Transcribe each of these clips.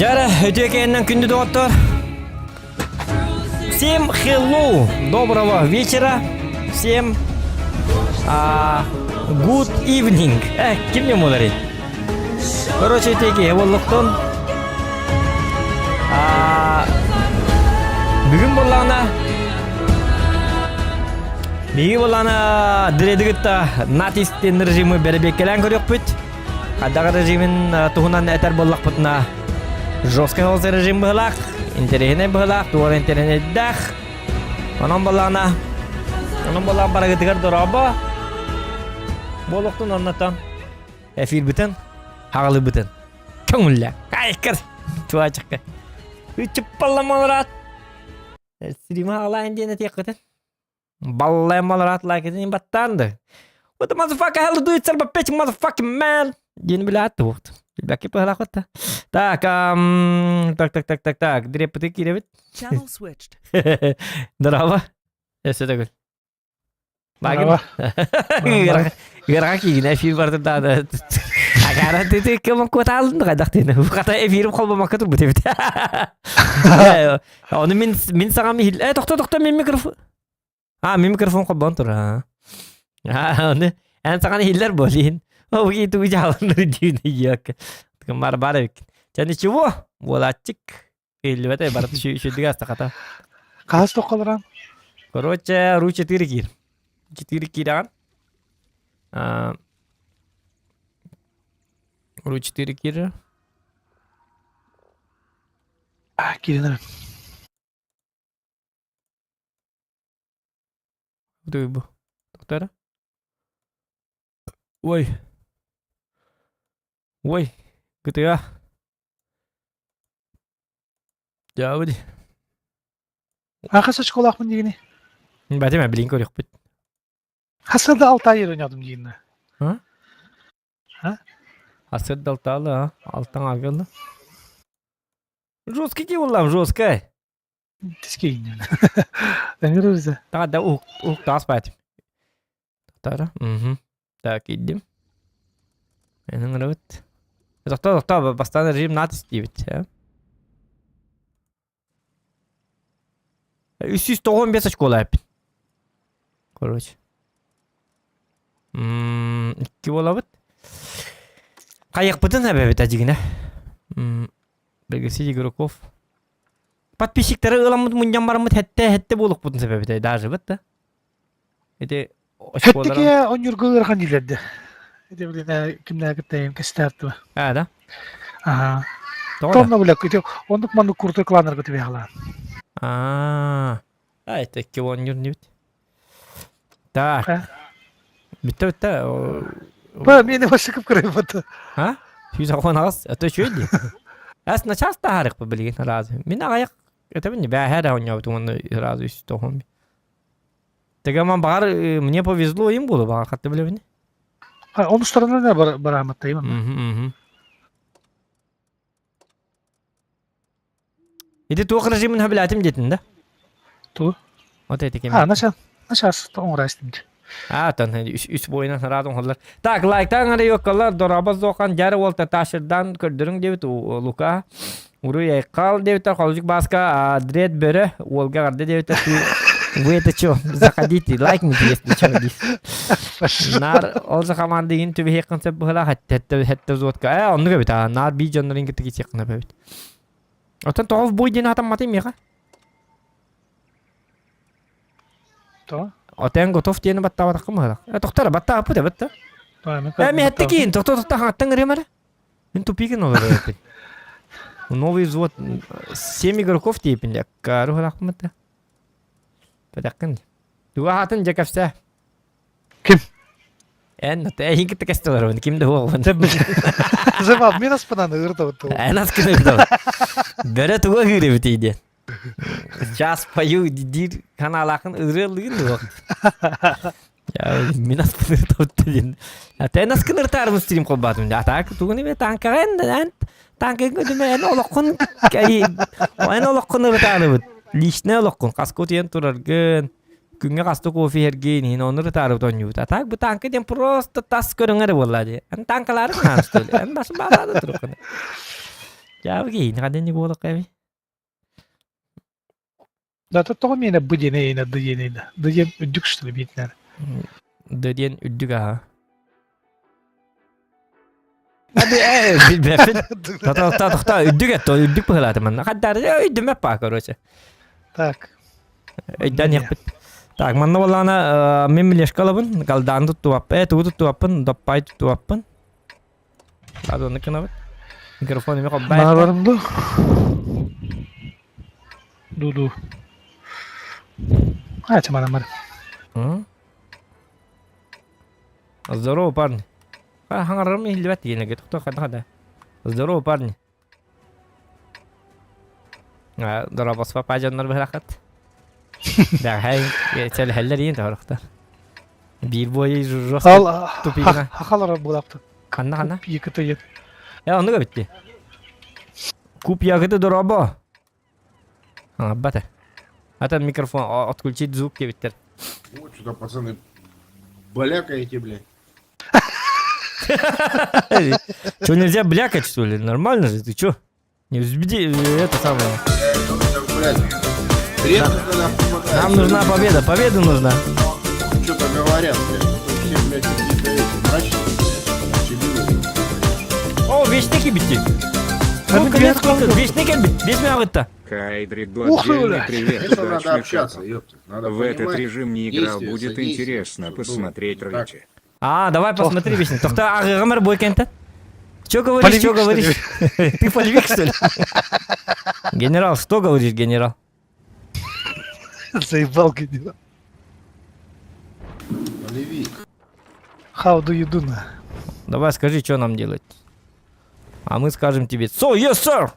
Жара өтекеннен күнді доктор. Всем hello, доброго вечера. Всем good evening. Ким не молари? Короче, теке боллуктун. Бүгүн боллана диредигитта натистен режимы беребек келен көрөк бүт. Адагы режимин туһунан этер боллак бутна. Жесткий холсый режим быһылак, интерехне быһылак, туар интерехне дах. Онон боллана барагытыгар дораба. Болуктун оннатан эфир бүтен, хагылы бүтен. Көңүллө. Кайкыр. Туачыкка. Үчүп балламаларат. Стрима алайын дене теккетен. Балламаларат лайкетен баттанды. What the motherfucker hell do it, son of a bitch, motherfucking man? День блядь, вот. Бляки похлахота. Так, дрепты киревит. Channel switched. Здорово. Я все такой. Здорово. Гераки, на эфир барды да. Агара ты кем котал, гадахтин. Хата эфирим холбома кату бутевит. Он мин сагами хил. Доктор мен микрофон. Мен микрофон холбон тур. Он сагани хиллер болин. Оги ту жаалны дүйне як. Кемар барык. Жана чего? Волачик. Илбете барты шүдүгө астаката. Каас токолоран. Короче, ру 4 кир. 4 киран. Ру 4 кир. Киринер. Дубу. Доктора? Ой. Ой, GTA. Жабыди. Акасы школахмын дегене. Бәтеме билин көрөк бит. Хасырда 6 ай ойнадым дегене. Асыр далталы, алтан агылы. Жесткий ки улам, жесткий. Тискейин. Даңгырызы. Да ух тас бәтим. Доктора? Так, идем. Энің рөт. Доктор, бастан режим натис дейбит. 395 очко олайпин. Короче. 2 болабыт. Кайык бытын әбәбет әжігіне. Белгісі игроков. Подписчиктары ыламыд мұнжан барымыд хәтті болуқ бұтын сәбәбет әй. Даже бұт да. Хәттіке онюргы ырған дейлерді. Эти, блин, кимнәр киттәем кестәртү. Да? Ага. Doğru. Томна бүләк, ондук манды курты кланнар китеп яла. Это килонер не бит. Так. Битте. Ба, мені башыкып кырып бата. Yüz ağın ağız. Это что это? Aslında часто harık bu bilgin razı. Min ayak. Это не бя her он я он разу из того. Тегаман бар, мне повезло им было, бар хатты билебин. Onun üstlerine ne barahattayım ama. İdi tuğ rejimin habilatim dedin de. Tu? O da etik. Naşas, tamam uğraştım. Tan üç boyuna radon hollar. Tak like'tan ara yoklar dorabaz dokan jarı volta taşırdan kördürün devit Luka. Uruya kal devit kalacak başka dread bere Volga garde devit Вы это чё? Заходите, лайкните, если чё здесь. Нар олжа командыгин түбе хеккенсе быхла хәтте зотка. Онны көбит. Нар би жоннорин китеги чекна бебит. Отан тоғов бой ден атам матым мега. То? Отан готов ден баттава такым быхла. Тоқтар баттава пыта бытта. Ми хәтте кийин тохта хаттан ремер. Мен тупиген олар эти. Новый взвод 7 игроков типінде. Кару рахмет. Подакын. Дуа хатын жакапса. Ким? Тәйін кітті кәстілер оны, кімді оғын? Жабап, мен аспананы ұрды өтті. Аспан ұрды. Бәрі туға ғыры бітейді. Час пою дидир каналақын ұрылығын оғын. Мен аспан ұрды өтті. Тәйін аскын ұртарымыз стрим қолбатым. Атақ туғын еме танкағын. Танкағын көдіме ән олыққын ұртары бұд. Лишне олыққын. Қасқот ең тұрарғын. Күнге қасты кофе ерген, оныр тарып тонют. А так бы танки дем просто тас көріңер болады. Ан танкалары қаныстылы. Ан басы бағады тұрықын. Жабги, никогда не было кави. Да, тут того меня быденейна, дыенейна. Дыен үддік что ли бит, наверное. Дөден үддүк аха. Hadi bilbefin. Tata üddük etti, üddük bıhıladı manna. Haddar üddüme pa, короче. Так. Üdden yapıt. Так, манна боллана мен милеш калабын, галдан туттуаппын, туу туттуаппын, доппай туттуаппын. Ладно, оны кынабыт. Микрофон эме коббай. Маларымды. Ду. Ача мана. Здорово, парни. Хангарым илбет дегенге тукта када. Здорово, парни. Здорово, баспа пажаннар бахакат. Да, хай, тел хеллерин тарахта. Bir boyu jurros. Ал Тупигина. хахалара булапты. Канна. Екі тойет. Onu da bitti. Kup yakıtı duraba. Ha, bata. Hatta mikrofon отключить звук тебе bitti. Вот что-то, пацаны, балякаете, блядь. Что, нельзя блякать, что ли? Нормально же, ты чё? Не взбеди, это самое. Блядь, редко когда помогает. Нам нужна победа, победа нужна. Что-то говорят, блядь. Все, блядь, какие-то эти мрачные, молчаливые. О, вечники bitti. Hadi Сколько bir лет, yer сколько? kaldı. Вечники bitti. 5 минут. Ух Хайдрик, ты, благодельный блядь. привет, Это надо удачных общаться, капов. ёпта. Надо В этот понимать режим не играл, действия, будет содействия, интересно что посмотреть было. ролики. А, давай посмотри вечник. Тохта Гамер Бойкента. Чё говоришь, Полевик, чё что ли? говоришь? Ты полевик, что ли? Генерал, что говоришь, генерал? Заебал генерал. Полевик. How do you do на? Давай скажи, что нам делать. А мы скажем тебе: So, yes, sir!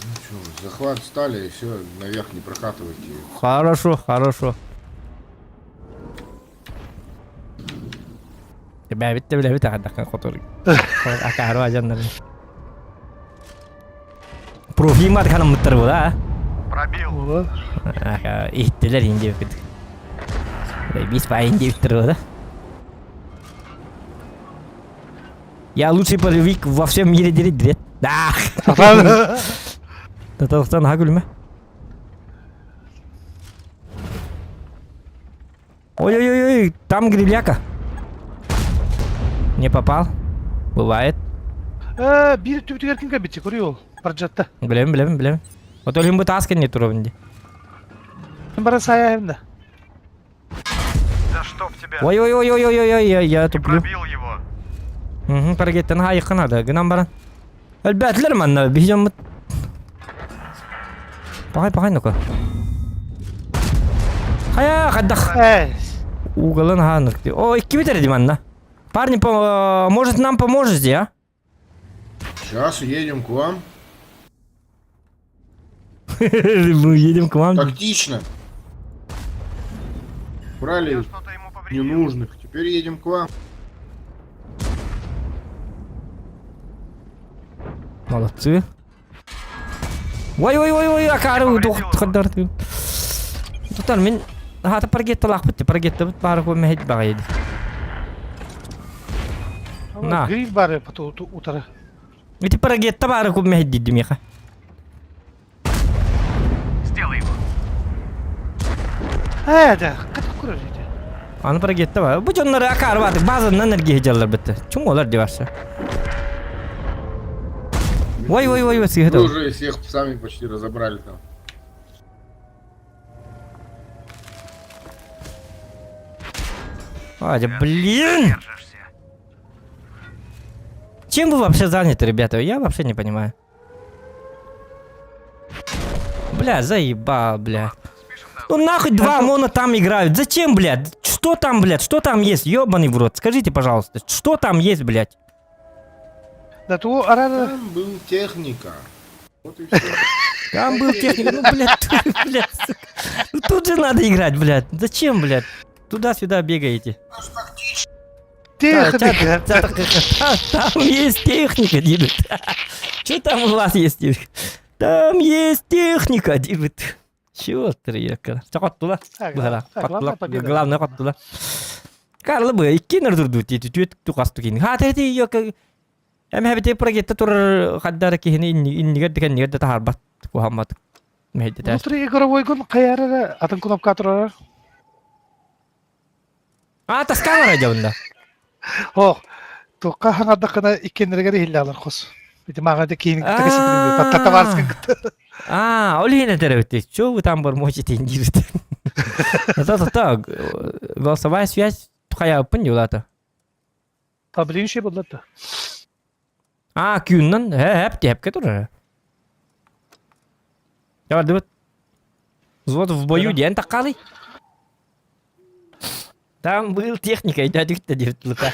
Ну что, захват стали, и все, наверх не прокатывайте. Хорошо, хорошо. Тебя битте биле бите хаддакан хотори. Акаро ажандар. Профимат хана мыттыр була. Ола. Ака ихтелер инде бит. Бис па инде биттер була. Я лучший полевик во всем мире дирет. Да. Татарстан хагульме. Ой-ой-ой, там грильяка. Не попал. Бывает. Бири түбітігер кімге бітсе, көрей ол. Бар жатта. Білем. Вот олим бы таскен не туровинде. Кім бара сая әвінді. Да чтоб тебя! Ой-ой-ой, я туплю. Пробил его! Парагеттен хайыққа нады, гынан баран. Әлбәтілер манна, бейжен мұт. Пағай, ну-ка. Хая, қаддақ. Уголын ханық. О, 2 бітер манна. Парни, может нам поможете, а? Сейчас едем к вам. Мы едем к вам. Тактично. Брали Что-то ему повредил. ненужных. Теперь едем к вам. Молодцы. Ой, акары тоқтар. Тоқтар, мен хаты парагетті лақ бітті. Парагетті біт бары көмі хет баға еді. На. Гриль бары поту утары. Эти парагетті бары көмі хет деді меха. Сделай его! Да, қатық көрер жейді. Аны парагетті бар. Бұл жонлары акары барды. Базынан энергия хеджалар бітті. Чүң олар деварсы. Ой, сыйхет Вы ол. уже всех сами почти разобрали там. Адя, блин! Держишься! Чем вы вообще заняты, ребята? Я вообще не понимаю. Бля, заебал, бля. Ну нахуй 2 ОМОНа там играют. Зачем, блядь? Что там, блядь? Что там есть? Ёбаный в рот. Скажите, пожалуйста, что там есть, блядь? Да, то арада. Там был техника. Вот и все. Там был техник. Ну, блядь, сука. Ну, тут же надо играть, блядь. Зачем, блядь? Туда-сюда бегаете. Техника. Там есть техника, Дибет. Что там у вас есть? Там есть техника, Дибет. Чего ты, Река? Чакот туда. Главное, кот туда. Карлы бы, икки нардурду, тетю, тетю, тукасту кин. Ха, ты, Hem hebete progette tur haddara kihini inni geddiken nigedde taharbat ku hammat. Mehdi tas. Утре игровой гон каяры атын кнопка турар. Tas kamera jawында. О, тоққа хаңада қана иккенерге хиллалар қос. Бите мағада кейін тагысып тата барсын. Олина теревте. Чу там бар можете индирит. Это голосовая связь тухая пынюлата. Таблин şey булды. Күйүннөн хепке тур. Я дебет. Взвод в бою ден такалый. Там был техника, дядюшка девятка.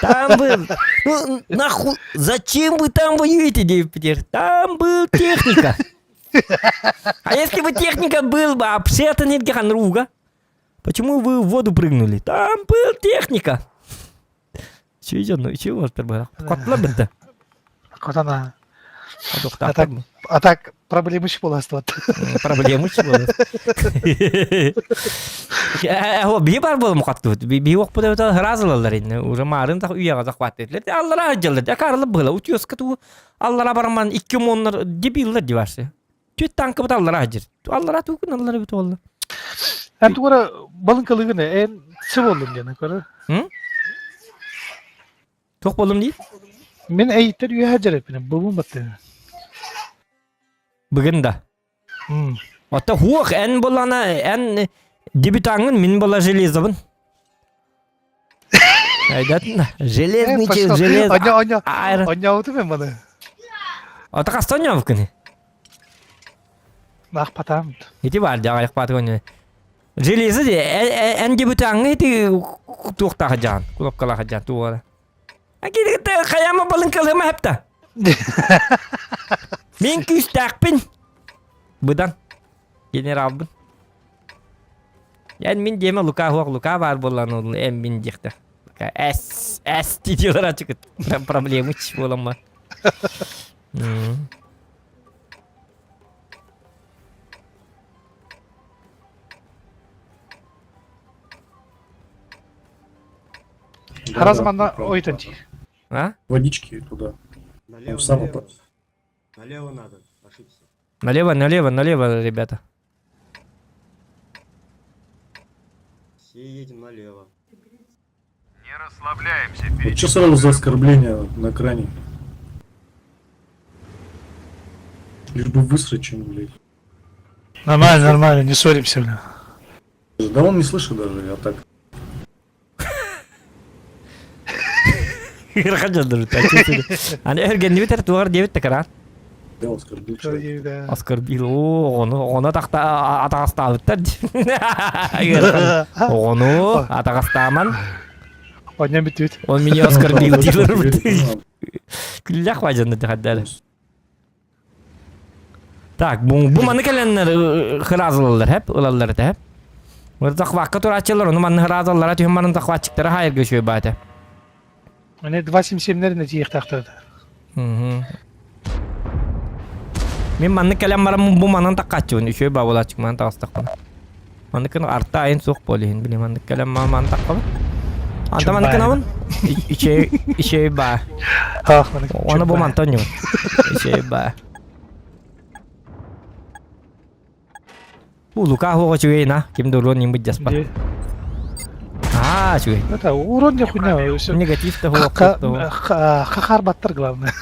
Там был. Ну, нахуй, зачем вы там воюете, девятка? Там был техника. А если бы техника был бы обшетанный геханруга, почему вы в воду прыгнули? Там был техника. Че идет? Ну чего это было? Котла бы-то. Котана. Так. А так проблемы şu боластı. Проблемы şu боластı. Bir var bolum kattu. Bir yok bu da razılarlar inne. Уже марын так үйе казак бат dediler. Аллара ажылды. Акарлы было. Утёс кату. Аллара барман 2 моннар дебиллер диварсы. Түт танкы бут аллара ажыр. Аллара түкүн аллара бут болду. Hem tuğra balın kalıgını en sıv oldum gene kara. Çok bolum değil. Men eğitir üye hacer hepine. Babam battı. Bugün de. Hatta huak en bolana en debütangın min bola железовын. Aydatın. Железничий, желез. Оня oldu ben bana. Ata kastanyo bugün. Nah patam. Iti var da ayak patı onu. Железо de en debütangı iti tuğta hajan. Kulak kala hajan tuğra. Aki de kayama balın kalama hep de. Min küstakpin. Budan. Generalbın. Yani min deme luka var bolan oldu en min jikte. Es diyorlar açık. Ben problemi hiç olamaz. Her zaman da oyuncu. А? Водички туда. Налево, сам налево. вопрос. Налево надо. Ошибся. Налево, ребята. Все едем налево. Не расслабляемся. Вот что сразу за оскорбление на экране? Лишь бы высрать чем-нибудь, блядь. Нормально, не ссоримся, бля. Да он не слышит даже, я так. Херхаджадыр. Аны эргенди битер тугар дебит текаран. Да, оскорбил человека. Оскорбил. Оны такта атагастабыттар. Оны атагастаман. Оня битвит. Он меня оскорбил, дилер. Күллях важанды дихаддары. Так, bu manı gelenler hırazlılar hep, ılallar da hep. Burada vakit uğraşıyorlar, onu manı hırazlılar, tüm manın takvaçıkları hayır göçüyor bade. Hani 277'lerin de cihik taktırdı. Мен манны келем барам bu manın takkaçıyorsun,üşüyor bağla çıkmanın tağıstak bana. Manı kını artta ayın soğuk bolihin, bile manı kelem manı takkalı. Anta manı kınavın, işe bağ. Onu bu mantonyo, işe bağ. Luka ho cuy na, kim turun yang bejas pak. Cuy. Это урон не хуйня. Negatif tuh ho. Kakar battır главное.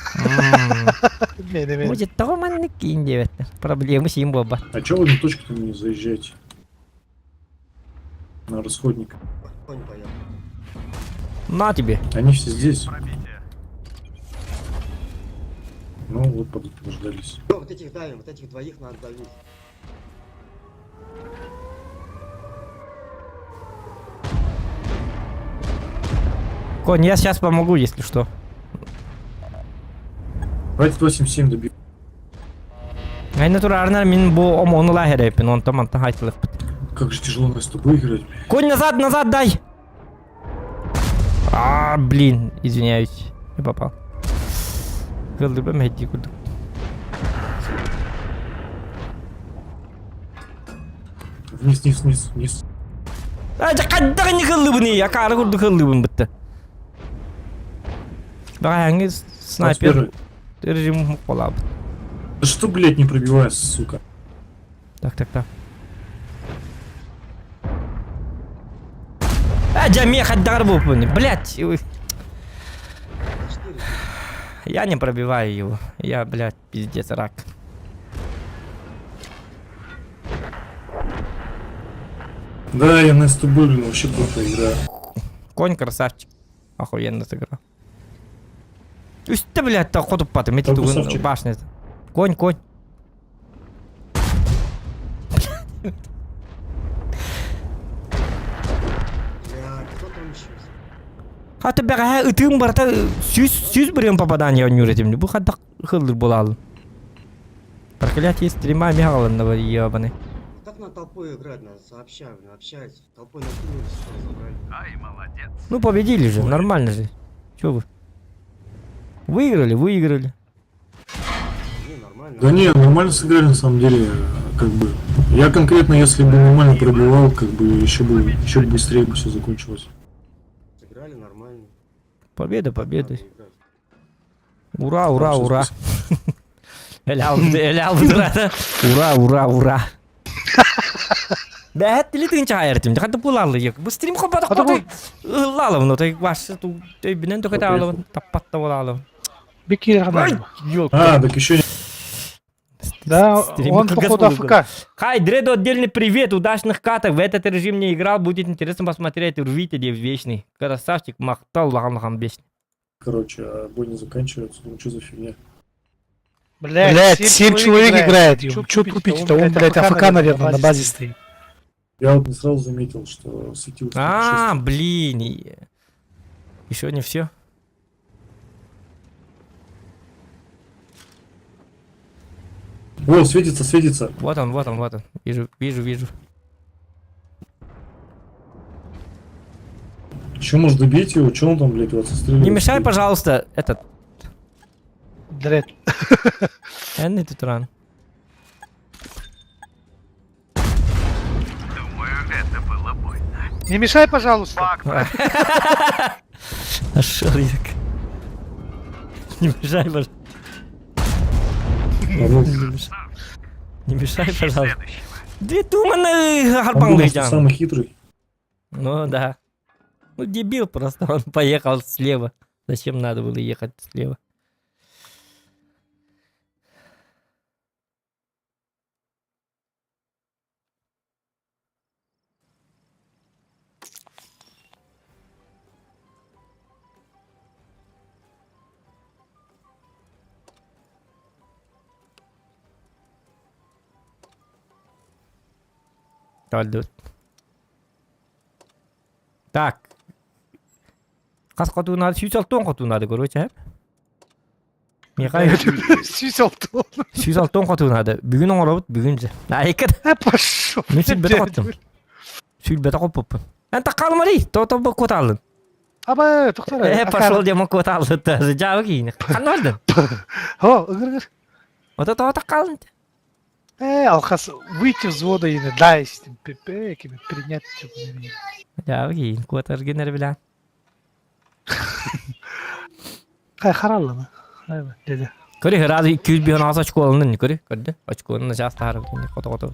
Может, того манны кинь, проблемы с ним баба. А чё вы на точку-то не заезжаете? На расходник. Конь поехал. На тебе. Они все здесь. Пробитие. Ну вот подождались. Вот этих давим, вот этих двоих надо давить. Конь, я сейчас помогу, если что. Давайте 87 добьем. Айна турарнар мин бу омону лахерепин, он там антан хайтылык. Как же тяжело с тобой играть, блядь. Конь, назад, дай! Блин, извиняюсь. Не попал. Кылдырбам хедди курдук. Вниз. Каддагы не кылдыбыны, я кары курду кылдыбын бітті. Аңыз снайпер 21. режим болабы. Да что, блядь, не пробивается, сука? Так. Джаме хаддар был, блядь. Я не пробиваю его. Я, блядь, пиздец, рак. Да, я на СТБ, блин, вообще крутая игра. Конь красавчик. Охуенно сыграл. Üstte, блядь, та ходуп паты. Мети Так, тугун красавчик. башня. Конь. А ты бәға үтігін барда сүйіз бірген попадание өнюретімді. Бұл қадда қылдыр болалы. Проклятие стрима мегаланна бар ебаны. Как на толпой играть, надо сообща, общаются. Толпой накинулись, все разобрали. Ай, молодец. Ну победили же, нормально же. Чё вы? Выиграли. Не, нормально. Да не, нормально сыграли на самом деле, как бы. Я конкретно, если бы нормально пробивал, как бы еще быстрее бы все закончилось. Сыграли нормально. Победа. Надо играть. Ура. Эль алды. Ура. Бәхет тілі түйінші айыртым. Қады бұлалы ек. Бұл стрим қопадық қоты. Лалы бұны. Той башы. Той бінен төкеті алып. Таппатта болалы. Бекер ғана. А, так еще Да, Стрим он как походу Господу АФК. Хай, Дреду, отдельный привет, удачных каток. В этот режим не играл, будет интересно посмотреть. Рвите, дев вечный. Красавчик, махтал, лахам бешный. короче, бой не заканчивается. Ну что за фигня? Блядь, 7 человек играет. Чё тупить-то? Он, блядь, АФК, наверное, на базе стоит. Я вот не сразу заметил, что светился. А, блин. Еще не все. О, светится. Вот он. Вижу. Че, может добить его? Че он там, блядь, вас отстреливает? Не мешай, пожалуйста, этот. Блядь. Энный тут ран. Думаю, это было больно. Не мешай, пожалуйста. Факт. Нашел язык. Не мешай, пожалуйста. Не мешай, пожалуйста. Следующего. Две туманы Он гарпан думал, что летят. самый хитрый. Ну да. Ну дебил просто, он поехал слева. Зачем надо было ехать слева? Öldü. Так. Қас қатуынады, сүйсалтуын қатуынады, короче, әп. Михай, Сүйсалту. сүйсалтуын қатуынады. Бүгін оңырабыт, бүгін же. Айкет. Пошел. Мен сүлбеті қаттым. Сүлбеті қоппын. Әнті қалмады, тоты бұл көт алдын. Аба, тоқтар. Пошел дема көт алды, даже жауы кейін. Қаны алдын. О, ыңыр. Ота тоты қалын. Алхас, выйти взвода и дай с этим пипеками принять. Жауы кейін, көт әргенер білән. Қай қаралына. Деді. Көрі, разы 200 бейін асы очко алынын, көрі? Көрді? Очко алынын жасты харып. Қоты.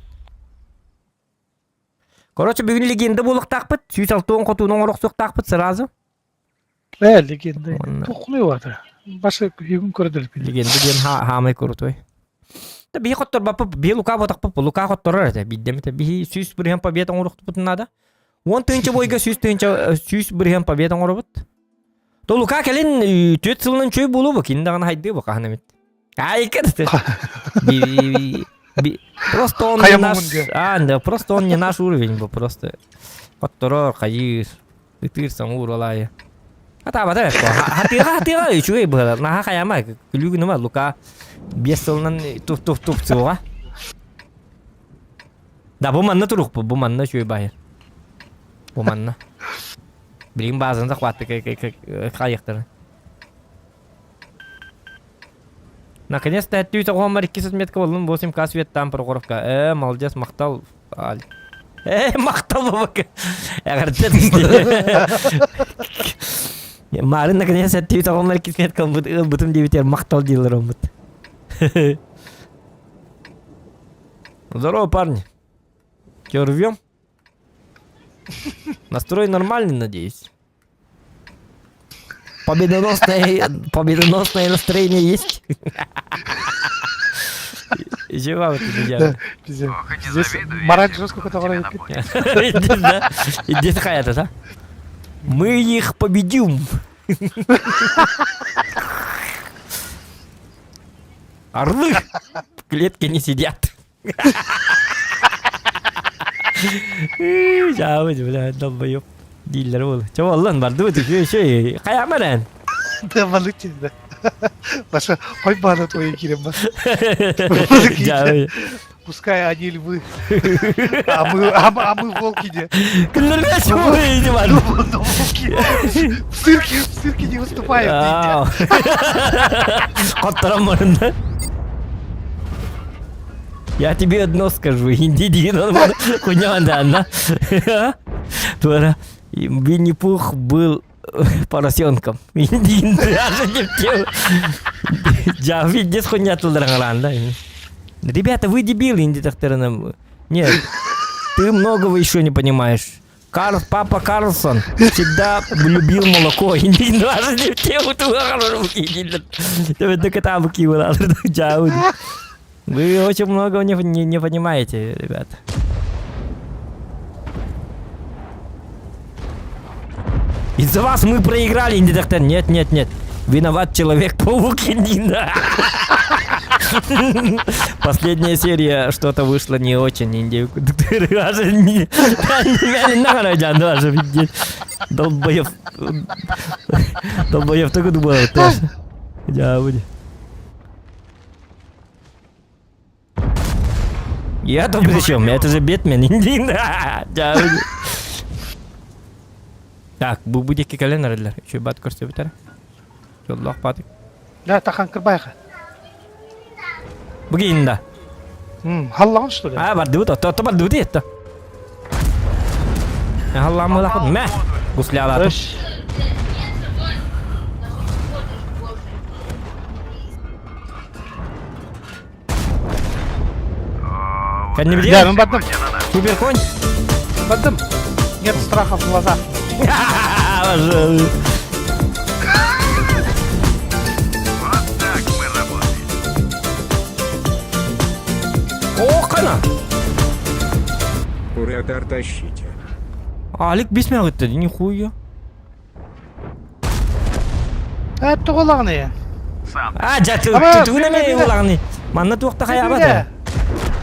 Короче, бүгін легенді болық тақпыт. Сүйсалтуын қотуының орық тақпыт, сразу. Легенда. Онна. Тоқлы ватыр. Башы үйгін көрділіп. Легенді ден хамай көріт, Да бихи хоттор бапы, бихи лука ботақпы, лука хоттор әрді. Биддеметі, бихи сүйс бірген победен орықты бұтынады. 10 түйінші бойға сүйс бірген победен оры бұт. То лука кәлін 4 сылынан чөй болу бұ, кендіған хайды бұ қағын әмет. Айкады. Просто он не наш... просто он не наш уровень был, просто. Хотторор, қайыр, үтірсің уралайы. Ата-бата хатыға үчугей бұғылар. Наға қаяма, күлігіні ма, лука 5 сылынан туп-туп-туп цуға. Да, бұл манна тұруқ бұл, бұл манна чөй байыр. Бұл манна. Білген базында қуатты қайықтары. Наконец-то әттүйті қоғамар 200 метка болын, 8К светтан прокоровка. Молодец, мақтал. Мақтал бабака. Әғірдет істе. Марын наконец ты такой кисмет кал бутым дебитер мактал дилер он. Здорово, парни. Чё, рвём? Настрой нормальный, надеюсь. Победоносное настроение есть? Чего вы тут делаете? Пиздец. Ох, и не Здесь завидую мораль я жестко тебе, которая вот тебе на Иди такая-то, да? Мы их победим. Орлы в клетке не сидят. Жабы, бля, долбоёб. Дилер был. Чего, лан бар, дуй, ты что, хаямаран? Да, малыки, да. Маша, хоть бы она твои кирема. Жабы. Пускай они львы. А мы волки не. Кыллерга чего вы иди бар? Ну, волки. В цирке не выступают. Коттором барın да? Я тебе одно скажу, инди деген он хуйняванда, да? Туара, Винни-Пух был поросенком. Инди, даже не птел. Ja, видишь, хуйня тулдранган, да? Ребята, вы дебилы, инди тахтераном. Нет, ты многого еще не понимаешь. Папа Карлсон всегда любил молоко. Инди, даже не птел, ты кота кивал, джауди. Вы очень многого не понимаете, ребята. Из-за вас мы проиграли, Инди доктор. Нет. Виноват Человек-паук, Инди. Последняя серия что-то вышло не очень, Инди. Даже не даже долбоев. Долбоев только думал, тоже. Джауди. Я тут при чем? Это же Бэтмен, Инди. Так, bu budaki kalenderler. Şu bat kursu biter. Yollah batık. Да, тахан кырбайха. Bugün de. Халлаган что ли? А, барды вот, то барды вот это. Allah mı lakın? Meh. Gusli alatım. Öş. Kendini Я, biliyor ну musun? бадым. Супер конь. Бадым. Нет страха в глазах. Пожалуй. Вот так мы работаем. Ох, она. Куратор тащите. Алик бисмег etdi, нихуя. Это голагны. Сам А, жат, Ама, түгінеме биле. олағыны. Манна туақта хаябады.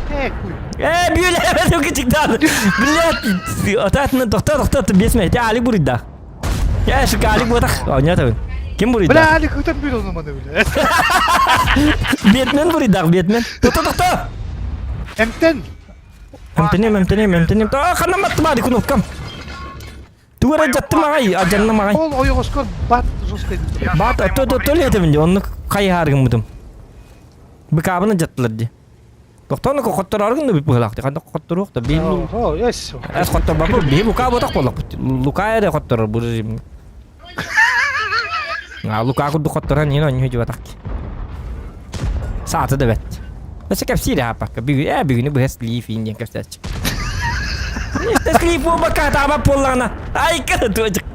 Куй. Бюле, көтіктен. Блядь, отатыны тоқта, бесме. Алик бұрыда. Шыка, Алик бұдақ. Не атабын? Кем бұрыда? Бля, Али, кто бил он маны, бля. Бетмен бұрыда, Бетмен. Тоқта. Эмтен. Әмтенем. Қанаматты бады күн оққам. Туғара жатты мағай, ажанна мағай. Ол ойығыз бат жосқа. Бат, төлі етімінде, оны қай арғын бұдым. Бікабына жаттылар де. Тоқтаны қоқтар арғын да бүп бұғылақты. Қанда қоқтар оқты, бейбіл. О, ес. Әс қоттар бапыр, бейбіл қа бұдақ болақ. Лука әрі қоттар бұр жем. Лука құдды қоттаран ені өне өйді батақ. Сааты да бәт. Өсі кәпсейді апаққа. Бүгіні бұға слип енден кәпсәтші. Нешті слип ол баққа табап болағына. Ай, кәді туажық.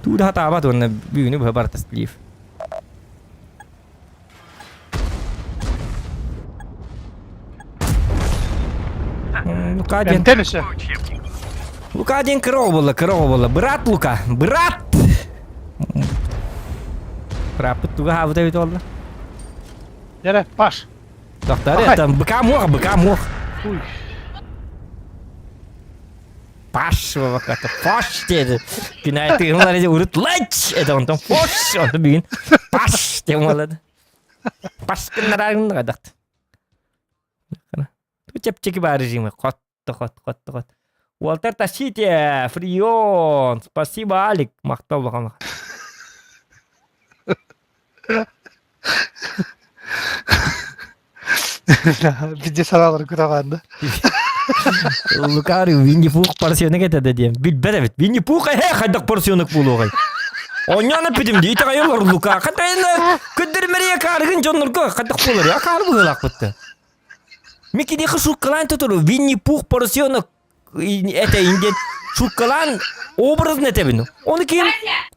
Тууда табат оны бүгіні бұға барта слип. Лука ден. Эмтен еще. учебник. Лука ден кырау болы. Брат Лука, брат! Рапыт туға хабыта бет олды. Яра, паш. Доктор, Ага. это быка мох. Уй. Паш, ваката, фош деді. Күн айты ғымлар еді ұрыт лайч! Это он там фош, онды бүгін. Паш, деп олады. Паш күнлер арғынды қадақты. Чепчеки бар режимы. Қот. Уолтер тащите, Фрион. Спасибо, Алик. Мақтал бағам. Bizde sanaları kuragandı. Лукари, Винни-Пух порсионок етеді дейм. Білбәді бет. Винни-Пух қайдақ порсионок болу ғай. Onyana pidim di tagaylar Luka. Katayna ködürmeriye kargın jonurko katak bolur ya kar bulak bitti. Miki di şukalan tuturu Winnie Pooh porsyonu ete ingen şukalan obraz ne tebinu. Onu kim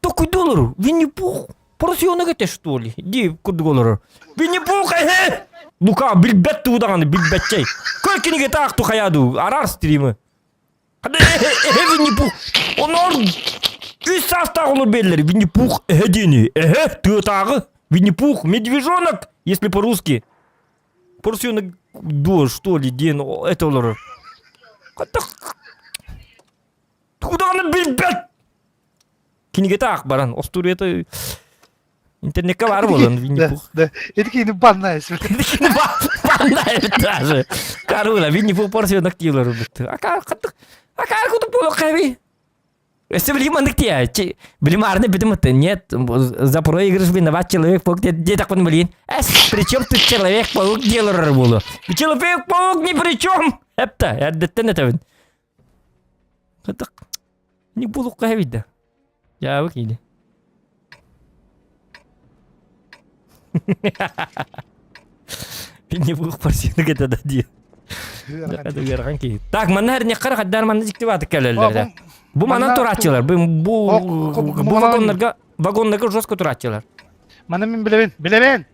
tokuydu olur. Winnie Pooh porsyonu gete ştoli. Di kudu olur. Winnie Pooh he. Luka bilbet tuğdan bilbetçey. Kölkini gete aktu hayadu arar stream'i. Hadi Winnie Pooh. Onor üç safta olur belleri. Winnie Pooh hedini. Тыгы. Winnie Pooh медвежонок, если по-русски. Порсионок до что ли ден это olur. Куда она билбет? Киниге так баран. Остур это интернетке var болан Winnie Pooh. Да. Эдикейни баннайсың. Пандай даже. Карула Winnie Pooh порсионок килер бит. Акар кутуп боло каби. Если блимандык тия, блимарны битым это нет, за проигрыш виноват Человек-паук, где так он блин? Причем тут Человек-паук делал было? Человек-паук ни при чем! Это нет. Это не буду ковид, да. Я выкиди. Winnie Pooh порсионок это дадил. Так, манар не кара хаддар манар диктиват келелер. Bu mana turatçılar. Bu vagonlarga жестко turatçılar. Mana men bilemen.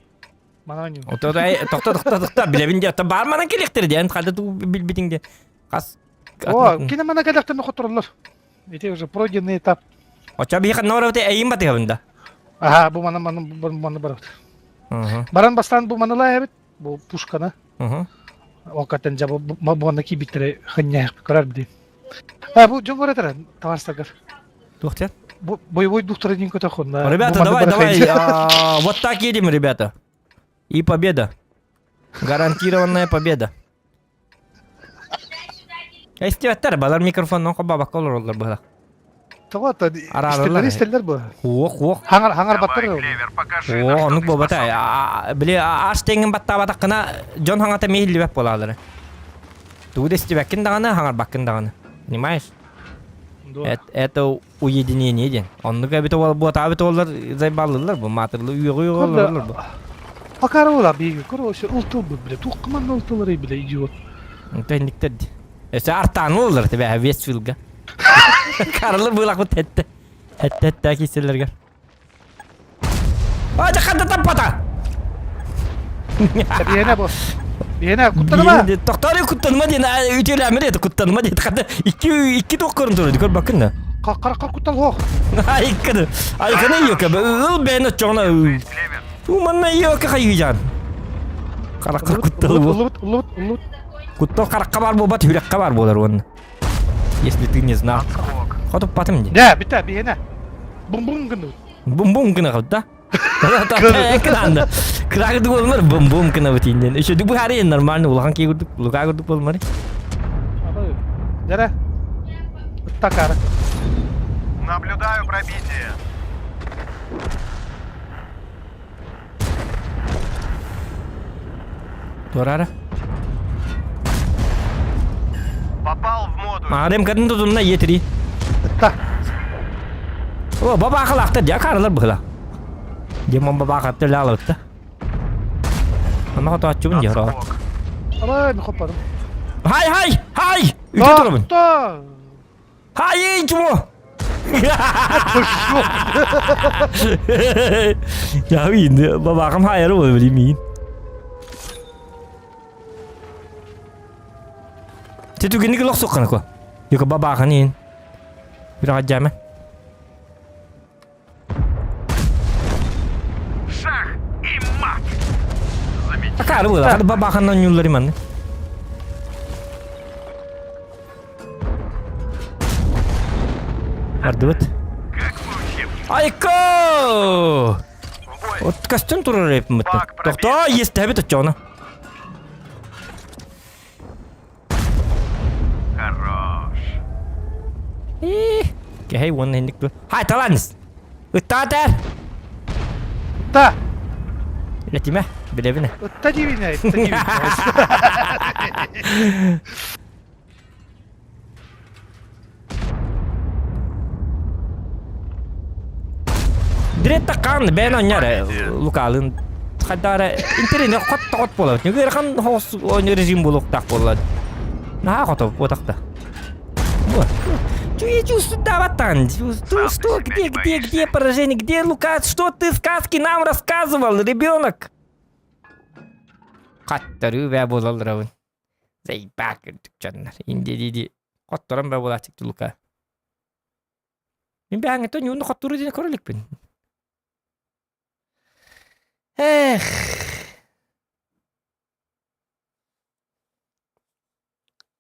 Mana men. Toqta bilebin de bar mana kelektir de. Hadi tu bilbitingde. Qas. Kine mana kelektir noqoturlar. Это уже пройденный этап. Оча би ханнора те айым бат ябында. Ага, bu mana барат. Баран бастан bu mana лайбит. Bu пушкана. Окатан жабы мабона кибитре ханья көрөр бди. Bu Джон это товарстагар. Тухтя? Боевой двухсторонний котохон. Ребята, давай. Вот так едем, ребята. И победа. Гарантированная победа. Estevеттер, балар микрофоннан кабабак олорлар бала. Тогота истеллер бу. Ох. Хаңар баттар. Клевер, покажи нам, О, что ну ты бобата. Биле аш теңин баттабата кына Джон хаңата мейлли беп болалар. Туды истебекин даганы, хаңар баккын даганы. Понимаешь? Это уединение ден. Онны габит ол бу табит олар зайбаллар бу матырлы үйгө олар бу. Акарула биги, короче, ултул бу биле. Тукман ултулары биле идиот. Техниктер. Эсе артан олар тебе Вестфилга. Карылар булак бут Хетте киселерге. Ача хатта таппата. Бияна бу. Бияна куттанма. Токтори куттанма ден үтеле амелет куттанма ден хатта 2 токкорун турду көр бакында. Каракар куттал хо. Айкыды. Айкыны yok ыл бені чоңна. Клевер. Уманна yok хайыжан. Каракар куттал бу. Улут. Куттал каракка бар бу бат хүрекке бар болар оны. Если ты не знал. Хотоп батым ди. Да, бита бияна. Бум гыну. Бум кына хатта. Кыранда. Кырагды болмар бум кына битинден. Еще дубу хари нормально улахан ки гурдук, лука гурдук болмар. Дара. Такара. Наблюдаю пробитие. Торара. Попал в модуль. Мадем кадын тутунна етри. Та. О, баба халакта дя каралар была. Демон баба хатты лалыкта. Ана хата ачыбын жара. Ала мен хоппадым. Хай! Үтө турабын. Та. Хай, чмо. Ya ini baba kam hayır o böyle min. Itu gini kelok sok kan aku. Yo ke baba kan ini. Berapa jam ya? Шах и мат. Замечательно. Akar bu lah. Kada baba kan nyulari mana? Ardut. Как мы учим. Айко! В бой. Вот костюм турар реп мытты. Тохта есть табит отчона. Хорош. Кехей вон хинник бу. Хай таланс. Уттатер. Та. Летиме. Билебине. Та дивина. Direkt takan ben oynarı Luka'nın kadar internet kot болады. Неге хан хос режим булук так болады. На хото вот так-то. Чувствую, даватан. Что, где поражение, где Лукас? Что ты сказки нам рассказывал, ребенок? Каттары вә болалырабын. Зайбак жаннар. Инде Коттарам вә болачык Лука. Мен бәңе то нюнды коттуру дене көреликпин. Эх.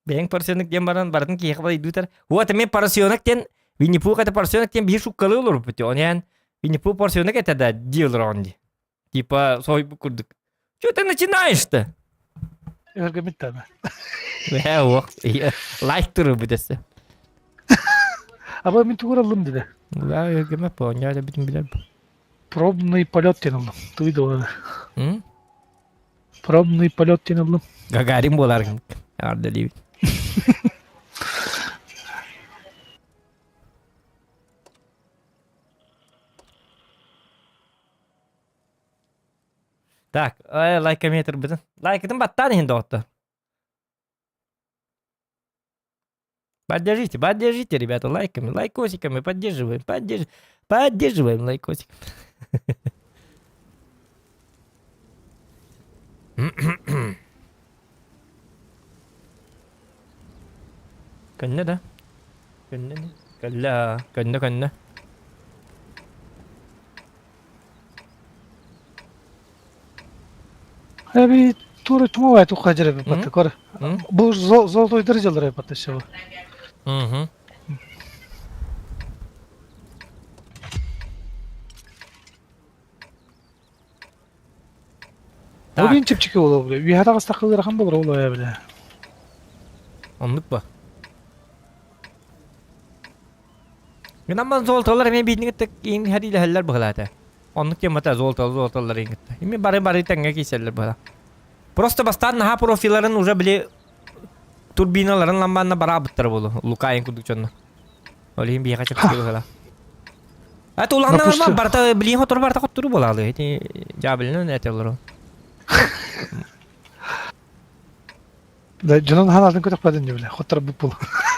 Бәң порсионник ден бардың кейқі бала идутар. Вот мен порсионниктен Винни-Пух это порсионниктен бир шуккалы olur бите. Онен Винни-Пух порсионник это да дилер онди. Типа сойбу курдык. Чё ты начинаешь-то? Эргомиттана. Вә ох. Лайк туру битесе. Аба мен тугур алдым деди. Вә эргеме по, оня да битим билер. Пробный полет тен алдым. Туйду оны. М? Пробный полет тен алдым. Гагарин болар. Арда либит. Так, лайкометр бітін. Лайкетін баттан енді отты. Поддержите, ребята, лайками, лайкосиками, поддерживаем лайкосиками. Көнне да. Көнне. Эби тура тумавай тука жеребе патты кор. Бу золотой дыржалар патты шо. Угу. Бugün чипчики боло бile. Bir hata kastaqılır rakam bolur olo ya bile. Anlık ba. Gınamman zoltalar men bidini tek in hariyle heller bağlata. Anlık yemata zoltalar ingitte. Imi bari tenge kiseller bağla. Просто бастан наха профиларын уже бile турбиналарын ламбанна бара быттыр болу. Лукайын кудукчонна. Олим бия качып кылгыла. А туланна барта билин хотор барта коттуру болалы. Эти жабылын этелер. Да жонун ханалдын көтөк падын же биле. Хоттар бупул.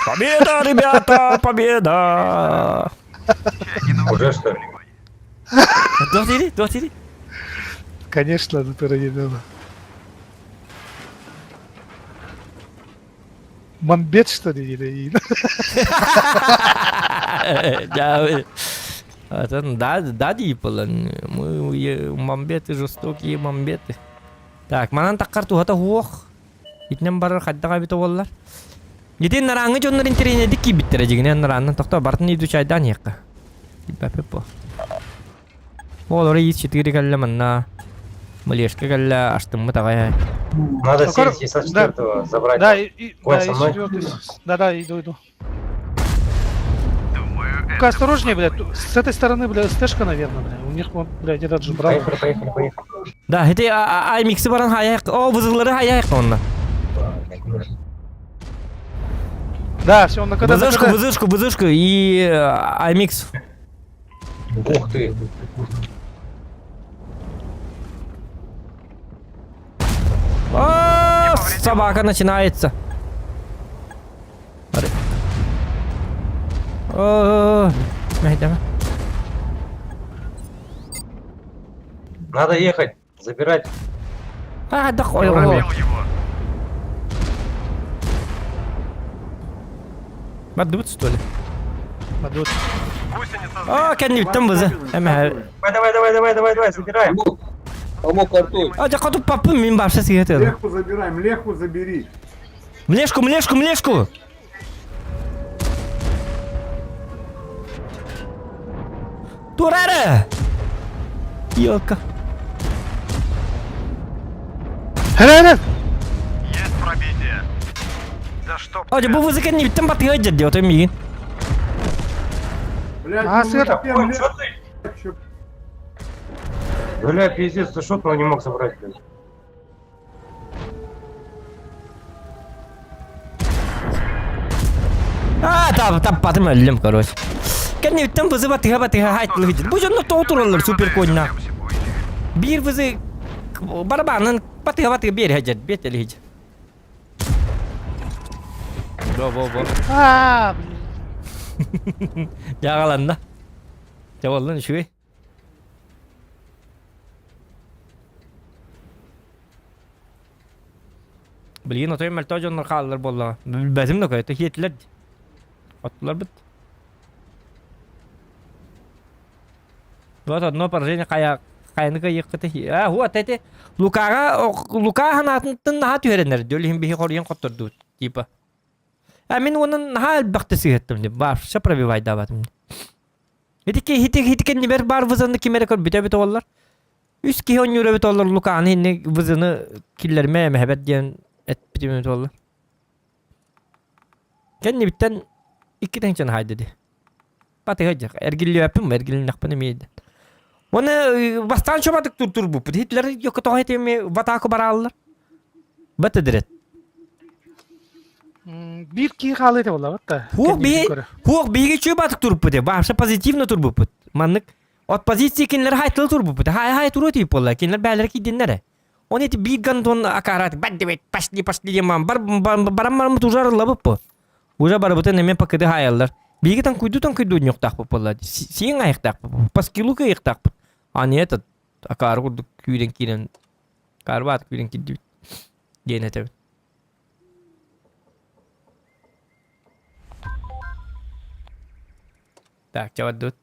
Победа, ребята, победа! Уже что ли? Дохтири. Конечно, это не Мамбет, что ли, или? Да, дипалан. Мы мамбеты, жестокие мамбеты. Так, манан таккар тухата хуох. Итнен барар хаддага бито боллар. Гитин нараңы жоннор интерене дикки биттере жигинен наранын токто бартын иду чайдан якка. Бапепо. Олары из 4 калла манна. Малешка калла аштыммы тагай. Надо 74-го забрать. Да, Конь со мной. Да, иду. Думаю, Только осторожнее, блядь. С этой стороны, блядь, стэшка, наверное, блядь. У них, вот, блядь, этот же брал. Поехали. Да, эти аймиксы баран хаяк. О, вызылары хаяк онна. Да, все, он на КД. Вызышку и аймикс. Ух ты. О, собака начинается. О, Надо ехать, забирать. да хуй. убил его. Мадут, что ли? Мадут. Гусеница О, кенни, там вызы. Давай, забираем. Помог арту. А, я хочу папу мин башся сигарету. Леху забираем, леху забери. Млешку. Турара! Ёлка. Helal. есть пробитие. Да что? А, bu vızı kendi bitten batıyor diyor tabii. Блядь, А, ну Света, мы Ой, прям что ты? Бля, пиздец, ты что-то не мог забрать, блядь. А, там потом ölüm короче. Кенне биттен вызы батыга хайтлы хидер. Бу жонно тоотуралар супер конна. Бир вызы барабанын батыга бери хажат бетели хидер. Во. Aa, Ягаланда. Жабалдан шуй. Билген отой мэлтөө жоннор хааллар болла. Бәзим да көйті хиетлер. Оттылар бит. Вот одно поражение каяны кайыккыты. Вот эти Лука ханатын наха түйеренер. Дөліхін бихи қорыен қоттырды типа. Мен оның наха әлбақты сығыттым деп. Барша пробивай даватым. Хиткен небер бар вызаны кемері көр біте олар. Үс ки он юре бит олар Луканы хинне вызаны киллерме мәхәбәт диен эт бите олар. Кенне биттен 2 тәңчен хайды ди. Батыга жак. Эргилли әпім, эргилли нақпыны мейді. Оны бастан шобадык тур бұл. Хитлер йоқы тоға етеме ватаку баралылар. Бәті дірет. bir ki halı ete ola batta. Хуок биге чүй батык туруп бұды. Бақша позитивно тур бұл бұд. Маннык от позиция кенлер хайтылы тур бұл бұды. Хай туру тейіп болла. Кенлер бәлер кейденлері. Он эти биг гантон акарат. Бәддебет, пашли демам. Барам тужарылы бұл бұл. Уже бары бұты немен пакыды хайалар. Биге тан күйду нёқтақ бұл болла. Сен айықтақ бұл. Паскилука айықтақ бұл. Аны этот акары құрды күйден кейден. Карбат күйден кейді. Дейін әтебет. Так, чего тут?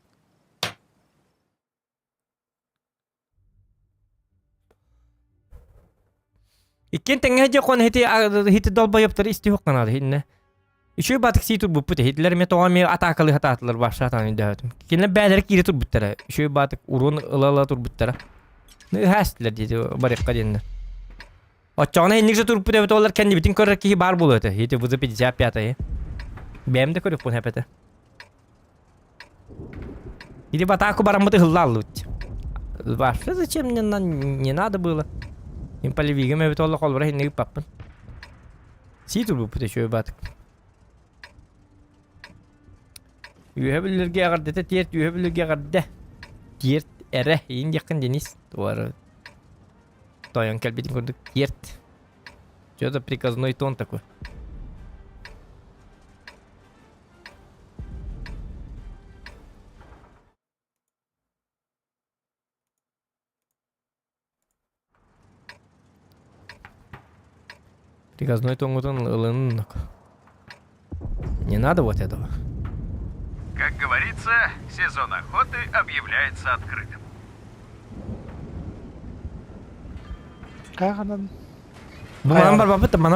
Иккен теңге жакон хити долбоёптар исти хокканады хинне. Ишөө батык ситүр буппут хитлер метоами атакалы хататлар башатан индәтим. Кине бәлер кире тур буттара. Ишөө батык урун ылала тур буттара. Не хастлар диде барыкка денне. Оччана иннигже тур бутта олар кенди битин көрөр ки бар болот. Хити вузы 55-та. Бемде көрөк бу хапета. Или в атаку барамыты хыллаллуть. Вообще зачем мне не надо было? Им поливигами ведь олла холбра хиннеги паппын. Ситул бұл пүте шөй батык. Үйөбілерге ағардеті терт, үйөбілерге ағарды. Терт әрі, ең жақын денис. Туары тойон кәлбетін көрдік. Терт. Что-то приказной тон такой. Приказной тон не надо вот этого. Как говорится, сезон охоты объявляется открытым. Как она? Манам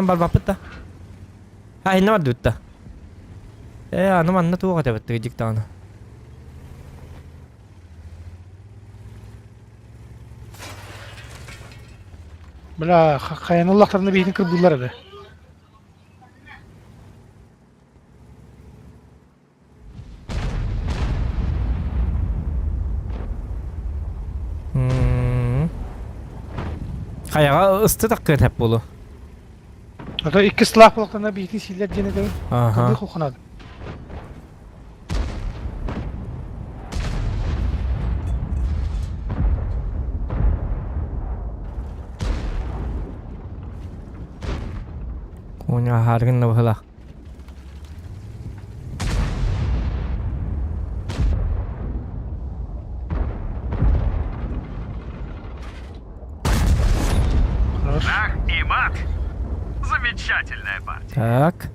бар бапыта. Ай, не мадутта. Ну манна туга тебе ты диктана. Бля, хаянуллахтарны бейтин кырдылар еді. Қаяға ысты таққын әп болу. Ата 2 сылақ болықтарына бейтин силер дене дәуін. Кырды қоқынады. Коня харгын набыла. Ах и мат. Замечательная партия. Так.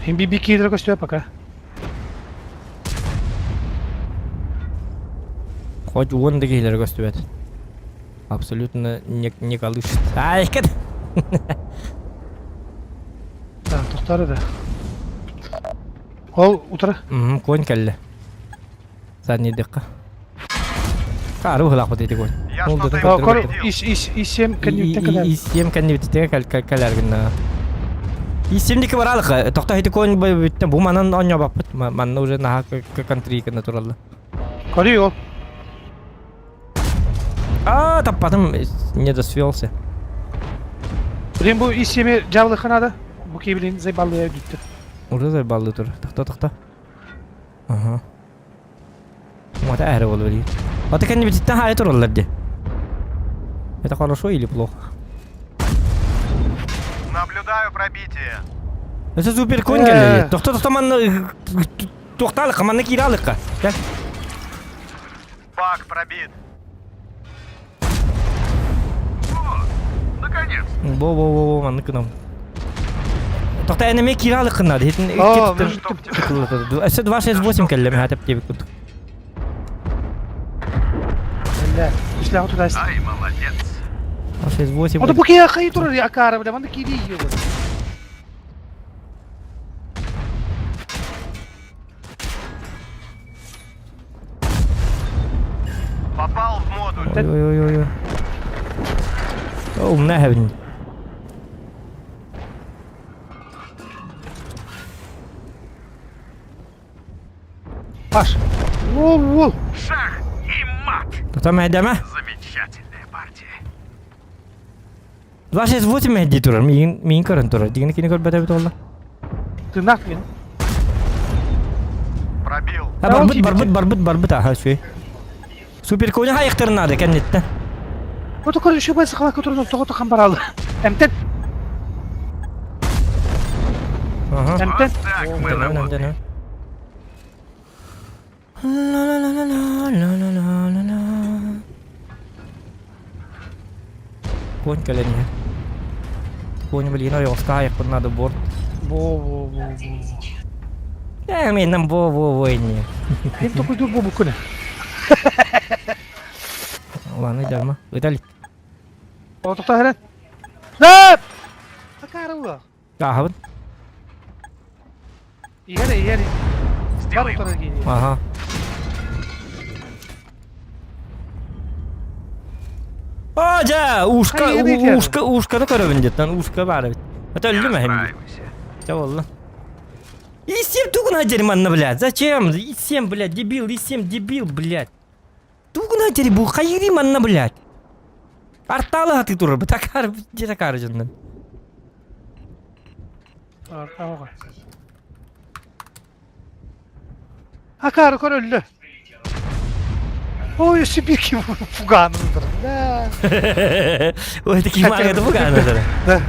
Хим би кейдер көстөп пока. Хоть он да кейдер көстөп. Абсолютно не колышет. Ай, кет. Тоқтары да. Ол утыры. Конь кәлі. Задний дыққа. Қару ғылақ бұт еді конь. Я что-то ему Кор повредил. ис7 кәннеттен кәлер. Ис7 кәннеттен кәлер гінна. Ис7-декі баралық. Тоқта хеті конь бұттен. Бұл манан оңа баппыт. Манна уже наға кантри кінна туралды. Кори ол. Таппадым. Не досвелся. Блин, bu ис7 жабылы қанады. Bu кейбілін зайбалыya düştü. Уже зайбалды тұр. Тоқта. Ага. Вот это было ли. Вот это не будет та это роллерди. Это хорошо или плохо? Наблюдаю пробитие. Это супер конь geldi. Doktor man toxtalık, man kiralık. Gel. Бак пробит. О, наконец. Bo man kınam. Toxta eneme kiralık kınadı. Hetin Esed 268 kelleme hatip gibi kut. لا مش لا تداس Ай, молодец. 268. هذا بوكي يا اخي ترى يا كارب ده ما كيدي Попал в модуль. Ой. Oh, ne hebben. Паш. Воу. Шах и мат. Toxta mehdeme. Замечательная партия. 268 mehdi turar. Min karın turar. Digini kini kör bedavit olla. Ты нахрен. Пробил. Ha barbut ha şöyle. Süper koyun ha yaktarın kennetten. Вот такой еще бай сахала, который на того-то хамбарал. МТ. Aha. МТ. Вот так мы работаем. Конь колени. Конь блин, я ускаю под надо борт. Во. Я имею нам во не. Им только иду бобу коня. Ладно, идем, ма. Виталий. Вот это хрен. Да! Такая рула. Кахаван. Ери. Сделай. Ага. Aja, ушка da kara bindetten, ушка var evet. Hatta öldü mü hem? Справимся. Ya valla. Исем тугна дерьманна, блядь. Зачем? Исем, блядь, дебил, блядь. Тугна дерьбу, хайри манна, блядь. Арталы хаты туры, bu takar canından. Akar kor öldü. Ой, Сибирский фуган. Да. O eti kim ağadı bu kanı sana? Да.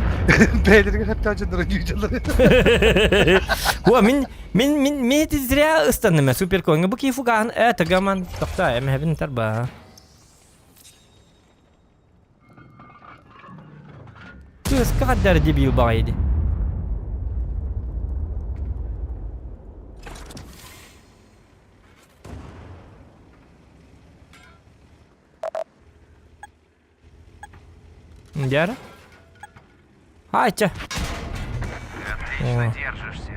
Beyleri hatta canları yüceleri. Huwa min eti zriya ıstanım ya süper koyun. Bu ki fugan tagaman tokta em hevin tarba. Kız kadar debil baydı. Дяра? Хача. Отлично держишься.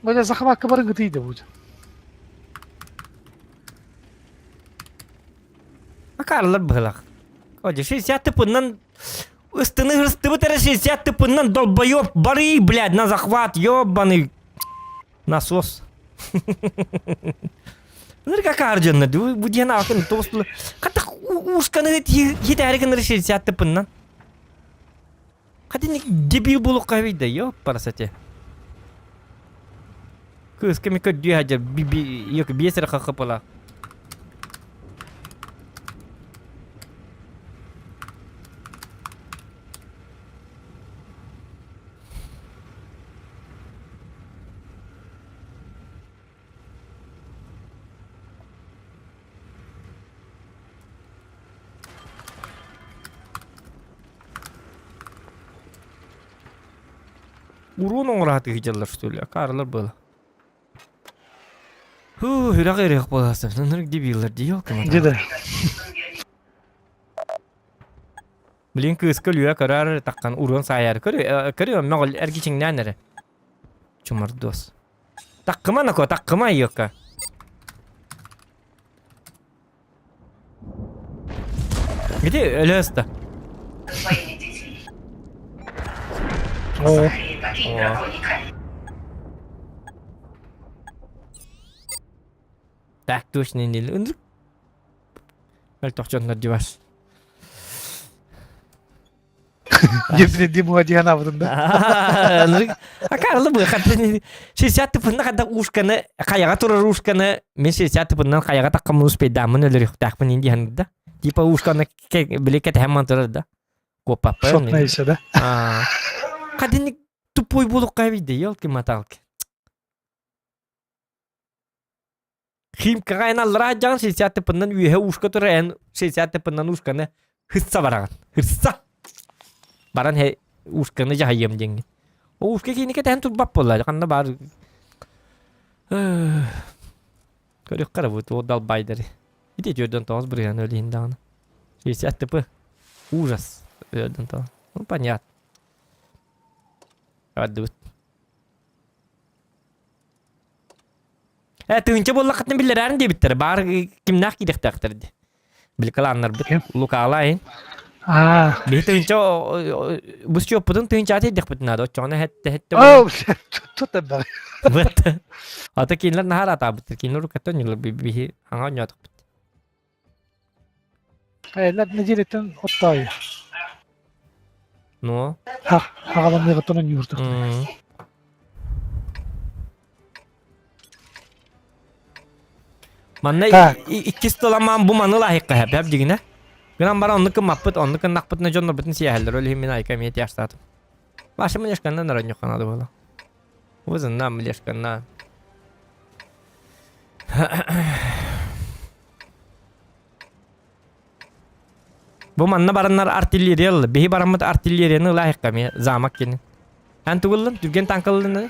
Böyle захват кабарын гытıydı bu. Akarlar bıhlak. Оди 60 тыпыннан ыстыны хрыстыбы тәрі 60 тыпыннан долбоёб бары, блядь, на захват, ёбаный насос. Ныр как арджанны, bu diyen akın tostulu. Katak uşkanı hitәрігін 60 тыпыннан. Hadi ne debil buluk kaviydi, ёп парасате. Kız kemi ködüğü hacar, yok biyesere kakıpala. Urun oğratı hicallar şöyle, karlar böyle. Hürak bolasın. Nırık debillar diyor ki. Dede. Bilin kız kalıyor karar takkan urun sayar karıyor mağal ergiçin nanere. Çumar dos. Takkıma nako takkıma yok ka. Gidi öyle hasta. О. Так точно не лундрик. Аль тохчоннар дивас. Дебне дему адиан аврында. Акарлы бу хатны 60 тыпынна када ушканы каяга турар ушканы мен 60 тыпыннан каяга таккан успейдамын өлөрүк такмын инди ханда. Типа ушканы билекет хамман турар да. Копапа. Шот нейсе да. Кадыны тупой болуп кайбыйды, ёлки-маталки. Химка кайналлар жан 60 тыпыннан үйе ушка турар 60 тыпыннан ушканы хысса бараган. Хысса. Баран he ушканы жахайым денген. О ушка кейнике тән турбап болла. Канда бар. Көрөк карабыт о далбайдары. Ите жөрдөн тоз бирген өлейин дагы. 60 тыпы. Ужас. Жөрдөн тоз. Ну понятно. Адут. Тыынча болла кытны билерәрен дебиттер. Бар кимнак кидектактерди. Билкаланнар бит. Лукалайын. Би тыынча бус чоппудун тыынча атыдык бит надо. Чона хетте. Оу, тут бар. Вот. Ата кинлер нахар ата бит. Кинлер катонилер би аңа нятык бит. Лад неделетен оттай. Ну. Хагалан негатонун юртук. Манна иккис толаман бу маны лайыкка хәп дигене. Гынан бара онныкы маппыт, онныкы накпытны жоннор битин сияхәлдер. Өле мен айкамет яштатым. Башы мелешканнан раньо канады була. Өзүннан мелешканнан. Бу манна бараннар артиллерия, бехи барамыт артиллерияны лайыкка ме замак кенин. Ан тугуллын, түрген танкыллын.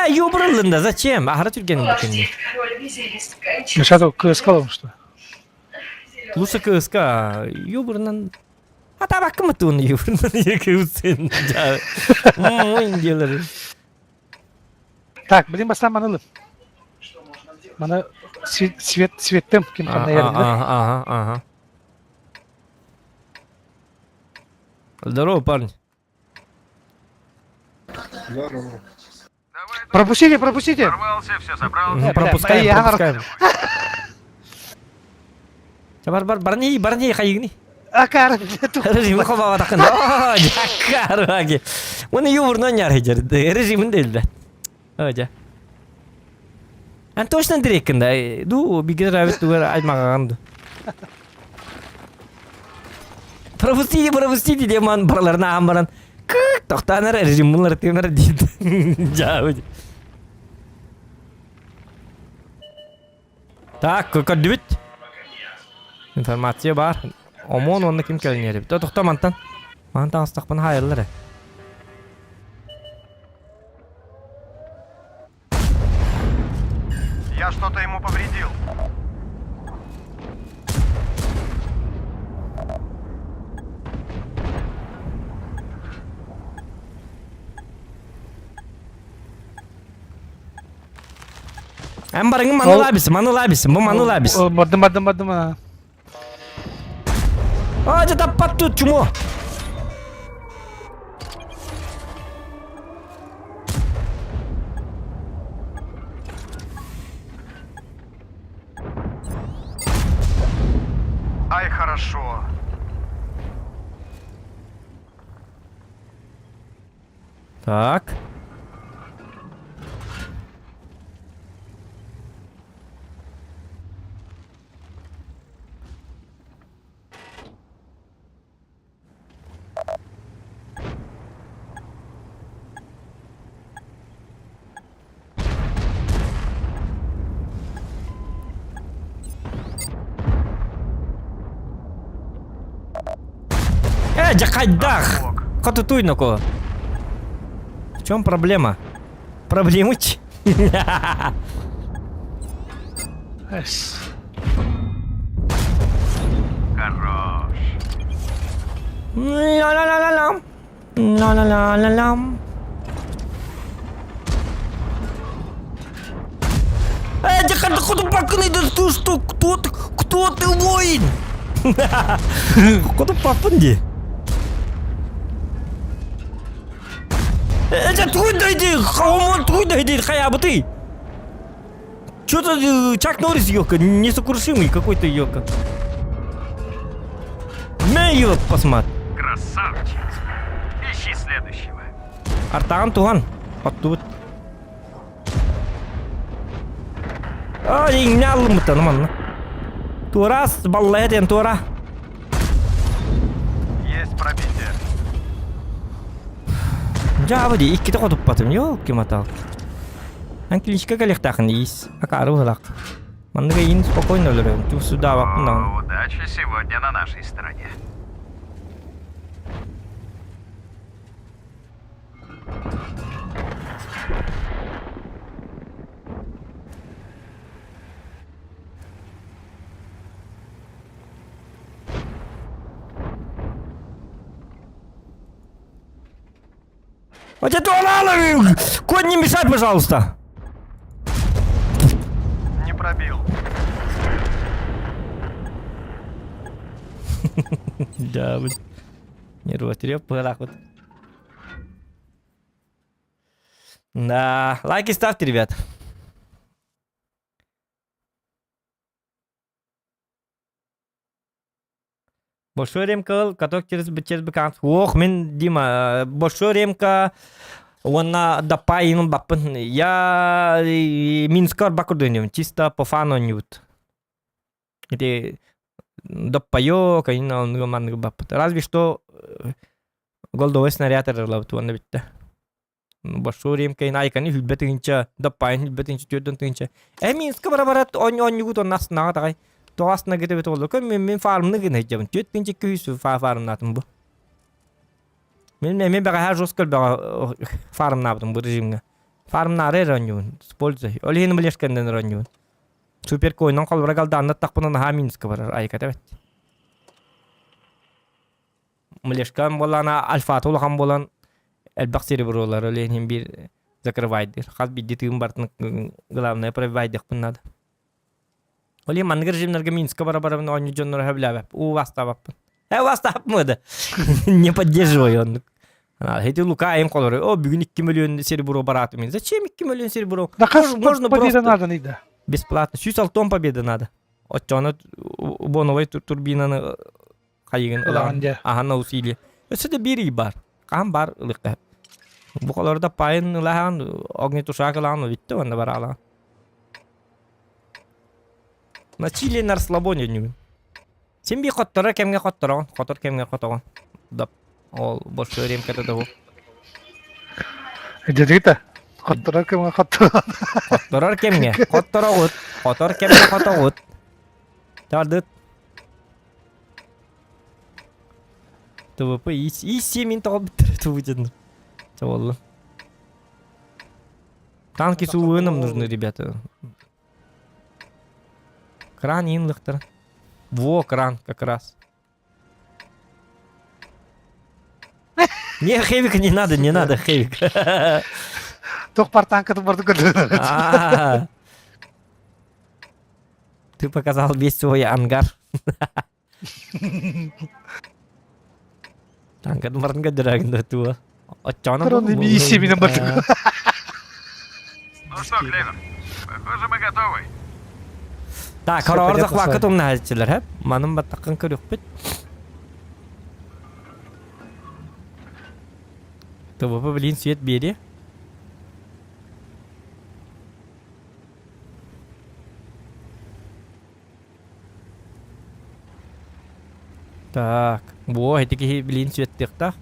Ёбрылын да, зачем? Ахара түрген бекенди. Мешато кыскалым что? Лучше кыска, ёбрынан. Ата баккымы туны ёбрынан екеусен. Мойн делер. Так, блин, бастан манылым. Мана светтем ким кандай ярында. Ага. Здорово, парни. Здорово. Пропустите. Ворвался, все забрал. Пропускаем. Барни, хайгни. Акар. Режим хова такын. Жаккар баги. Уну юурнан яр хежер. Режимин делди. Ожа. Ан точно дирекинде. Ду бигер авет дугар аймаганды. Пропустите деман барларына амбаран. Тоқтанар режим булар темер дейді. Жау. Так, көкөр дүбіт. Информация бар. Омон онны ким келінері. Тоқта мантан. Мантан астақпын хайырлары. Я что-то ему повредил. Амбарыңы манылабис. Бұл манылабис. Мадым. Ожа таппат тут, чумо. Ай, хорошо. Так. Джакайдах! Катутуй на кого? В чем проблема? Проблемыч? Хорош. Ла-ла-ла-ла-лам. Ла-ла-ла-ла-лам. Джакайда, куда паканы? Да что? Кто ты, воин? Куда папанди? Туй дойди, хаума туй дойди, хаябы ты. Что-то Чак Норрис, ёлка, несокрушимый какой-то, ёлка. Ёлка, посмотри. Красавчик. Ищи следующего. Артаган туган. Оттут. Ай, не алымыта, нуман. Турас, баллай ден тура. Есть пробитие. Жабыди, икки тоқотуп батым, ёлки матал. Анкилишка галехтахын ис. Акару халак. Мандыга ин спокойно өлөрөм. Ту сюда вакындан. Удача сегодня на нашей стороне. Вот это он, Кот, не мешай, пожалуйста. Не пробил. Да, блин. Нервы трёп, вот. Да, лайки ставьте, ребят. Большой ремка, каток через бекант. Ох, мен, Дима, большой ремка. Вона дапаин бапын. Я Минскар бакурдынем, чисто по фану нют. Это дапайо, конечно, он гоман бапыт. Разве что голдовый снаряд релавт вон битте. Большой ремка и найкани хүлбетинча, дапаин хүлбетинча, тёддентинча. Минска барабарат он нют он нас нагатай. Тоас нагетебет олду. Мен фармны гына жабын. Тёттинче күйсү фармнатын бу. Мен бага хар жоскал бага фармнабдым бу режимге. Фармнары ранюн. Используй. Олени млешкенден ранюн. Супер койнон калбара галданна такпынан хаминска бар айкатабет. Млешкан болана альфатул хам болан элбак серебролар олени бир закрывайдыр. Хаз биддитим бартын главное провайдых надо. Оли мангар режимнерге Минска барабарабын оню жоннор хавлябап. У вастабап. Вастап мыды. Не поддерживай он. Эти лука им колоры. О, бүгін 2 миллион серебро баратымен. Зачем 2 миллион серебро? Да как Можно победа просто надо, не да. бесплатно. Сюсалтон победа надо. Отчана боновой турбинаны кайыгын ылан. Ахана усилие. Өсі бири бар. Кам бар ылыққа. Бу колорда пайын ылахан, огнетушак ылан, витті онда бар алан. На Чили на расслабоне ню. Сен би коттора кемге котторон, котор кемге котогон. Дап. Ол большой ремка того. Дедита. Коттора кем коттора. Котторор кемге, котторогут, котор кемге котогут. Тардыт. ТВП и 7 минут битер. Чаволла. Танки с УВНом нужны, ребята. Кран инлыхтыр. Во, кран как раз. Не, хевика не надо, хевик. Тох партанка то барды көрдү. Ты показал весь свой ангар. Танка дмарнга дырагында туа. Отчана Кроны би 7 минут барды. Ну что, Клевер, похоже, мы готовы. Так, хорордық вақыт умна хәзчілер, хәп? Маным баттақын көрік бет. ТВП, блин, свет бери. Так, во, этики, блин, свет текта.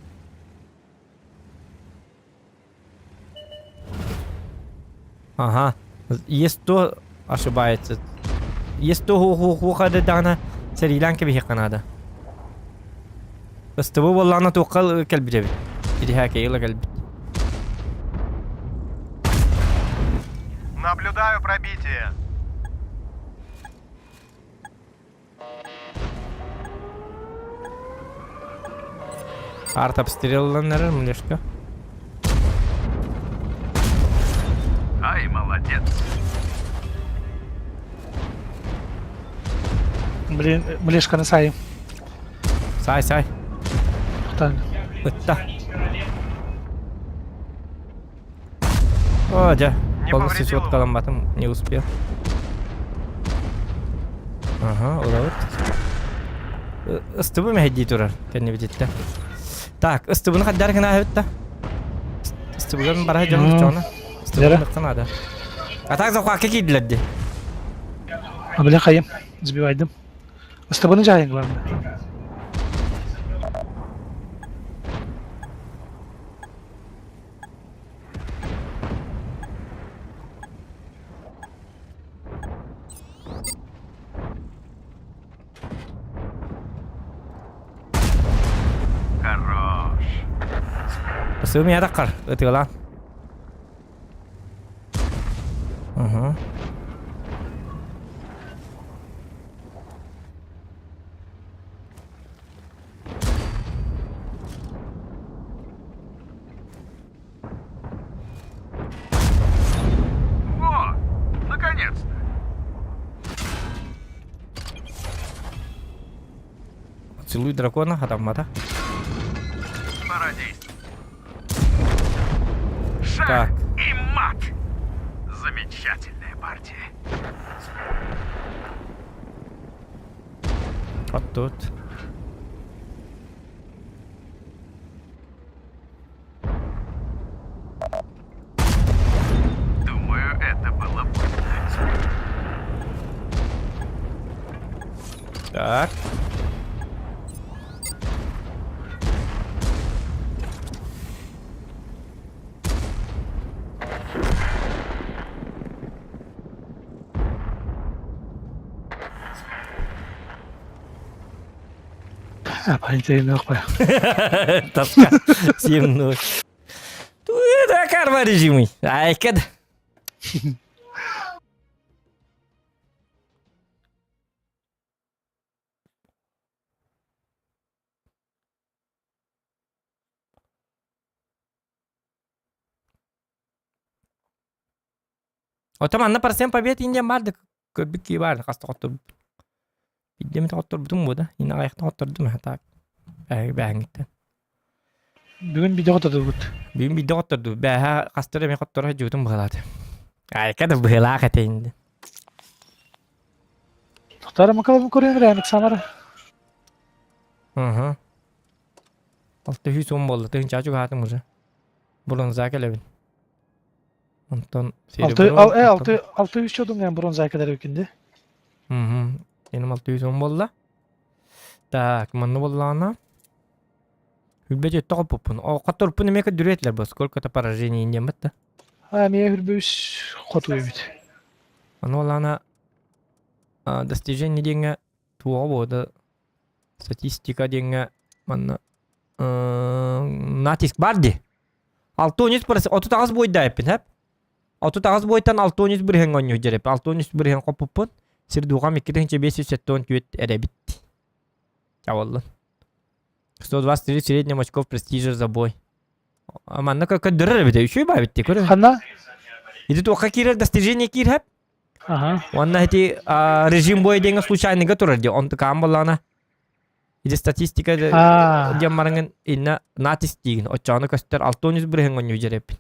Ага, есть то ошибается. Есть то хухада дана Шри-Ланка бихи Канада. بس تبو والله أنا توقع كلب جبي. إذا هيك يلا كلب. Наблюдаю пробитие. Арт обстрелила, наверное, млешка. Ай, молодец. Блин, млешка на сай. Сай. Так. Да. О, да. Не Полностью повредил свод каламбатом не успел. Ага, олабыт. Ыстыбы мәхедди турар, кәнне битетті. Так, ыстыбыны қаддар кіна әбітті. Ыстыбыгын бара жамды чоғына. Ыстыбыгын ықтын ада. Атақ зақуа кекейділерді. Абыле қайым, сбивайдым. Ыстыбыны жайын главное. Хорош. Ыстыбы мәді қар, өтіғылан. Ага. Во! Наконец-то. Целуй дракона, хатаммата. Пора действовать. Шаг Так. и мат. Замечательная партия. Вот тут. Думаю, это было больно. Так. Полицейный охпай. Таска. 7-0. Да, карма режимы. Ай, кад. Отаманна парсен побед инден барды. Көрбүк ки барды. Каста коттур. Биддеми коттур бутун бу да. Ина аякта коттурдум хата. Бәңиттен. Бүгін биде қотады бұд. Бүгін биде коттурду. Бәһә кастыр эме коттура жутум быгалады. Ай, када быгала катейинди. Тоқтары мақалабын көрген рәмік самары. Ага. 610 болды. Тыгын чачу хатым уже. Бронза келебин. Онтон серебро. 600 чодым мен бронза кедер өкінді. Мгм. Benim 610 болды. Так, мынны боллана. Хүлбеже тоқпуппун. О, қатырппун емеке дүретлер бұл. Сколько-то поражений инден бітті. Мен хүрбөз қоту өбіт. Аны олана достижение денге туға болды. Статистика денге манна натиск барды. 613% 39 бойда еппін, хеп? 39 бойдан 613 бір хен ғаню жереп. 613 бір хен қоппуппун. Сирдуға меккеден 570 күйет әребит. Чаваллы. 123 среднем очков престижа за бой. Аманна как дырыр бите. Үшүй бай битте, көрі? Ханна? Иди туқа кирер достижение кир хеп? Ага. Онна эти режим боя деньги случайныга турар де. Он такам болана. Иди статистика демарыңын инна натиск дейгін. Отчаны көстер 613 бір хен ғаню жереп.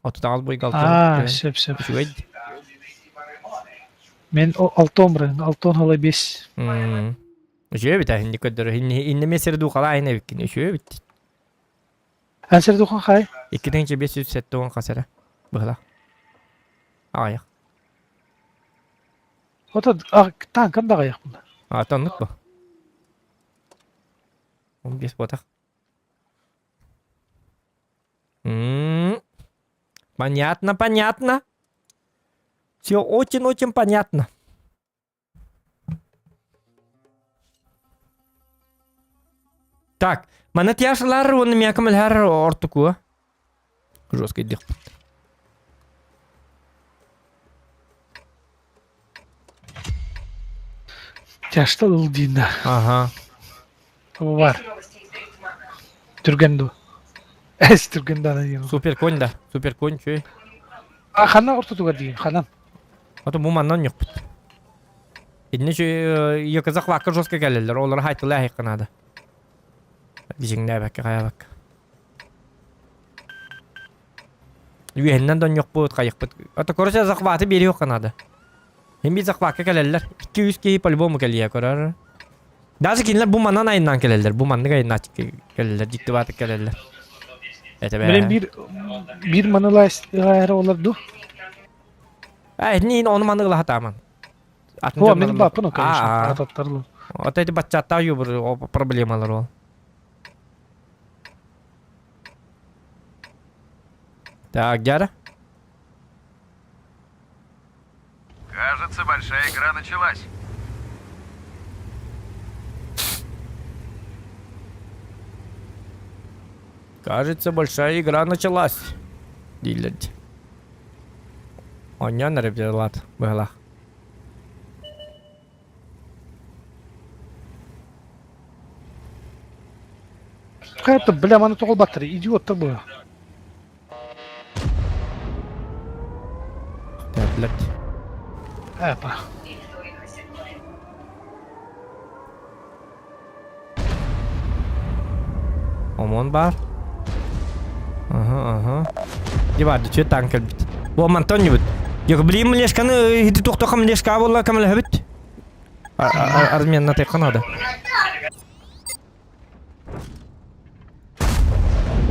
39 бой галтын. Сеп. Үшүй. Мен 6-10 halay 5. Үшүй бит, hindi көддір. Инне месері дуқала айна біккен. Үшүй бит. Әнсер дуқан қай? 2570 қасыры. Бұғыла. Ағаяқ. Ота танкын да қаяқ бұнда. Тоннық бұл. 15 ботақ. Понятно. Все очень-очень понятно. Так, мана тияшылар, оны мякамылар ортуку. Жестко идех. Тяшты ұлдейді. Ага. Бар. Түргенду. Әс түргенду ана дейін. Супер конь да. Супер конь, чөй. Ханна ортутуға дейін, ханам. Ото bu mandan yok. Edine şu yakazak vakka joska gelirler. Onları haytılı ayıkkanadı. Diyeceksin ne bak kaya bak. Yühenden don yok bu kayık bu. Ota koruşa zak vatı biri yok kanadı. Hem bir zakvaka gelirler. 200 kişi polbomu geliyor korar. Daha kinler bu mandan ayından gelirler. Bu mandan ayından gelirler. Ciddi batık gelirler. Benim bir manıla ayarı olurdu. Neyin onu mandıgla hataman. O benim bakın o kadar. Atatlarlı. O tedi batçatta yubur o problemalar ol. Так, Гера? Кажется, большая игра началась. Кажется, большая игра началась. Дилерди. Оньон репделат была. Hayatı bile bana tokul battırı. İdiot bu. Таблет. Apa. Омон бар. Ага. Дебарды чё танкер бит. Бу мантон не бит. Yok bileyim leşkanı hidi toktokam leşka bolla kamel habit. Armen natay kanada.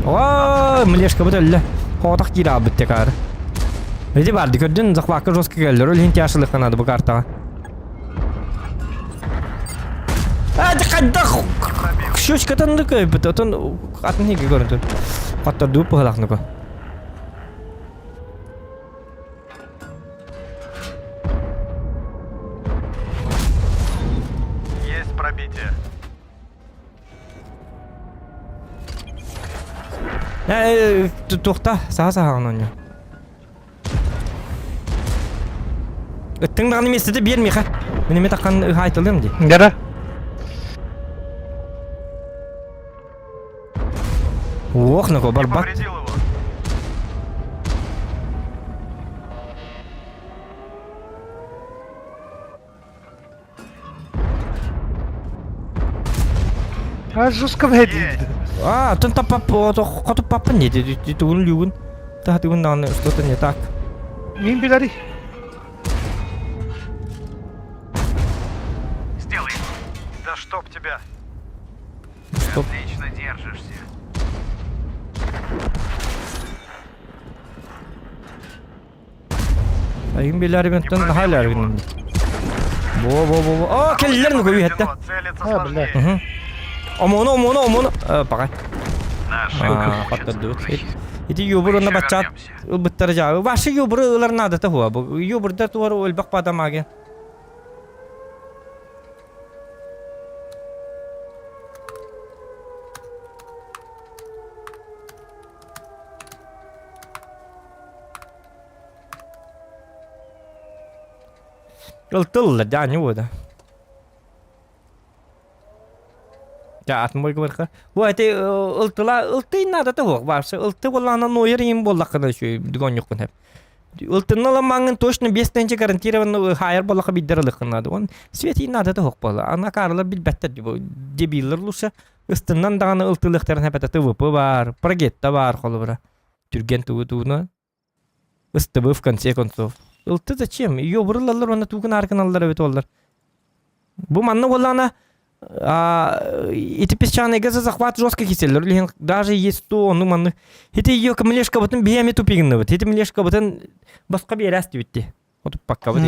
Vaa mleşka bit öyle. Hodak gira bit tekrar. Hidi bardı gördün zakvaka joska geldiler. Öyle hinti yaşlı kanadı bu karta. Hadi kaddak. Şuş katandı köy bit. Otun atın higi görüntü. Hatta dup halakını ko. Есть пробитие. Toxta, sağa onunla. Tыңдағын еместі де бермей қа. Менеме таққан айтылым де. Gera. Ох, на бар бат. Повредил его. Ha жестко входит. Тын тапап, қатып папын не де, түгін люгін. Та түгін дағаны что-то не так. Мин биляри. Сделай. Да чтоб тебя. Стоп. Отлично держишься. Ayın beləri bentdən hala ergin. Bo. Aa, kellerini koyuyor hatta. Целиться Ha billahi. сложнее. Omonu. Bakay. Наш Hatta dök. İti yubur onda bachat bittiracağı. Başı yubur ılar nadata huwa. Bu yuburda tuvar ölbaq badam age. Iltıllar yani bu da. Ya atmoy barka. Bu ete ıltı nada da hok varsa ıltı vallana noyarayım bollakana şu dugon yokun hep. Iltını lamangın точно 5 тенче гарантированно хайр боллака биддириликнады. Он свети нада да хок болла. Ана карылар билбетте дебилер луша. Ыстыннан даганы ылтылыктарын хепете тывып бар, прогетта бар холбара. Түрген тугуна. Ыстыбы в конце концов. Ылты зачем? Ёбрылалар оны тугун арканаллар өтө олар. Бу манны валлана эти песчаные газы захват жестко киселер. Даже есть то, ну манны. Эти её камлешка бутын бияме тупигинны бут. Эти млешка бутын баска берасти битти. Отуп пакка бут.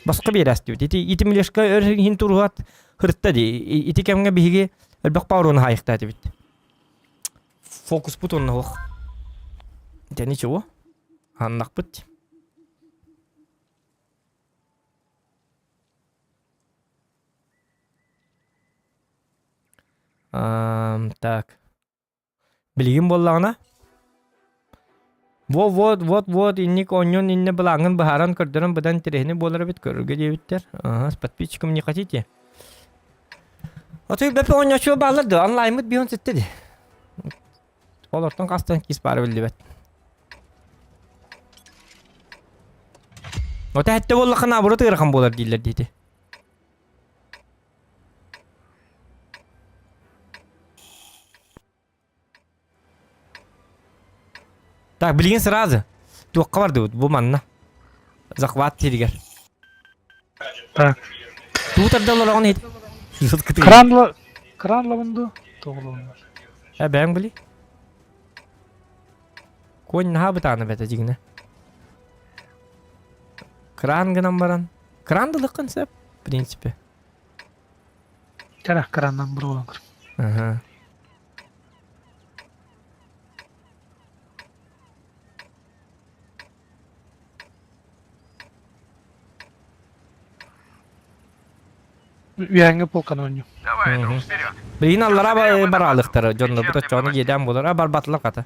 Баска берасти бут. Эти млешка хин тургат хыртта ди. Эти кемге биге албак паурон хайыктады бит. Фокус бутон хох. Да ничего. Аннак бут. Так. Билгин боллағына? Вот, инник оньон инне балаңын бахаран көрдірін бұдан терехіне болар бит көрірге дебіттер. С подписчиком не хотите? Отой бәпі оньошуы бағыларды, онлаймыд бейон сеттеді. Олортан қастан кес бары білді бәт. Отой әтті боллақын абыры тұғырған болар дейлер дейді. Так, билген сразу. Туаққа барды бұл манна. Захват терігер. Так. Туутарда олорогон ит. Жуткытый. Кранла bundu. Doğru. Ben били. Конь наха бытаны бәті жигіне. Кран гынан баран. Крандылық концепт, в принципе. Кара крандан bir olan. Ага. Üyenge polkan oynuyor. Давай, друг, вперед. Birin allara baralықтары. Жонны бұта чоны еден болар. Бар батылық аты.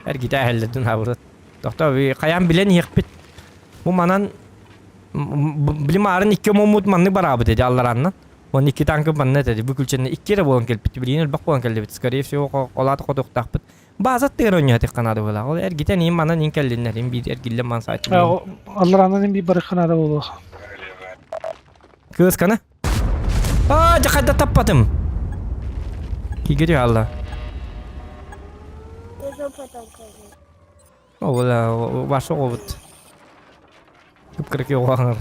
Әргіті әхелдердің хабырды. Доқта қаян білен еқпет. Бұл манан білім арын 2 момут манны барабы деді аллараннан. Он 2 танкы манны деді. Бүкіл ченне 2 ре болан келпетті. Білін өлбақ болан келді бет. Скорее всего қолаты қодықтақ бет. Bazat tegen oynuyor tek kanadı böyle. O ergiten iyi bana ninkellinlerin bir ergille man saati. Allah'ın bir barı kanada oldu. Kız kana. Aa, cakada tapadım. Ki geliyor Allah. O valla başa ovut. Kıpkırık yok ağır.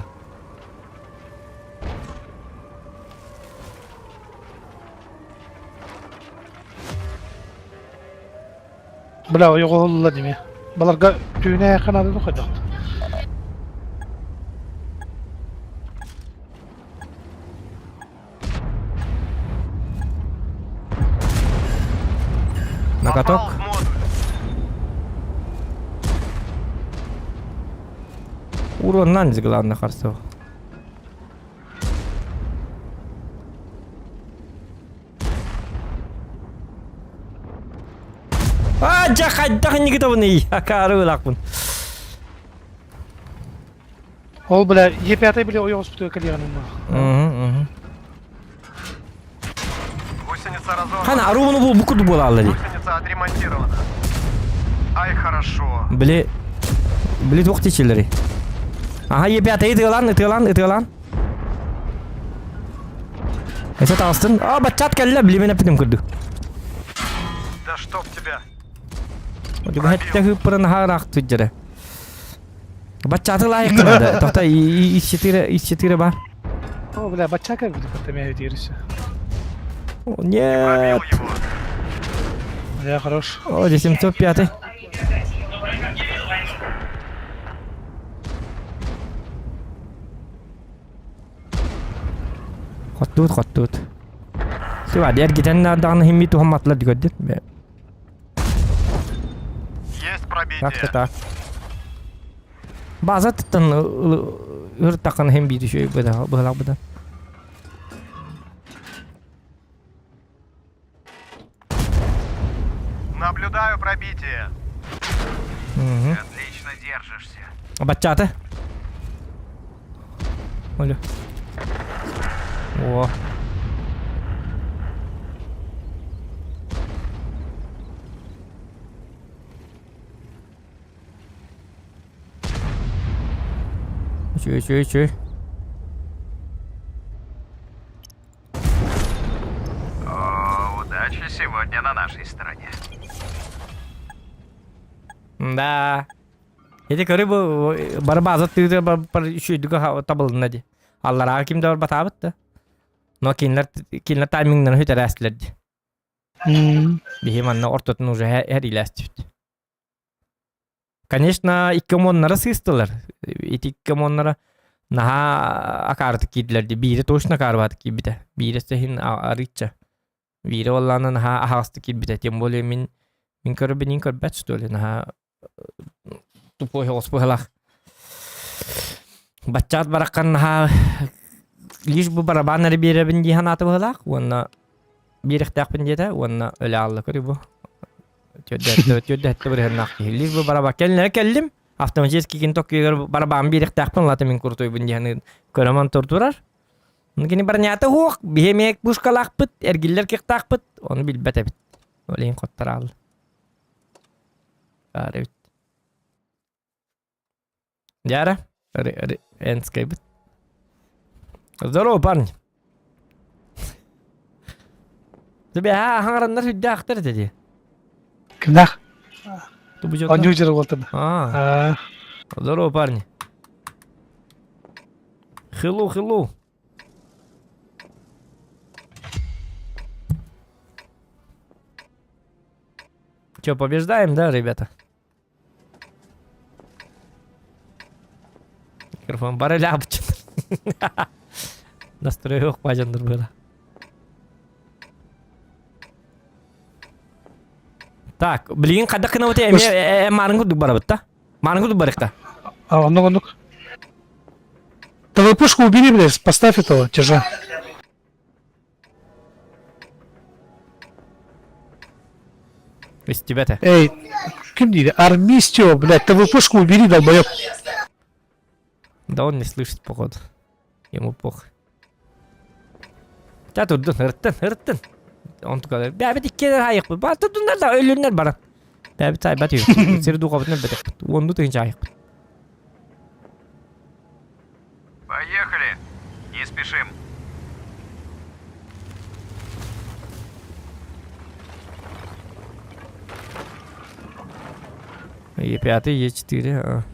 Bla yok oldu değil mi? Balarga tüyüne kanadı da koydu. Накаток. Попал в модуль. Уроннан главное харсо. А, жахайдах не готовный. Акары лакпын. Ol bla yepyatay bile oyun tutuyor kalyanımda. Гусеница разорвана. Хана арумunu bu kudu bolalı. Гусеница отремонтирована. Ай, хорошо. Бли двух тичелери. Ага, yepyatay ıtılan. Esat astın. Aa, batçat kelle bilimine pitim kırdı. Да чтоб тебя. Hadi bu hette hıppırın harak tüccere. Batçatı layık kınadı. Tahta işçetire var. Ol bla bachaka bir katmaya diyoruz. Нет. Пробил его. Ya хорош. О, 705. Хаттут. Сива дер гитен дагы химми тухаматлар дигөддү. Есть пробитие. Так. База тыттан ыр такан химби düşüyor быһалак. Наблюдаю пробитие. Мгм. Отлично держишься. Батчаты. Оля. О. Чуй. О, удача сегодня на нашей стороне. Да. Эти корыбы барбазат тыды бар шүйдүгө табылды ди. Аллар кимде бар батабыт да. Но кинлер таймингден хөтө рәстлерди. Бихиманна ортотун уже her иләстүт. Конечно, 2 моннары сыстылар. Эти 2 моннары наха акарты кидлерди. Бири точно карбат кибите. Бири сехин арыча. Бири олланы наха ахасты кибите. Тем более min көрбөт что ли наха тупой хоспохлах. Бачат баракан наха лишь бы барабаннары беребин дихан атыбылак. Онна бирихтакпын дете, онна өлө алды көрүбү. Төддәтте бер нак. Лишь бы бараба келдим. Автоматически кинток егер барабан бирихтакпын латы мен куртой бун дияны көрөмөн туртурар. Мунгени барнята хук, бихемек бушкалакпыт, эргиллер кектакпыт, onu билбете бит. Олейин коттарал. Арыт. Яра, энскейбит. Здорово, парни. Тебе хаңарандар хүдді ақтыр деді. Kimdak? Тубу жоқта. Onyu jere oldu. А, Здорово, парни. Hello. Че, побеждаем, да, ребята? Микрофон барыля бычын. Настрой yok бажандар было. Так, блин, когда к нам маленькую дубарабыт, да? Маленькую дубарык-то. А, ну-ка. Давай пушку убери, блядь, поставь этого, тяжа. Из тебя-то. Эй, кем дейді? Армистио, блядь, ты пушку убери, долбоёб. Да он не слышит, походу. Ему похуй. Да тут ырттын. Он такой, бәбі диккелер айық бұл. Бар тұтындар да өлінер бара. Бәбі тай бәт еу. Сері дуға бұтынар бәтек бұт. Онды түйінші айық бұт. Поехали. Не спешим. Е5, Е4.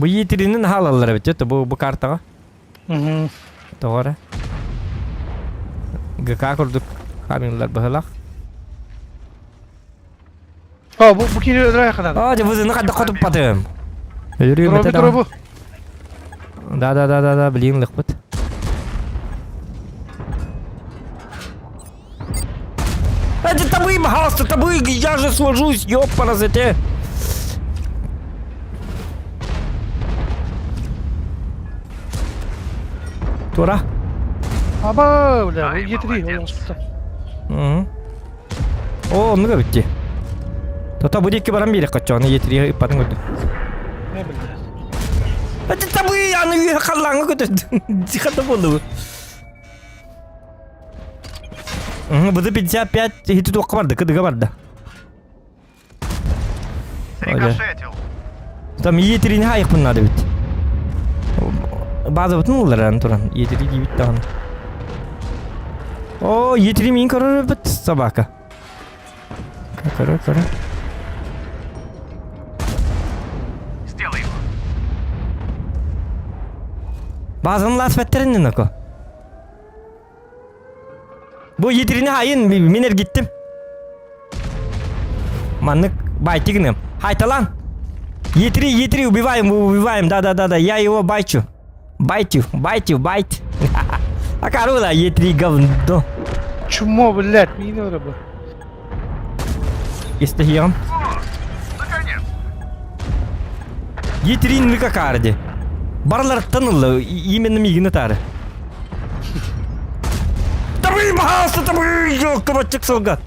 Бұл Е3-нің халалары бәт жетті бұл картаға. Doğru. GK kurduk. Kamyonlar bıhılak. Aa, bu geliyor ödüraya kadar. Aa, cıvızını kadar kotup batım. Yürüyüm Drop'u, öte drop'u. Да, блин, лыхпыт. Это тобой, пожалуйста, тобой, я же сложусь, ёпарасете. Тура. Aba, бля, Е3, он что-то. О, ну битти. Тота будет кибарам бирек качаны Е3 патын көтү. Не, блядь. Это тобой, аны халлаңы көтү. Дихата болду. Буда 55 хиту тоққа барды, кыдыга барды. Рикошетил. Там Е3-ни хайық бұннады бит. База бұтын олар туран. Е3 дейбіт тағын. О, Е3 мен көрір бит собака. Көрір. Сделай его. Базаның лас бәттерінен око. Бұл Е3-ни хайын менер кеттім. Маннык байтигнем. Хайталан. Е3, убиваем, да, я его байчу. Байт. А корула Е3 говно. Чумо, блядь, мина рыба. Истахиям. Наконец. Е3'nin какарди. Барлар танылы, именно мигіні тары. Табый, пожалуйста, табый, ёк, кабатчик солгат.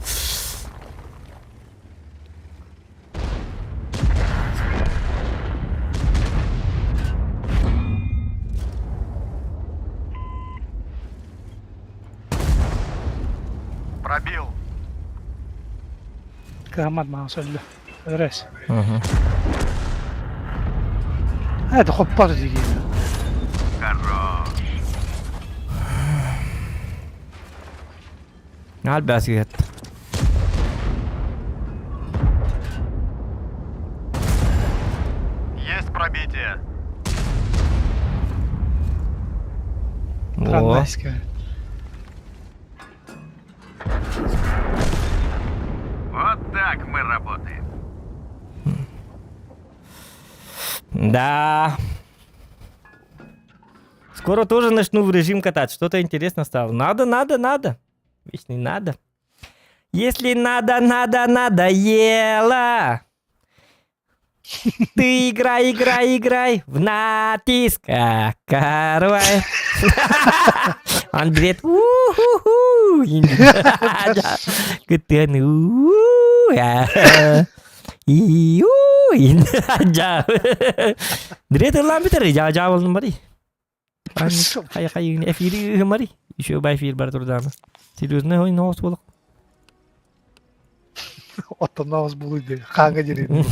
Пробил. Кахмат маған сөйлі. Öğres. Hı. Hadi hoppar diyeyim. Хорош. Al basket. Есть пробитие. О, Трандайская. Вот так мы работаем. да. Скоро тоже начну в режим катать. Что-то интересно стало. Надо. Ведь не надо. Если надоело. Ты играй в натиск. Карвай. Он говорит, у-ху-ху. Кетен, Директор ламбитер жабыл мари. Кай эфири мари. Еще бай эфир бар турданы. Серьезно ойын оғыз болық. Otta nağız buluydu. Kanka gireyim.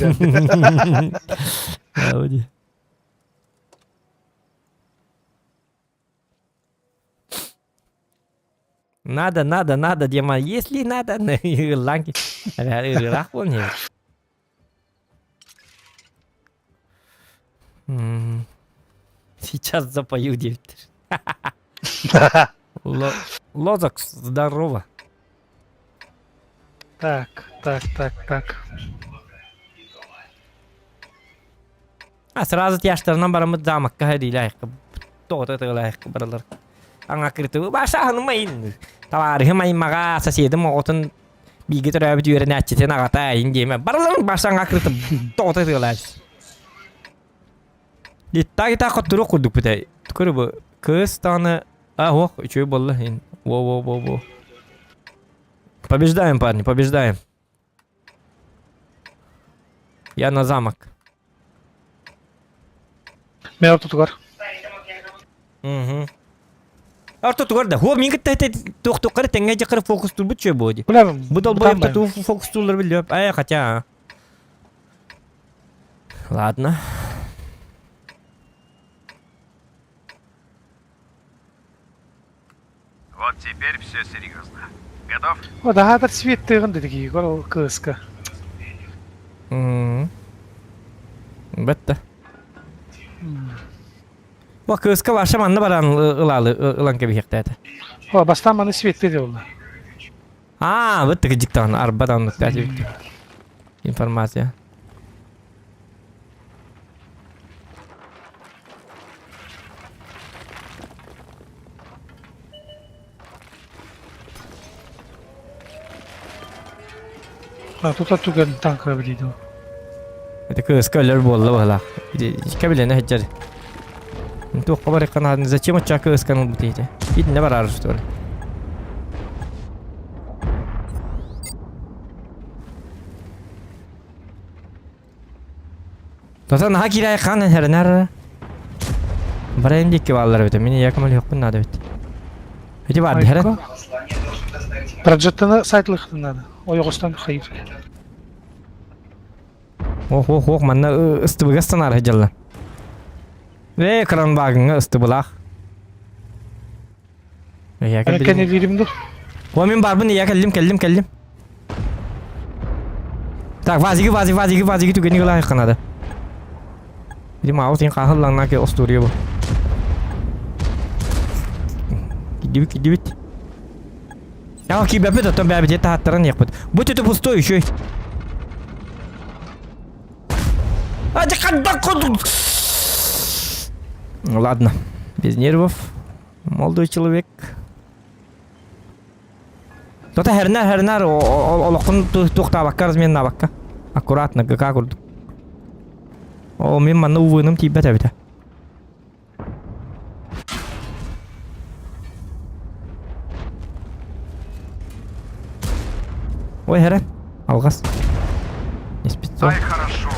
Ауди. Надо, Дема. Если надо, ланки. Рах вон не. Сейчас запою, девки. Лозакс, здорово. Так. Сразу тяжтарынан барымыз замакка хадилайық. Тоғыты тығылайық баралар. Аңа кірті баша ханымайын. Таварығы майымаға соседім оғытын биге тұрабы дүйерін әтчетен ағата айын дейме. Баралар баша аңа кірті тоғыты тығылайық. Итта қоттыру құрдық бітай. Көрі бұл кыз таны... Ох, үшөй болы. Во. Побеждаем, парни, побеждаем. Я на замок. Мен ортотугар. Ортотугар да. Хо, мен кітті тоқтуқары тәңге жақыры фокус тұр бұт жөй болды. Білемін. Бұдал бойымда ту фокус тұрлар біліп. Хотя... Ладно. Вот теперь все серьезно. Готов? O daha da свет тыгын dedi ki o kızka. Бітті. О, кызка ваша манна баран ылан кеби хектәді. O bastan bana свет dedi oldu. Бітті диктан, арбадан өттәді бітті. Информация. Тут оттуда танк вылетел. Это кызка өлер болды бағала. Кәбілені хеджер. Тоққа бар еқан зачем отча кызканы бұтейді? Идіне бар арыз что ли? Тота наға кирай қанын әрінар. Барайын дейкі балалар өті. Мені якымал yok бұнна да өті. Өте барды әрі? Проджеттаны сайтлықты надо. O yokostan hayır. Ох, манна ыстыбыға станар хеджалла. Кран багыңа ыстыбылақ. Erken elirimdir. О, мен барбын, келдім. Так, вазиги түгені ғылай қанады. Дем ауыз ең қағыллаңна ке остурия бұл. Кидебет. Яғы кейбәпет, оттан бәбет етті хаттаран еқпет. Бұт өті пустой еще. Ладно, без нервов. Молодой человек. Тота хернар, олоқтын туқта баққа, размен баққа. Аккуратно, как урду. О, мен манна увыным тибет әбіті. Ой, хәрі, алғас. Не спецов. Ай, хорошо.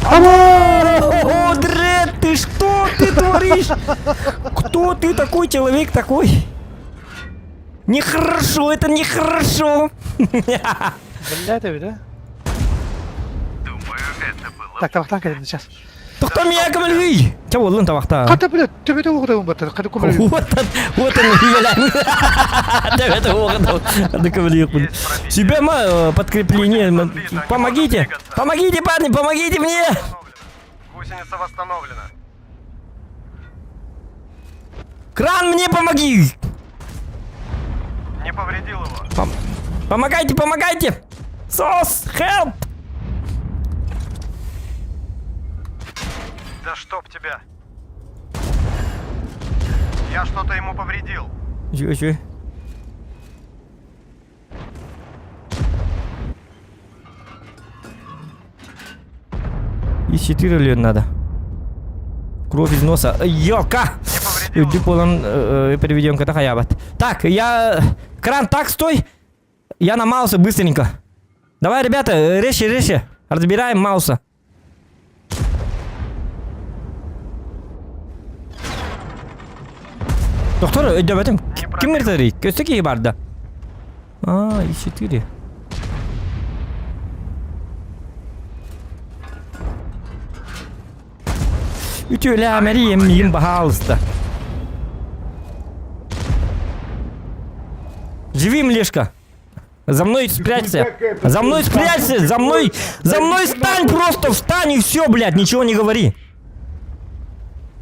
О, Дред, ты что ты творишь? Кто ты такой, человек такой? Нехорошо, это нехорошо. Блядь, да? Думаю, это было... Так, табақтан келемін сейчас. Тоқта мен әкіміл үй. Че болдың табақта? Қата білет, төбеті оғыдауын баттыр. Қата көмір. Вот он, ебелен. Төбеті оғыдау. Қата көмір үй. Себе подкрепление. Помогите, парни, помогите мне. Гусеница восстановлена. Кран, мне помоги. Не повредил его. Помогайте. Сос, help. Да чтоб тебя. Я что-то ему повредил. Чё? Из 4 лет надо. Кровь из носа. Ёлка! Иди полон переведем к хаябат. Так, я... Кран, так, стой! Я на Мауса быстренько. Давай, ребята, резче. Разбираем Мауса. Доктор, ödemedim. Kim mirtari? Gösteki barda. Из 4. Ütüyle Meryem пожалуйста. Живи, млешка. За мной спрячься. За мной спрячься. За мной встань просто. Встань и все, блядь. Ничего не говори.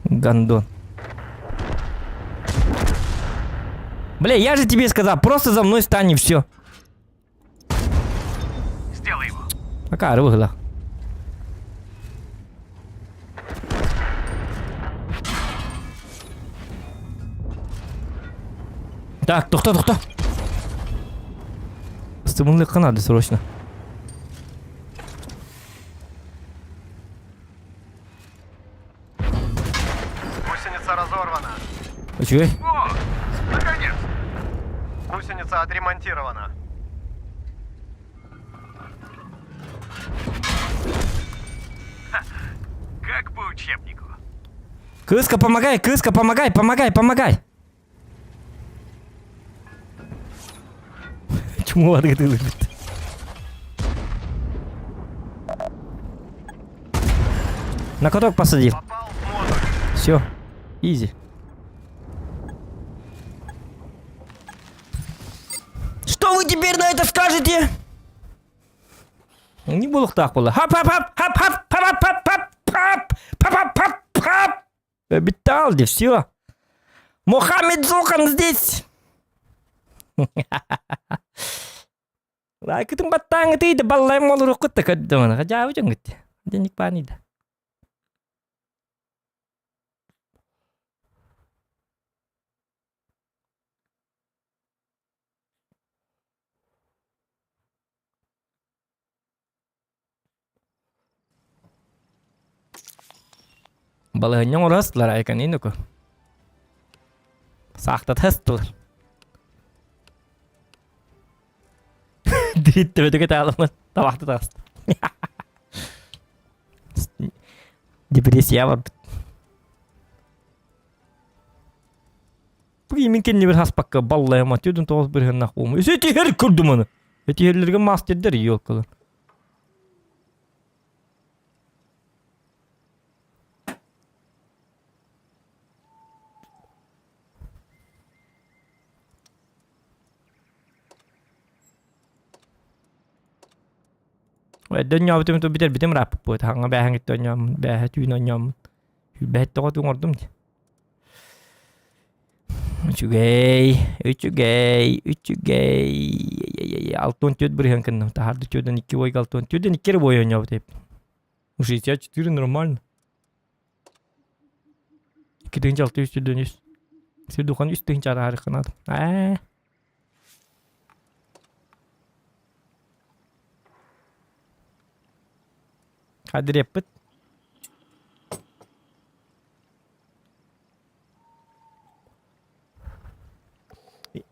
Гандон. Бля, я же тебе сказал. Просто за мной встань и все. Сделай его. Пока, рыгла. Так, кто? Стимулировка надо срочно. Гусеница разорвана. А чё? О, наконец. Гусеница отремонтирована. Ха, как по учебнику. Крыска, помогай, помогай. Чему ты лыбит? На каток посади. Попал в модуль. Все, изи. Что вы теперь на это скажете? Не было так было. Хап. Обиталди, все. Мухаммед Зохан здесь. Лайк это батанг ты да баллай мол рукут так аддон. Хажау чангт. Денег панида. Балаһыньяң орастылар айкан инуку. Сахтат хастылар. Дирит төбөдөгө таалымын. Табакты таст. Депрессия бар. Бүгүн мен кенне бир хаспакка баллайма төдүн тоғыз бір хыннақ болмай. Өсө тихер күрдүм аны. Тихерлерге мастердер ёлкалар. Дөнья битем рап бут. Ханга бәһәң дөнья бәһә түйн оньям. Бәһә тога туңордум. Үчүгей. Алтон төд бир ханкын тахарды төдөн 2 ой алтон төдөн 2 бой оньям деп. У 64 нормально. 2-нче алты төдөн үс. Сидухан үстүнчө ары канат. Hadi repet.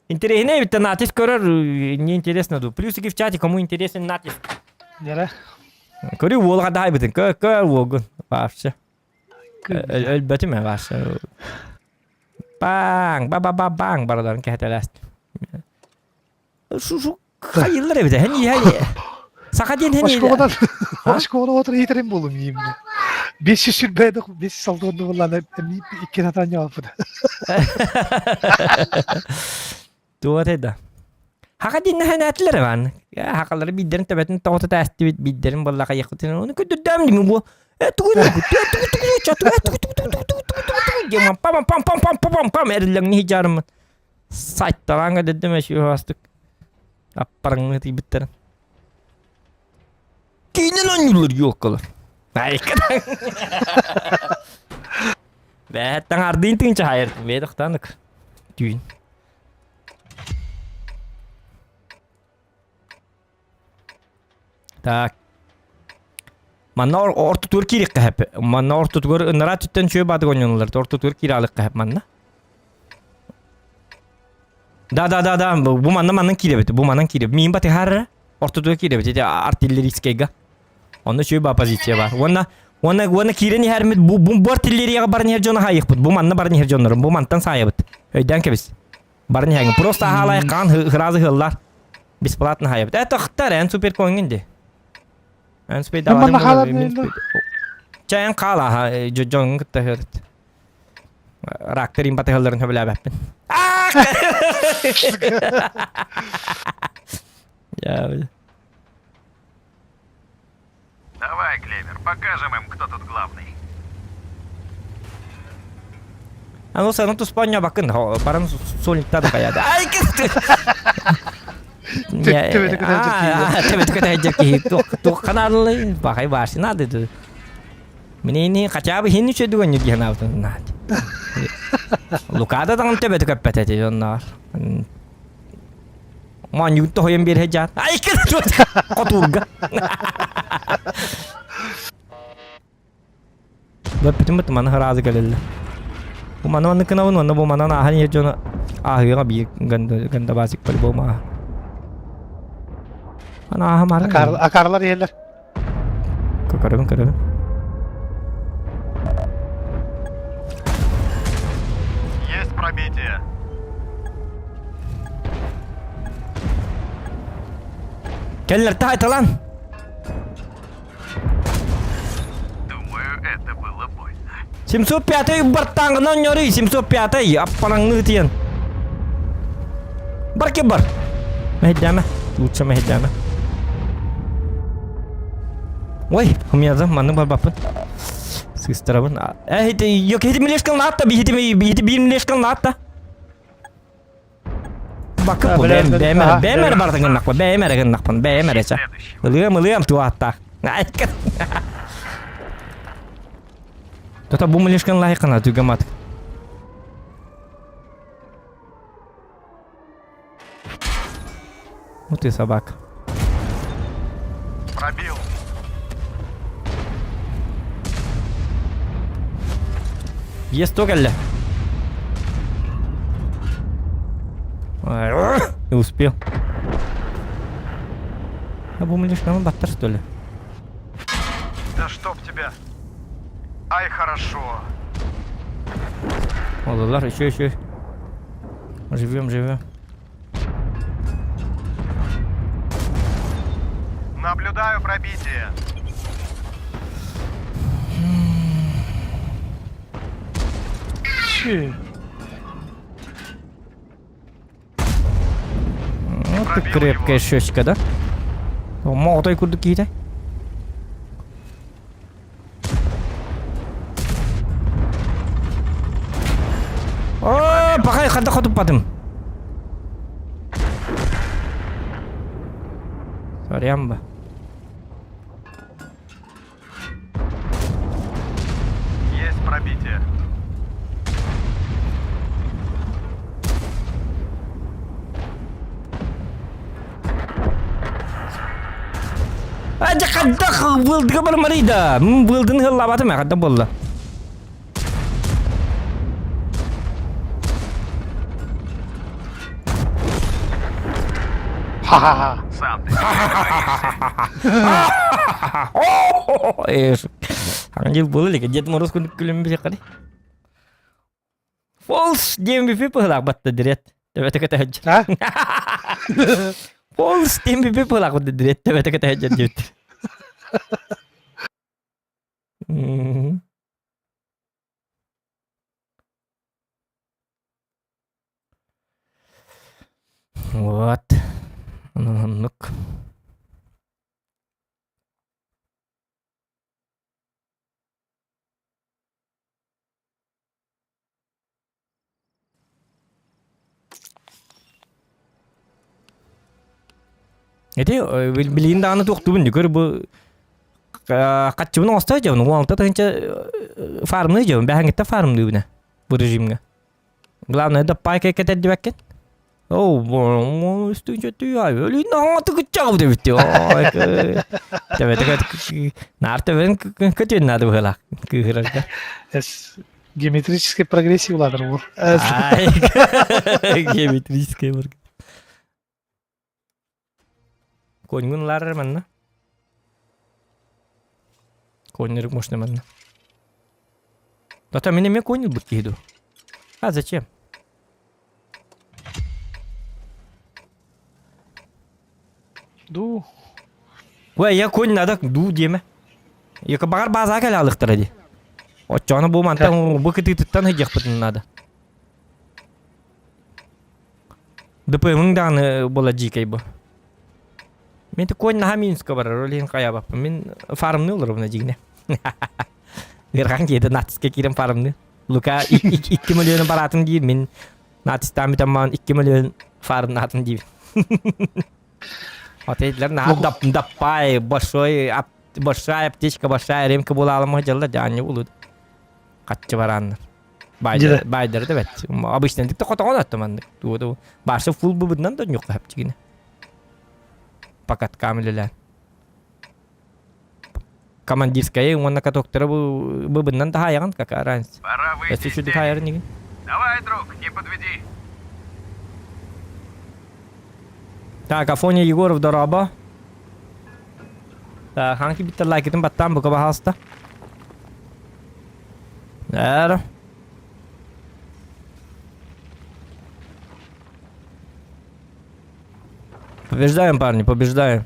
Интересно, ведь натиск корер не интересно ду. Плюсики в чате, кому интересен натиск. Нере? Кори волга дай битин. Ка волгун. Вообще. Элбете мен вообще. Bang, bang, baradan kehteläst. Şu hayırlar evde. Hani. Sakadin hani. Başka onu otur yitirim bulum yiyeyim. 500 sürbedik, 500 saldı onu vallahi iki natan yaptı. Doğru da. Hakikaten hani atlar var. Ya hakaları bildirin tabetin tavata testi bildirin vallahi yakıtın onu kötüdem değil mi bu? Diyorum pam erilen hicarım. Saytlaranga dedim şu hastık. Aparın tibitlerin. Kinin anyulur yok kalır. Aykadan. Ve tangar din cahir. Ve tanık. Düğün. Так. Манна орто Türkiye'lik hep. Manna orto Türkiye naratütten şöyle badı oynuyorlar. Orto Türkiye'lik hep manna. Da. Bu manna kirebet. Bu manna kireb. Min batı har. Orto Türkiye'de beti artilleri skega. Onda şöyle bir pozisyon var. Ona kireni her bu artilleriye barın her jona hayık bu manna barın her jonlarım. Bu mantan sayabet. Öyden kebis. Barın hayık. Prosta halay kan hırazı hıllar. Бесплатно hayabet. Это хтар en süper koyun En süper Manna halar Çayan kala ha jon kıtta hırt. Rakterin batı hılların höbele bepin. Я... Давай, Клевер, покажем им, кто тут главный. А ну sen Spanya bakın paranın solita da kayada. Ay kız. Tövbe kadar Tövbe kadar jerki. Tuh kanalı bakay varsin adı itu. Ini kaca bir hindi çödü gönlü diye navtın nadi. Lukada tangan tövbe kapet eti onlar. Man yuttu hoyun bir hejar. Ay kız. Koturga. Bepitim betim mana razı gelirler. Bu mana onu kenal onu bu mana nah hanya jona yang abi ganda basic pali bu mah. Ana hamara. Akarlar yerler. Karabın. Есть пробитие. Keller tahay lan. Думаю, это было больно. 705 bertangan nyori 705 apa nang ngetian. Berkibar. Mehdama. Lucu mehdama. Woi, humyaza mana babapun. Sisteraban. Yok hiti mileskan latta hiti bir mileskan latta. Bakıp bu bemer bartangan nakpa bemer nakpan bemer aja. Meliam tu atta. Tata bu mileskan layıkana juga mat. Вот и собака. Пробил. Есть то галя. Не успел. А бумлишь нам баттер что ли? Да чтоб тебя. Ай, хорошо. Олалар еще. Живем. Наблюдаю пробитие. Çü. Вот ты крепкая щечка, да? Молотой куда какие-то. О, пока ходу падым. Сорямба. Есть пробитие. Aja kadang build kabar marida. Build ni hela bata mah kadang bolla. Ha. Сам ты. Anjir boleh ke jet morus kun kulum bisa kali. False DMVP pelak batta diret. Tapi kata aja. Ha? False DMVP pelak batta diret. Tapi kata aja jut. What? Look. Jadi beliin dana tuh waktu juga bu kacau nong stage jauh nong alta tuh farm nih jauh bahang kita farm dulu na bu regime nggak glawnya ada pakai kita jualan. Oh, mau setuju tu ya. Lu nong tu kacau deh betul. Tapi narta ben kacau nada boleh kira. Geometrическая прогрессия ulanır bu. Geometrическая прогрессия. Koyunlar mana? Koyunlar можно mana? Да там меня конь быкиду. А зачем? Du. Ой, я конь надо ду деме. Я кабар база кал алыктыр ди. Очоны бу мантан быкыты тыттан хыжак бытын надо. ДП мыңдан бола жикей бу. Мен те койна Минска бар, ролин кая бап. Мен фармны olur буна жигне. Верхан кеде натиске кирем фармны. Лука 2 миллион баратын дейм, мен натистан битаман 2 миллион фарм натын дейм. Отейлер на даппай, большая аптечка, большая ремка була аламы жылда жаны болуд. Катчы бараннар. Байдер да бет. Обычно дикте котогон аттыман. Башы фул бубундан да жок хап жигине. Пакат камилелер. Командирская, он на катоктера бубундан да хаяган, как раньше. Пора выйти Если из сюда тени. хайер не. Давай, друг, не подведи. Так, Афоня Егоров дораба. Так, ханки биттер лайкетин баттан бука бахаста. Да. Побеждаем, парни, побеждаем.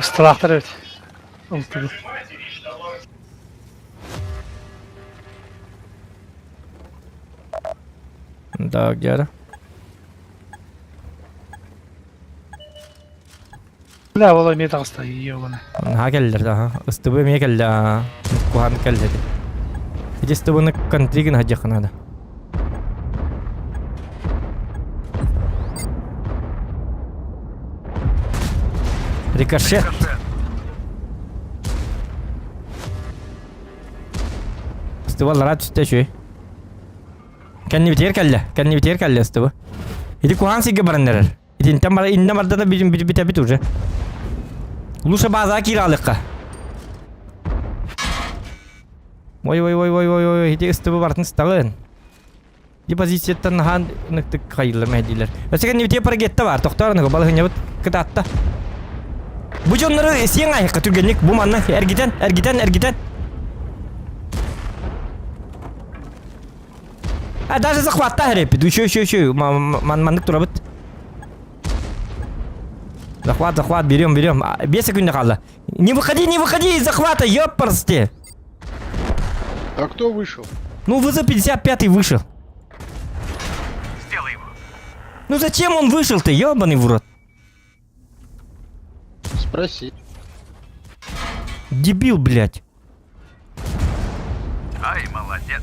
Страхтар evet. Unutuldu. Так, где-то. لا والله ما تغسطه يوغنا. ها келдер да. Ыстыбы ме келді. Кухан келді. Иди ыстыбыны контригін хаджақын ады. Рикошет. Ыстыбы аллара түсті шөй. Кәнні бітер келді ыстыбы. Иди кухан сиге барандарар. Иди инна бардана бітәбіт уже. Лучше база киралыққа. Ой, иди ыстыбы бартын стағын. Иди позицияттан хан нықтық қайылы мәдейлер. Өсіген небіте парагетті бар, тоқтарыны балығын ебіт кітатта. Бұ жонлары сен айыққа түргенлік, бұ манна, әргітен. Даже захватта әрепі, шөй, манмандық тұра бұт. Захват, берем. 5 секунд қалды. Не выходи из захвата, ёпарсте. А кто вышел? Ну, ВЗ-55 вышел. Сделай его. Ну зачем он вышел-то, ёбаный в рот? Спроси. Дебил, блядь. Ай, молодец.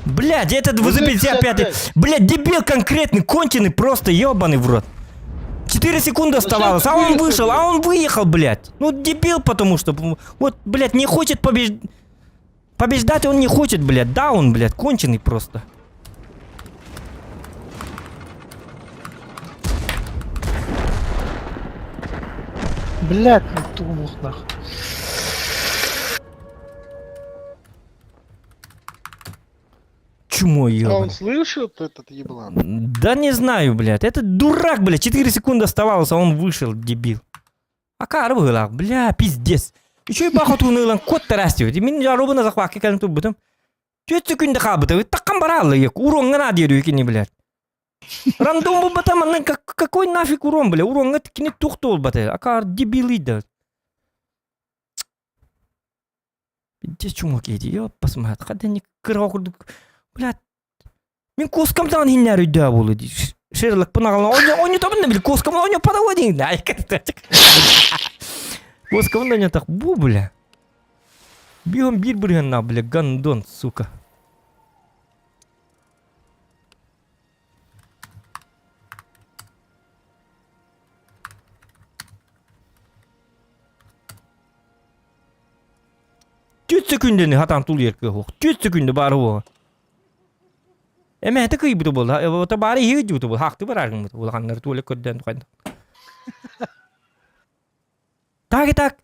Блядь, этот ВЗ-55. Блядь, дебил конкретный, конченый просто, ёбаный в рот. 4 секунды оставалось, а он вышел, а он выехал, блядь. Ну, дебил, потому что, вот, блядь, не хочет побеждать, он не хочет, блядь. Да, он, блядь, конченый просто. Блядь, ну тумух нахуй. Чмо, А ёбаный. он слышит этот еблан? Да не знаю, блядь. Этот дурак, блядь. 4 секунды оставалось, а он вышел, дебил. А кар было, бля, пиздец. Еще и бахот унылан кот тарастıyor. Мен жарубына захватка келем тут бутым. 4 секунды кабыты. Таккан бараллы ек. Уронга на дерю кини, блядь. Рандом был батам, какой нафиг урон, бля. Уронга кини тухтол баты. А кар дебил ида. Пиздец чумак еди. Ёп, посмотри. Хада не кырау. Блядь, мен коскамдан хиннер үйді болу. Шерлік пынағылы. Оны табында біл, коскамдан оны падауа дейін. Коскамдан оны так, бұ, бля. Бігім бір біргенна, бля, гандон, сука. Түйт секундені хатан тұл еркі хоқ. Түйт секунді бары оға. Эме это кый буту болды. Это бары хиги буту болды. Хақты бар аргын буту болды. Ханнар туылы көрден тұқайды. Так.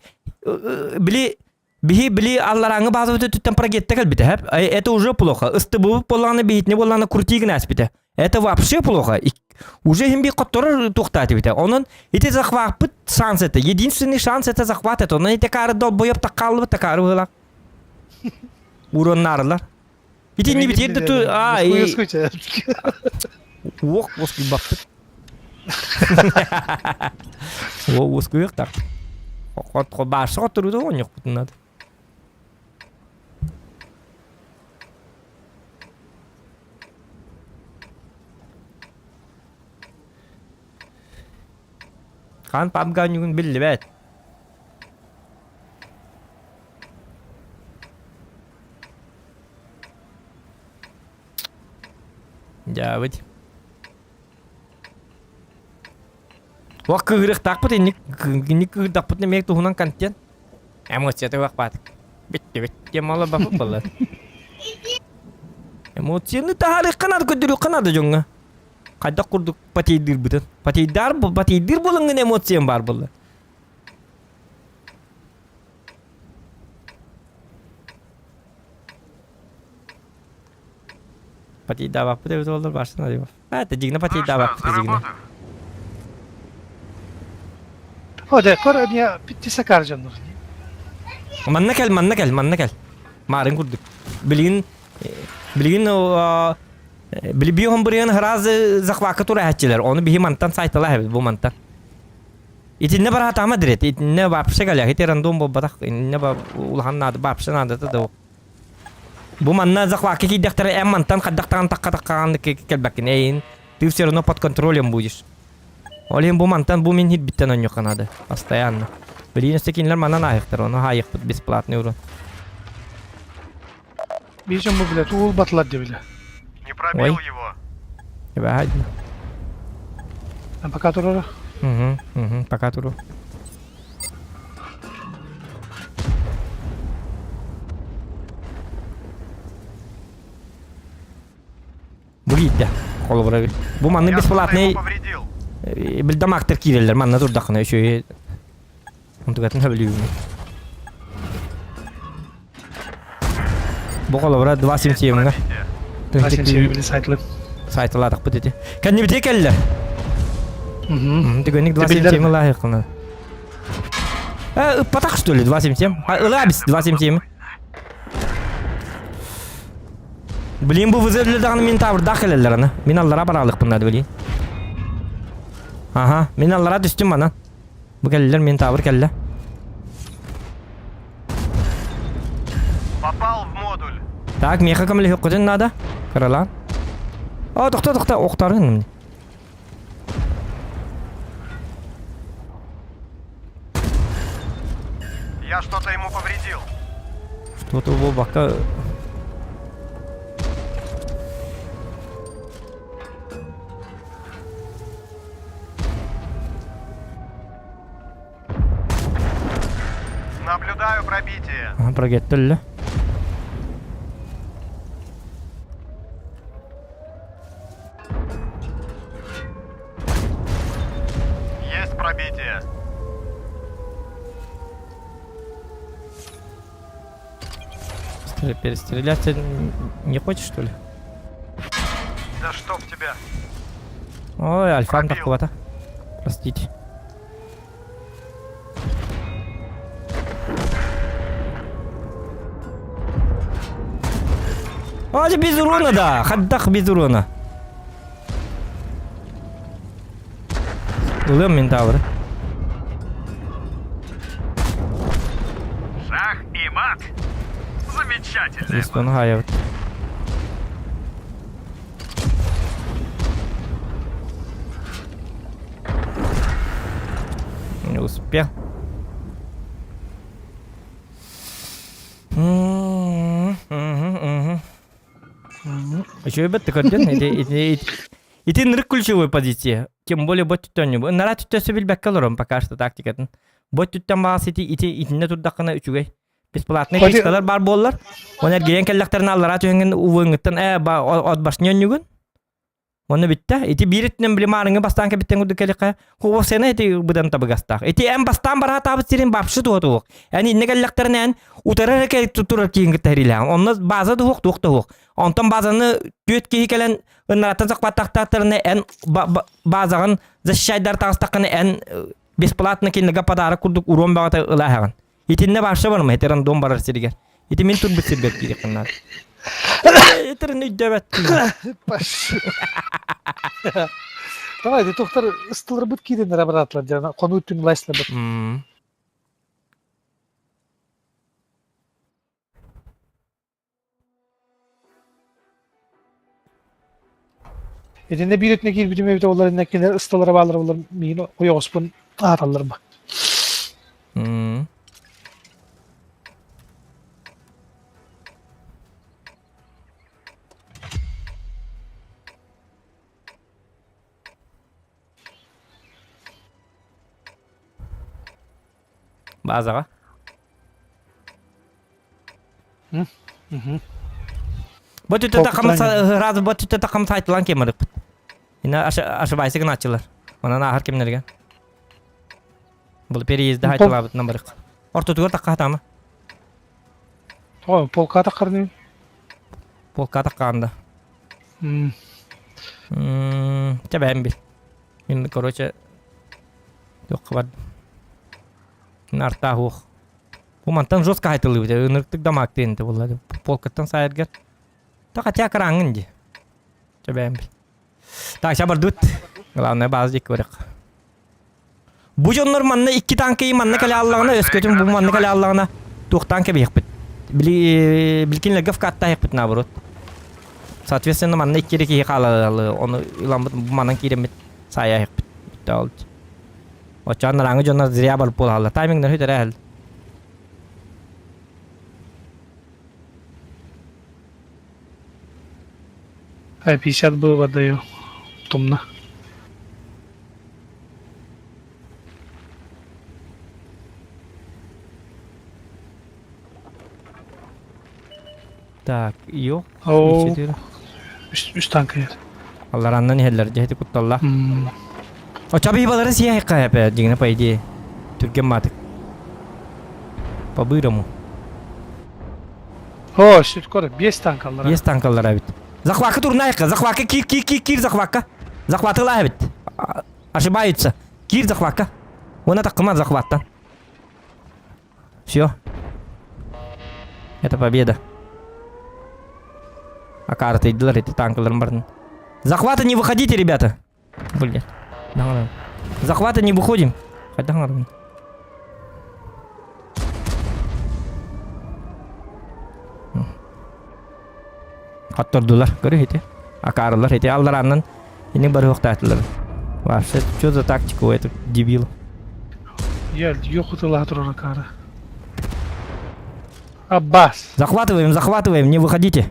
Били аллараңы базы өті түттен прогетті кәл біті. Это уже плохо. Исты бұбы болғаны бейтіне болғаны күртигін әс біті. Это вообще плохо. Уже химби қоттыры тұқтаты біті. Onun эти захват бұт шанс это. Единственный шанс это захват это. Onun эти кары дол бойып таққалы бұт тақары бұлақ. Уроннарылар. Битин не битин ту Ох, воски бапты. О, воски yok так. Хот башы отыруды он yok бүтін ады. Kan pamgan yugun billi bet. Jawab. Wah kegirek takut ini kegirek takut nih mek tuhunan kantian. Emosi itu wak pat. Bitti malah bapak balat. Emosi ini tahari kanat kudu kanat jonga. Kada kurdu patidir butan. Patidir bulungan emosi yang bar balat. Pati davak bu da olur başına diyor. Ha tejigna pati davak tejigna. O da kor ya bitti sakar canlar. Manna kel. Marın kurduk. Bilgin o biliyor ham buraya haraz zakvaka tura hatçiler. Onu bihi mantan saytala hep bu mantan. İtinne bara hatama diret. İtinne bapşa galya. Hiti random bu batak. İtinne ba ulhan nadı bapşa nadı da bu manna zakvaka ki daktar em mantan kadaktan takkan kelbakin eyin. Ты no под контролем будешь. Олин bu mantan bu min hit bitten on yok kanada. Постоянно. Блин, стекинлер манна нахихтер. Onu hayık бесплатный урон. Bizim bu bile tuğul batladı bile. Не пробил Ой. его. Hadi. Ben fakat orada. Пока туру. Bu gitti. Kolu bırak. Bu manna Я что-то бесплатный. ему повредил. Bir damaktır kiriller. Manna dur dakına şöyle. Onu gatın haberliyor. Bu kolu bırak 277 nga. Başın çeviri bile saytlı. Saytla tak bu dedi. Kendi bir tek elle. Тыгонник 277 Дебильдер. лайықына. Патақ что ли 277? Лабис 277. Блин, bu vızırlıdağını min tavır dakilirler ana. Minallara baralıq bunlar bileyim. Aha, minallara düştüm bana. Bu gelirler min tavır kelle. Попал в модуль. Так, меха камли hükküdün nada. Karalan. Aa, doktor, oktarın mı? Я что-то ему повредил. Что-то bu baka... Наблюдаю пробитие. Aha, проgettiler. Есть пробитие. Перестреляться не хочешь, что ли? Да чтоб тебя. Ой, альфан Пробил. такого-то. Простите. Ой, без урона, да! Хаддах без урона. Улым ментавр. Шах и мат. Замечательно. Здесь он хаят. Не успел. Еще и бетты карден. Эти нырк ключевой позиции. Тем более бот тютен не будет. Нара тютесі білбек калорым пока что тактикатын. Бот тюттен бағасы итіне тұрдақына үчугей. Бесплатный кичкалар бар боллар. Онер гейен келлактерін аллара түйенген уыңыттан от башнен нүгін. Оны битті. Ити бириттен білім арыңы бастан кәбіттен күрді келіққа. Хуғу сені ити бұдан табы гастақ. Ити ән бастан бара табы сирен бапшы туғы туғық. Ән инне келлактерін ән утарар әкелік тұтырыр кейінгі тәриләң. Онны база туғық туғық туғық. Онтан базаны түйет кейі келен ынараттан сақпаттақтақтарыны ән базағын защайдар тағыстаққаны ән бесплатны келіға падары күрдік урон бағыта ылағаған. Итинне бапшы бар ма? Етерін дом барар сирігер. Ити мен тұр бітсір бет кейді қынар. Етерін үйдәбәт. Baş. Давай, de doktor ıstılır bıt gidin rabatlar canım. Konu ütün laysla bıt. Edinde bir ütüne gir bizim evde onların nekiler ıstılara bağlar onlar. Mino koyu ospun Аталар ба. Базаға. Вот это разы вот это тақым сайтылан кеміріп. Ина ашыбайсы гына ачылар. Онан ахыр кемнерген. Бұл переезді айтылабыт намырық. Орта түгір таққа атамы? О, полка таққарны. Полка таққағанда. Чабайым бил. Енді, короче, жоқ бар. Нарта хух. Умантан жестко айтылы бит. Өнірттік дамақ дейінді болады. Полкаттан сайыргер. Тоқа тя қараңын де. Чабайым бил. Так, шабар дут. Главное, базы дек көрек. Бұ жонлар манна 2 танкы манна кәлі аллағына, өскөтім бұл манна кәлі аллағына 9 танкы бейік біт. Білкенлерге вкатта ек біт наоборот. Соответственно, манна 2 реки қалалы, оны илан бұт маннан кейрен біт сая ек біт. Очан раңы жонлар зря барып бол алды. Таймингден өйтер әл. Ай, 50 был отдаю. Томно. Так, yok. О, üst tanka yer. Allah randan heller cehti kuttalla. O çabı baları siyah kaya pe dingine paydi. Türkiye matık. Pabıyra mu? О, что такое? Без танкалар. Есть танкалар абит. Захвака турнайка, захвака кир захвака. Захватыла абит. Ошибаются. Кир захвака. Он это команд захвата. Все. Это победа. А карты идут, эти танкалар морн. Захвата не выходите, ребята. Блядь. Захвата не выходим. Хотя нормально. Attırdılar. Görüyor heti. Akarlar heti aldılar andan. Yine barı yok tatlılar. Вообще, что за тактика у этих дебилов? Я ёхутыла отрора кара. Аббас. Захватываем, не выходите.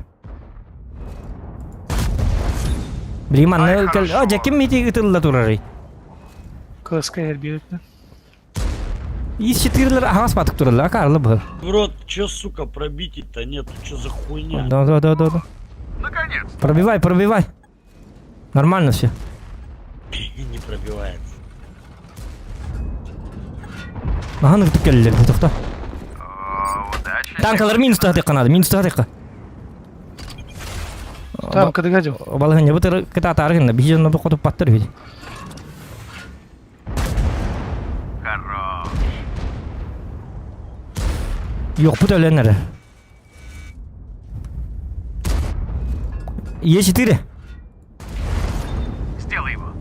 Блин, man, о, жаким мити ытылла турары. Кылыска ер беретті. Из 4 ағас батып туралы, акарлы бұл. В рот, чё, сука, пробить-то нету, чё за хуйня? Да. Наконец. Пробивай. Нормально все. Не пробивается. Ага, ну келлер, тоқта. Удачи. Танкалар минус тағдыққа надо, минус тағдыққа. Там, когда гадил. Балығы не бұтыр кіта тарғында, бейжен ұды қотып баттыр бейді. Хорош. Yok bu da ölenlere. Е4. Сделай его.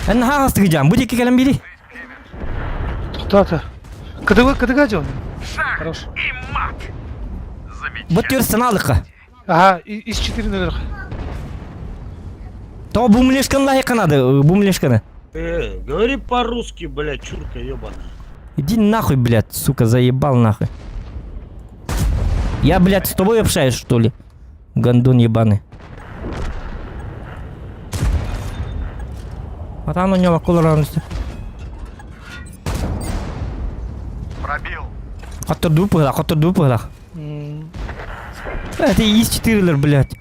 Ben ne hastı gideceğim? Bu diki gelen biri. Кто-то. Когда гадил? Шаг Хорош. и мат. Bu tür alıqqa. Ага, из 4 наверх. То bu mleşkanı layıqanadı, bu mleşkanı. Говори по-русски, блядь, чурка ебаная. Иди нахуй, блядь, сука, заебал нахуй. Я, блядь, с тобой общаюсь, что ли? Гондон ебаный. А там у него колоранности. Пробил. Оттырду пыгла. Это и есть 4-лер, блядь.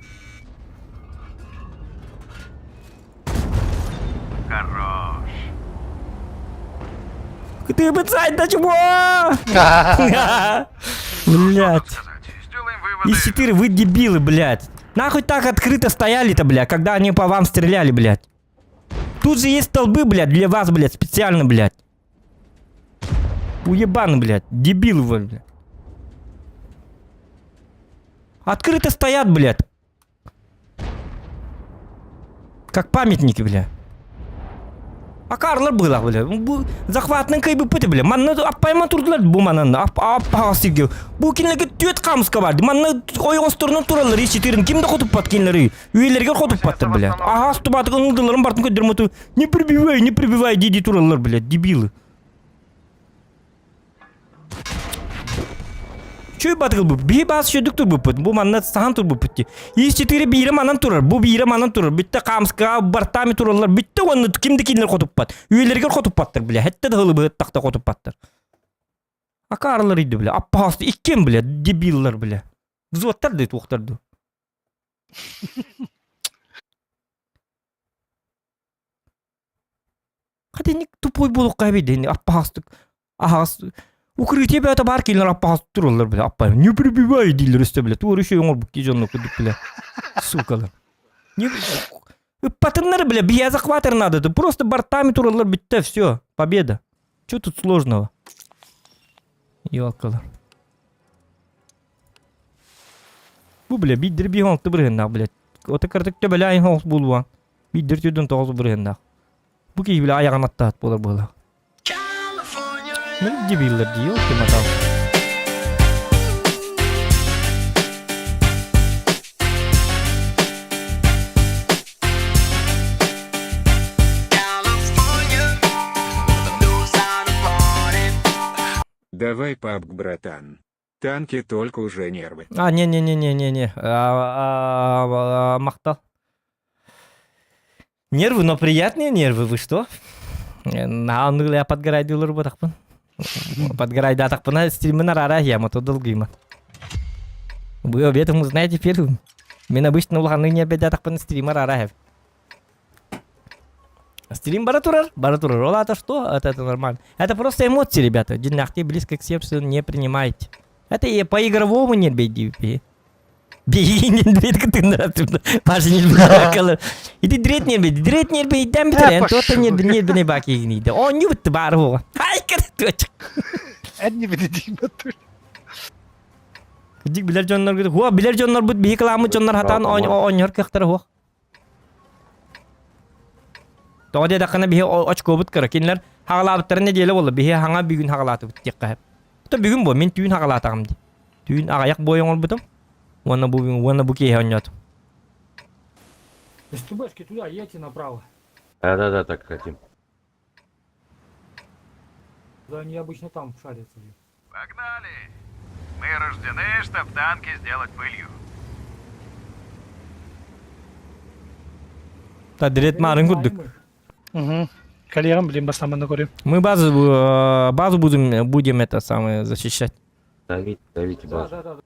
Хорош. Ты пацан, да чего? Блядь. Сделаем выводы. Из 4 вы дебилы, блядь. Нахуй так открыто стояли-то, блядь, когда они по вам стреляли, блядь. Тут же есть столбы, блядь, для вас, блядь, специально, блядь. Уебаны, блядь, дебилы вы, блядь. Открыто стоят, блядь. Как памятники, блядь. Akarlar bıhlak bile. Bu захватның кайбы пыты бile. Манна аппайма турдылар bu мананны. Аппаға сирге. Bu кинлерге түйет камыска барды. Манна ойған сторынан туралар. Ешетерін кимді қотып бат кинлері. Үйелерге қотып баттыр бile. Ага стубатыға ұңдыларын бартын көддірмөту. Не прибивай, деди туралар бile. Дебилы. Чөй батыл bu. Bir bazı şöydük tur bu pıt. Bu manna sahan tur bu pıt. Ешетері бейірі манан турар. Bu бейірі манан турар. Bitті камыска бартами туралар. Bitті оны kimdi кинлер қотып бат. Үйелерге қотып баттыр bile. Hette de hılı bıht taqta қотып баттыр. Akarlar idi bile. Appahastı ikken bile. Debillar bile. Vзводтар да туқтарды. Kadın tupой болук кайбеді. Appahastı. Ahastı. Укрытие бәті бар келінер аппағасы тұралар біле. Аппай, не прибивай дейлер өсті біле. Туғыр үшей оңыр бұқки жонына күдік біле. Сукалар. Патынлар біле, бия захватыр надо. Просто бортами туралар бітті, все. Победа. Че тут сложного? Ёлкалар. Бұл біле, биддір бей хоңты біргендақ біле. Оты кірдікті біле айын хоңыз болуан. Биддір түйдің тоғыз біргендақ. Бұл кей біле аяған аттағат болар болар. Ну, дебилы, ёлки мотал. Давай пабг, братан. Танки только уже нервы. Не. Махтал. Нервы, но приятные нервы, вы что? На я подгораю дилер бы так. Подгорай да так пона стримы на рара я мото долгима. Вы об этом узнаете первым. Мен обычно улганы не обеда так пона стрима рара. Стрим баратурар. Ола это что? Это нормально. Это просто эмоции, ребята. Динахти близко к сердцу не принимайте. Это и по-игровому не бейди. Бей не дрет ты нравится. Паша не бакалар. Иди дрет не бей. Дам битен. То-то не баки не. Он не вот барво. Ай, точек. Әдіне беді дейм бәттір. Дик білер жонлар күді. Хуа, білер жонлар бұд бейі кыламы жонлар хатан ойнер кіқтары хуа. Тоғыде дақына бейі очко бұд кірі. Кенлер хағалабыттары не дейлі болды. Бейі хаңа бүгін хағалаты бұд тек қағып. Бұта бүгін бұл, мен түйін хағалатағым де. Түйін ағаяқ бойын ол бұдым. Вона бұ кейі ойнатым. СТБшки туда, едьте направо. Да, так хотим. Да, они обычно там шарятся. Погнали! Мы рождены, чтоб танки сделать пылью. Та дирет марын күддік. Коллегам, блин, бастаманы көрем. Мы базу будем это самое защищать. Давите базу. Да.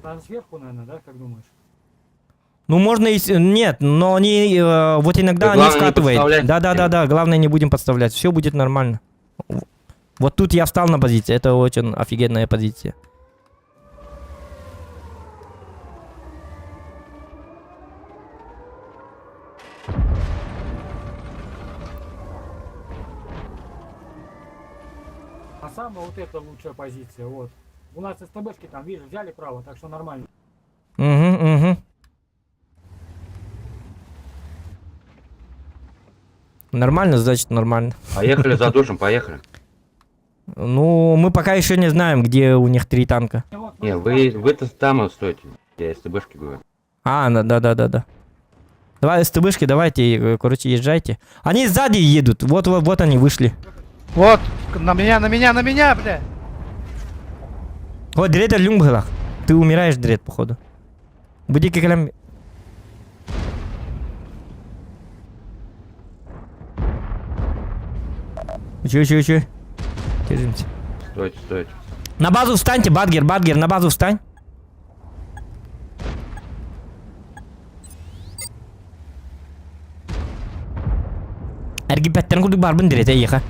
Там сверху, наверное, да, как думаешь? Ну, можно и... Нет, но они... вот иногда они скатывают. Да. Главное, не будем подставлять. Все будет нормально. Вот тут я встал на позиции. Это очень офигенная позиция. А самая вот эта лучшая позиция, вот. У нас СТБшки там, видишь, взяли право, так что нормально. Угу. Нормально, значит нормально. Поехали задушим, поехали. Ну, мы пока еще не знаем, где у них 3 танка. Не, вы-то там стойте. Я СТБшки говорю. Да. Давай СТБшки, давайте, короче, езжайте. Они сзади едут, вот они вышли. Вот, на меня, бля. Вот, Дред Люнгбхалах. Ты умираешь, Дред, походу. Буди кекалям. Че? Держимся. Стойте. На базу встаньте, Бадгер, на базу встань. Ergi petten kurduk barbın direte yıka.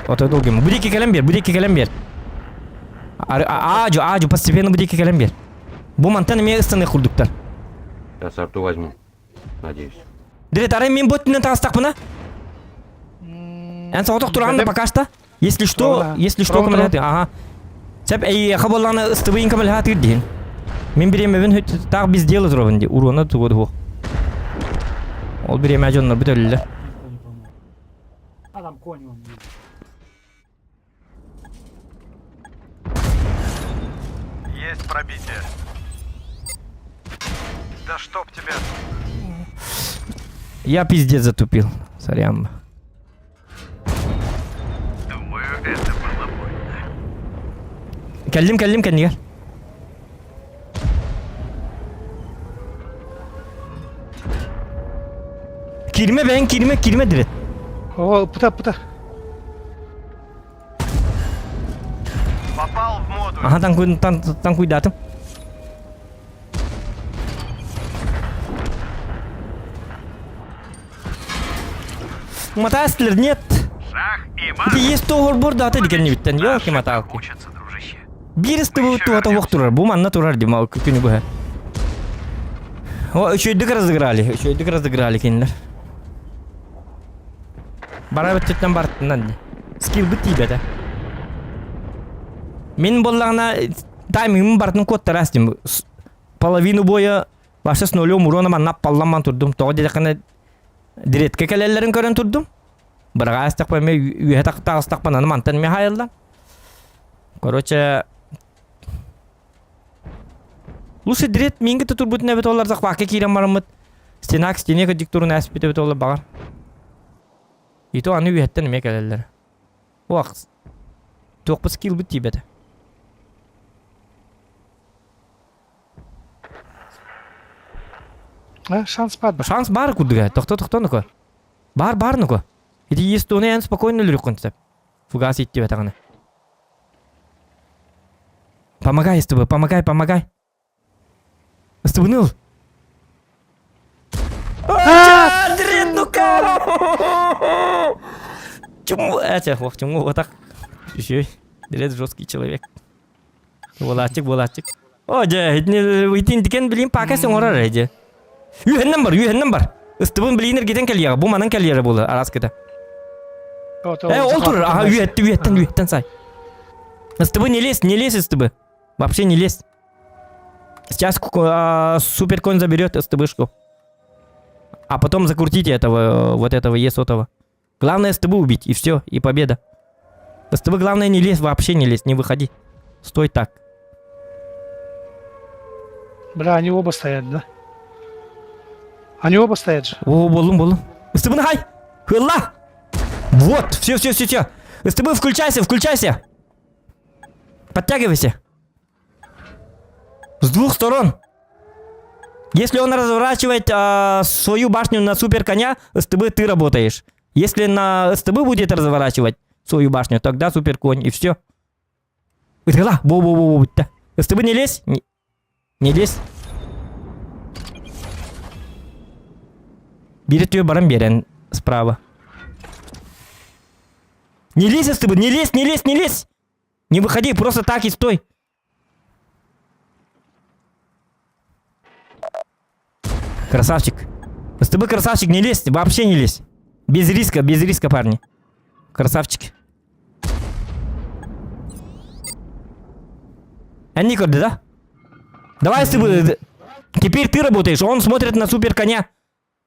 Ото долго ему. Будики каламбер. Аджу, постепенно будики каламбер. Бу мантаны местаны курдуктар. Сейчас арту возьму. Надеюсь. Дирет, арай мен боттинен тастак мына? Эн соғытық тұрғанда пока что. Если что, камалаты. Ага. Сәп, қабаланы ыстыбайын камалаты дейін. Мен беремебін тағы біз делы тұрғанды. Урона тұғыды хоқ. Ол береме ажонлар бұт өлілі. конь вон есть. Есть пробитие. Да чтоб тебя. Я пиздец затупил. Сорян. Думаю, это было больно. Келдим, кенdigel. Kirme direkt. О, пута. Попал в модуль. Aha, там cuidado. Матастер, нет. Шах и мат. Это есть то burada ата деген не биттен. Ёлки маталки. Учатся, дружище. Биристи bu туата вок турар. Бу манна турар дема күнү бу. О, üçüydük разыграли кинлер. Бара биттен бартынан. Скилл битти бете. Мен боллагана таймим бартын код растим. Половину боя ваша с нулем урона манна палламан турдум. Тоғы дедекана диретке келелерин көрөн турдум. Бирга астак пеме үйе тактагыстак бананы мантан ме хайылдан. Короче, лучше дирет минге турбут небет олар закваке кирен марамыт. Стенеге диктурун аспите бет олар багар. Ито аны үйеттен ме келелер. Уакс. Тоқпы скилл битти бете. Шанс бар. Шанс бар кудыга. Тохто ну-ка. Бар ну-ка. Иди есть он эн спокойно лирик концеп. Фугас идти бетаганы. Помогай, СТБ, помогай. СТБ ныл. Дред, ну-ка! Чему? Чему вот так? Еще Дред жесткий человек. Волатчик. О, итин дикен билин пакасын орар эже. Үйхеннен бар. СТБ билинер кетен келияга. Бу манан келияга болу араскыда. Ол тур. Ага, үйеттен сай. СТБ не лезь, СТБ. Вообще не лезь. Сейчас суперконь заберет СТБшку. А потом закрутите этого Е-сотого. Главное СТБ убить, и все, и победа. СТБ главное не лезь, вообще не лезь, не выходи. Стой так. Бля, они оба стоят, да? Они оба стоят же. О, болум. СТБ нахай! Хылла! Вот, все. СТБ, включайся. Подтягивайся. С двух сторон. Если он разворачивает свою башню на супер коня, СТБ ты работаешь. Если на СТБ будет разворачивать свою башню, тогда супер конь и все. СТБ не лезь. Не лезь. Берет ее баран берен справа. Не лезь, СТБ, не лезь. Не выходи, просто так и стой. Красавчик. СТБ красавчик, не лезь, вообще не лезь. Без риска, парни. Красавчик. Они корды, да? Давай, СТБ. Теперь ты работаешь, он смотрит на супер коня.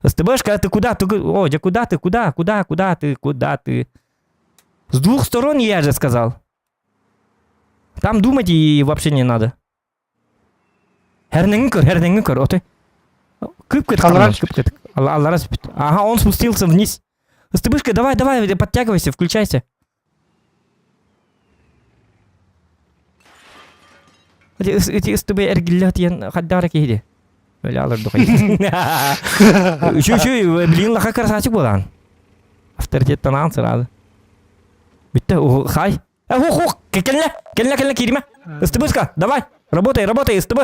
СТБшка, ты куда? Куда ты? С двух сторон, я же сказал. Там думать и вообще не надо. Хернеңін көр, отой. Кып кет. Аллара спит. Ага, он спустился вниз. СТБшка, давай, подтягивайся, включайся. Эти СТБ эргиллят ян хаддара кейди. Öyle alırdı. Şu bilin laka красавчик болан. Авторитеттен ан сырады. Битті, хай. Келіне, кириме. СТБшка, давай, работай, СТБ.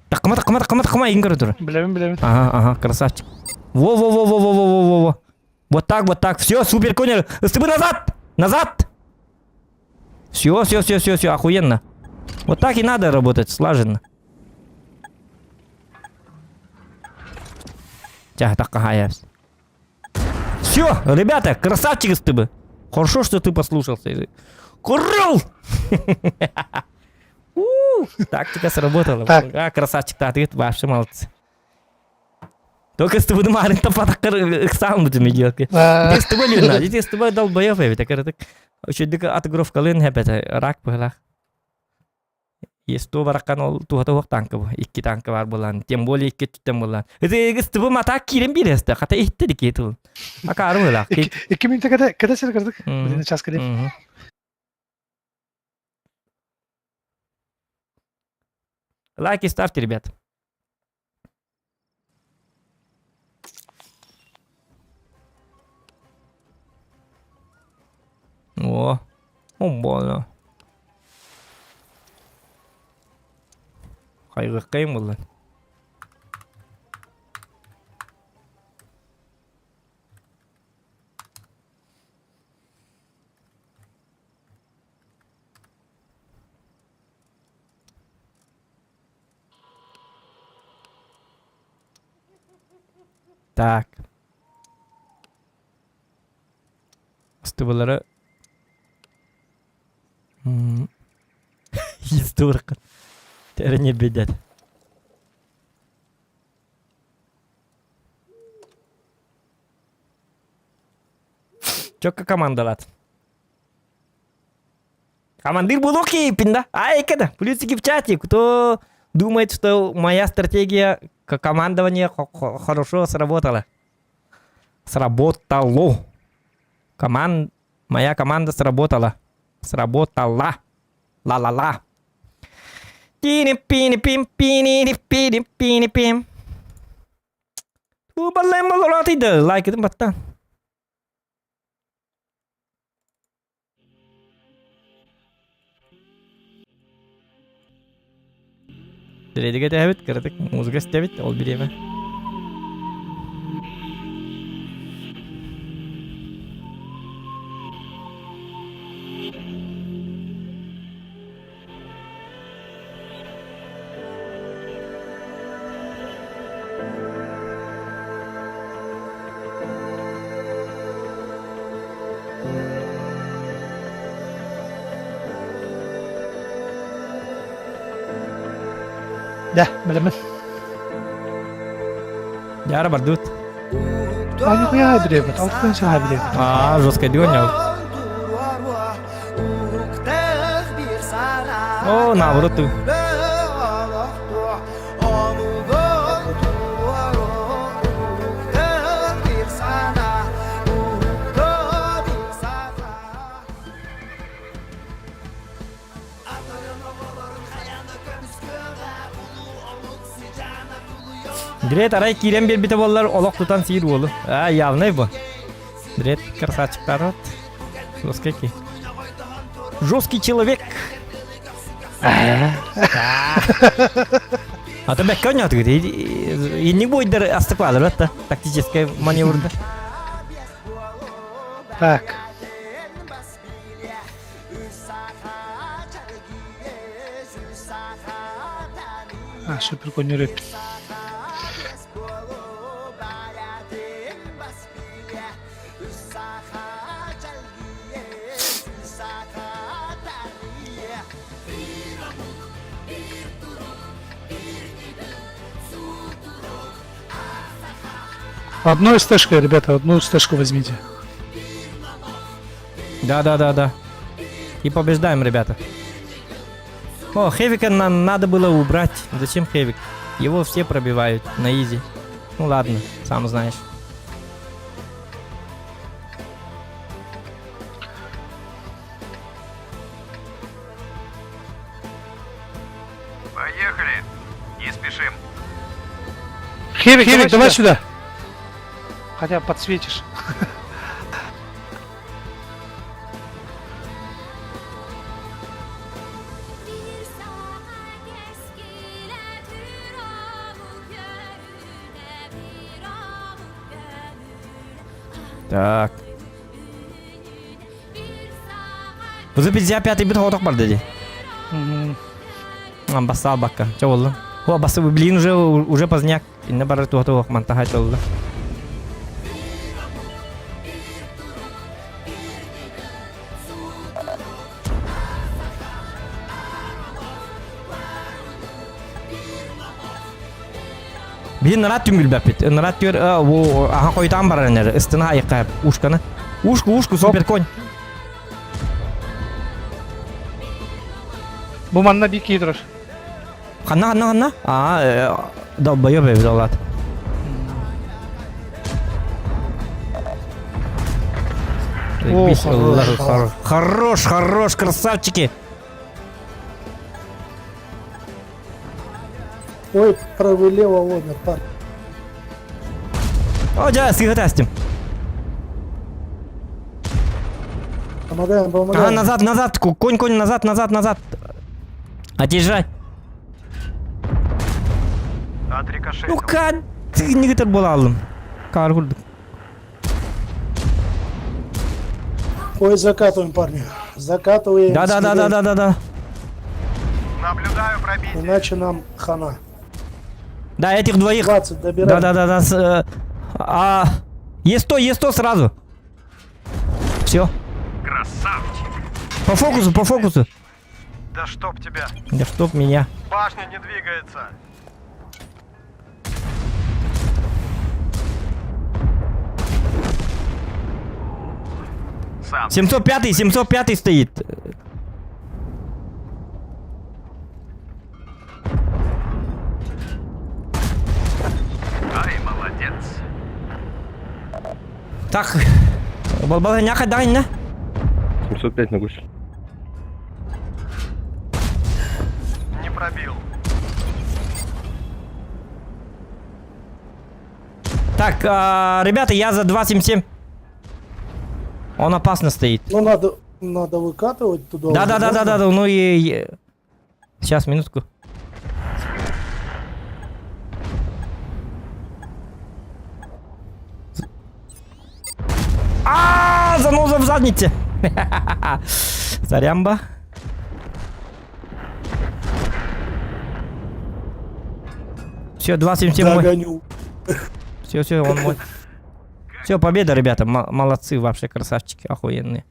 Тақыма, ең көрі тұры. Білемін. Ага, красавчик. Во. Вот так. Все, супер конер. СТБ назад. Все, охуенно. Вот так и надо работать, слаженно. Все, ребята, красавчик СТБ. Хорошо, что ты послушался. Курл! Тактика сработала. Красавчик, ты вообще молодцы. Только с тобой марин тапатакар сам будем идёт. Дес тобой лена, дес тобой долбоёв эбит, акар так. Очудик атгрофкалын хепет рак быхлах. Есто баракан ол тух танка бу. Икки танка бар булан. Тем более икки туттем булан. Дес тобой мата кирен биресте. Ката итте дикетул. Акар быхлах. 2 минутта kada sir kırdık. Bir ças kırayım. Лайки ставьте, ребят. О, больно. Хайгыккайым булды. Так. Стыбылары. Историк. Терне бедет. Чокка командалат. Командир Булоки, пинда. Ай, когда? Плюсики в чате. Кто думает, что моя стратегия командования хорошо сработала? Сработало. Моя команда сработала. Сработала. Ла-ла-ла. Пини-пини-пим-пини-пини-пини-пим. Убалай малорат иде. Лайк это баттан. Теледеге тәбит кірдік. Музыка істебет. Ол білеме. Да, bilemen. Яра бардут. Aynı kuya bilemen. Alttan şaha bilemen. Жестко дёрнул. О, наоборот ты. Direkt araya kiren bir bite bollar olak tutan sihir bolu. Явный bu. Direkt красавчик народ. Жесткий. Жесткий человек. А то бек коня ты. И не будет даже остыкладыр это тактическая маневрда. Так. Süper konuyor. Одну стежку, ребята, одну стежку возьмите. Да. И побеждаем, ребята. О, Хевика нам надо было убрать. Зачем Хевик? Его все пробивают на изи. Ну ладно, сам знаешь. Поехали. Не спешим. Хевик, давай сюда. Хотя подсветишь. Так. Bu sefer bize piyatı bir hodak var dedi. Басал бакка. Че болды? О, басы, блин, уже поздняк. Инне бары тух монтага чолды. Bir narat tüngül bapit. Narat diyor o aha koytan baranır. Istına ayıkayıp ушканы. Ушку супер конь. Bu manna bir iki durur. Ханна. Долбоёб evde olat. Хорош, красавчики. Ой, правый, лево, ломер, парень. О, да, сыгатастим. Помогаем, Ага, помогаем. назад, конь, назад. Отъезжай. Ну как ты не готов был алым? Каргулдук. Ой, закатываем, парни. Закатываем. Да. Наблюдаю пробитие. Иначе нам хана. Да, этих двоих. 20 добираем. Да. Есть 100 сразу. Все. Красавчик. По фокусу. Да чтоб тебя. Да чтоб меня. Башня не двигается. Сам. 705 стоит. Ай, молодец. Так. Балбаланяка дай, на. 705 на гусь. Не пробил. Так, ребята, я за 277. Он опасно стоит. Ну, надо выкатывать туда. Да. Ну и... Сейчас, минутку. Заноза в заднице. Зарямба. Все, 277 мой. Догоню. Все, он мой. Все, победа, ребята. Молодцы, вообще красавчики, охуенные.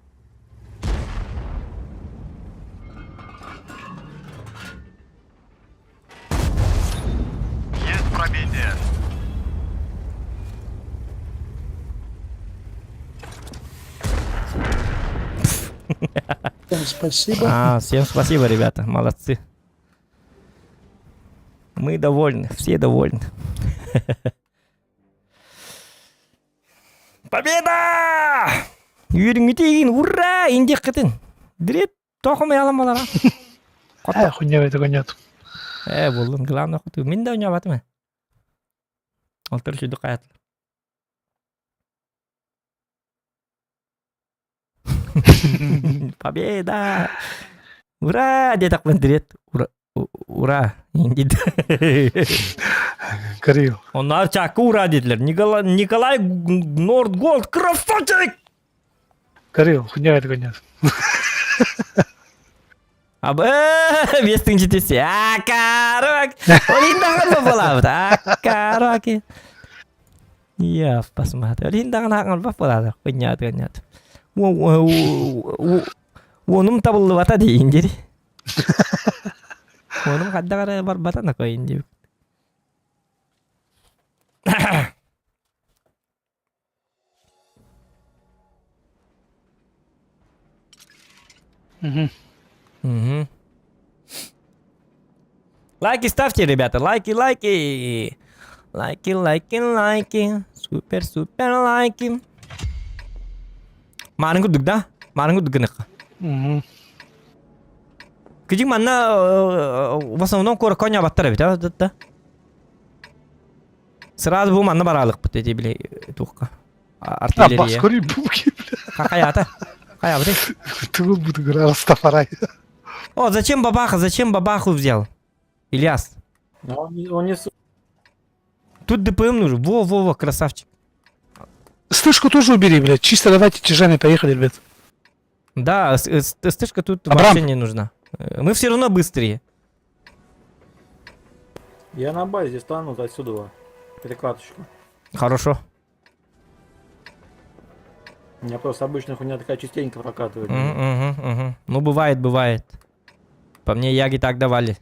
Есть пробитие. Всем спасибо. Всем спасибо, ребята, молодцы. Мы довольны, все довольны. Победа! Юрий Митигин, ура! Индик кытын. Дирет, тохумай алам балара. Хуйня этого нет. Болдун, главное хоту. Мен да ойнабатым. Алтыр шуйду каят. Победа! Ура! Дедак дирет. Ура! Индит. Кирилл. Onlar çakı uğra dediler. Nikolay Nordgold красавчик! Кирилл, хуйня этого нет. Бестің жетесі. Карак! Олиндағы ба болады? Карак! Я посмотрю. Олиндағы нағын ба болады? Қойнят. Оным табылды бата дейін деді. Оным қаддағары бар батана қойын деп. Лайки ставьте, ребята, лайки. Лайки. Супер лайки. Марин гудук, да? Марин гудук гынык. Кыжик манна в основном коня баттар бит, да? Сразу bu manna baralık bu dedi bile tuhka. Artilleriye. Баскори буки, бля. Кая бля. Ты буду говорить, Растафарай. О, зачем бабаху взял? Ильяс. Он не... Тут ДПМ нужен. Во, красавчик. Стышку тоже убери, блядь. Чисто давайте тяжами поехали, ребят. Да, стышка тут Абрам. вообще не нужна. Мы все равно быстрее. Я на базе стану отсюда. Перекладочку. Хорошо. У меня просто обычно хуйня такая частенько прокатывает. Угу. Ну, бывает. По мне яги так давали.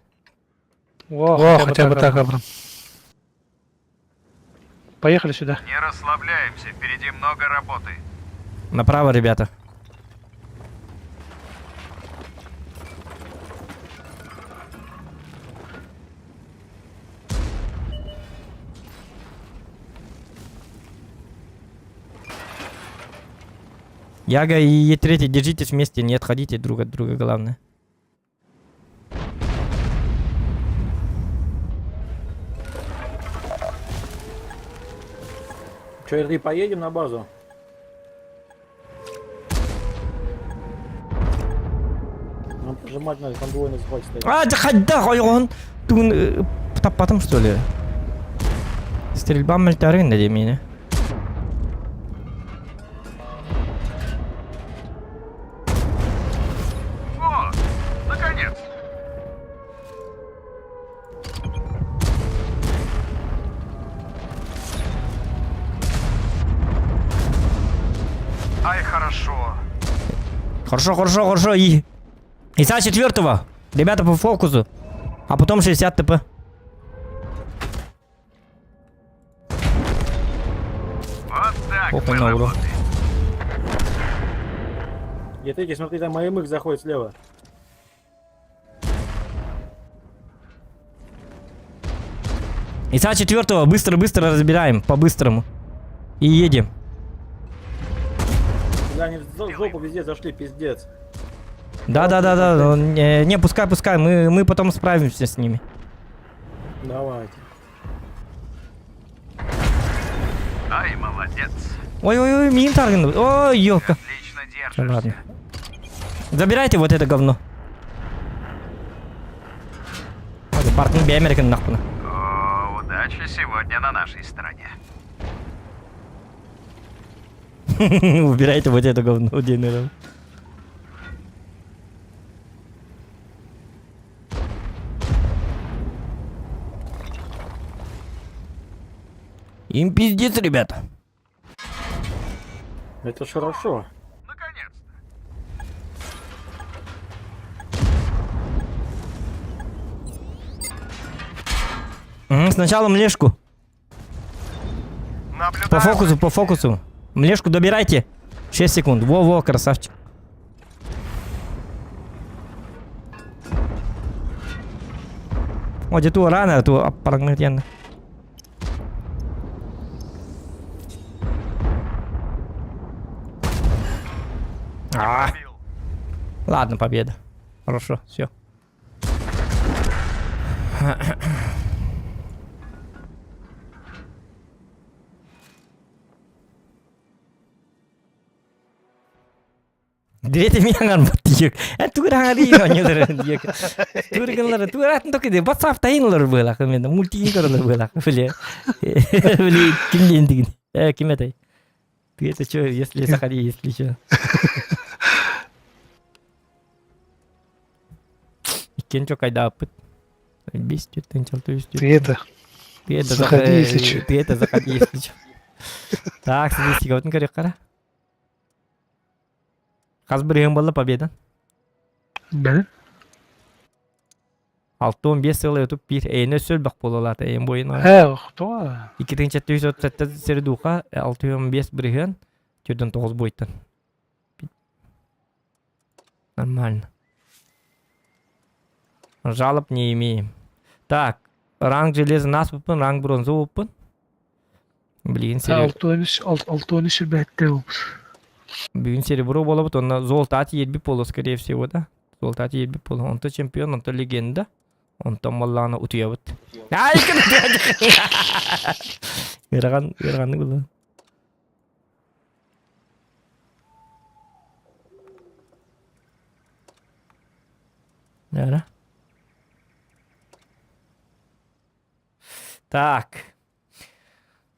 О, хотя бы так, Абрам. Поехали сюда. Не расслабляемся, впереди много работы. Направо, ребята. Яга и Е3, держитесь вместе, не отходите друг от друга, главное. Че, Ирды, поедем на базу? Нам прижимать надо, там двое на захвате стоит. А, да хадда, хайгон! Тун, таппатым, что ли? Стрельба мальтарин, да, меня. О, наконец! Ай, хорошо. Хорошо, хорошо, хорошо, и... Иса 4-го! Ребята по фокусу. А потом 60 ТП. Вот так Ох, мы на ура. работаем. Е3, смотри, там АМХ заходит слева. Иса 4-го, быстро-быстро разбираем, по-быстрому. И едем. Да, они в жопу везде зашли, пиздец. Да. Не, пускай, мы потом справимся с ними. Давайте. Ай, молодец. Ой, мин тарган. Ой, ёлка. Отлично Да держишься. ладно. Забирайте вот это говно. Паркинг бемеркен нахуй. О, удача сегодня на нашей стороне. Убирайте вот это говно, генерал. Им пиздец, ребята. Это ж хорошо. Наконец-то. Сначала млешку. Наблюдаем. По фокусу. Млешку добирайте. 6 секунд. Во, красавчик. О, где-то рано, то парагнетьяно. Пробил. Ладно, победа. Хорошо, все. Дирете мианган баттик. Тураари оньодер дик. Турганлар тураатын токиде WhatsApp тайнлар была мен мультигерлар была. Блин, кимдин. Ким это? Ты это что, если заходи, если что. Иккен чо кайда апыт. Бестит, тенчал то есть. Ты это... Заходи, если чё. Ты это заходи, если что. Так, сидите, вот не кара. Казбырым была победа. Да? 6-15 сылы өтіп бір әйіні сөл бақ болалады әйін бойына. Кто? 2-7 сердуға 6-15 бірген 4-9 бойттан. Нормально. Жалоб не имеем. Так, ранг железа нас бұппын, ранг бронза бұппын. Блин, Алтоны шербетті. Бүгін серебро болып, онна золотати едбі полу, скорее всего, да? Золотати едбі полу. Он-то чемпион, он-то легенда. Он-то малланы ұтыя бұд. Ай, кіні! Ерғанды бұлы. Яра. Так.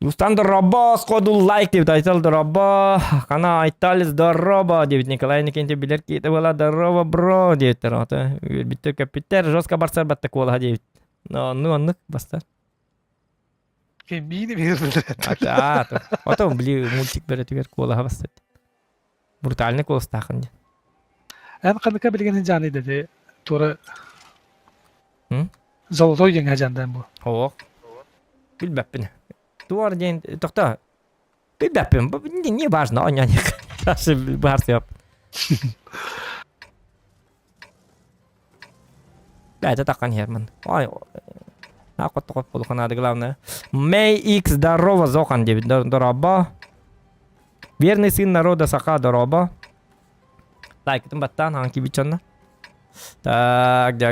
Юстан здорово, сходу лайк деп айтал здорово. Қана айтал здорово деп Николай Никенте билер кейті бола здорово бро деп тұраты. Бітті капитер жестко барсар бәтті қолға деп. Ну, анық бастар. Кембейді берді. Отом білі мультик бәрі қолға бастар. Брутальный қол стақын. Ән қандыка білгенін жаны деді. Тура... Золотой ең әжандан бұл. Оқ. Білбәппін. туар ден тохта. Ты дапем, не важно, он не наши барсы. Да, это так, Герман. Ой, нахуй только плохо надо, главное. Мэй Икс, здорово, Зохан, девять, дороба. Верный сын народа Саха, дороба. Так, это батан, анки бичонна. Так. Да,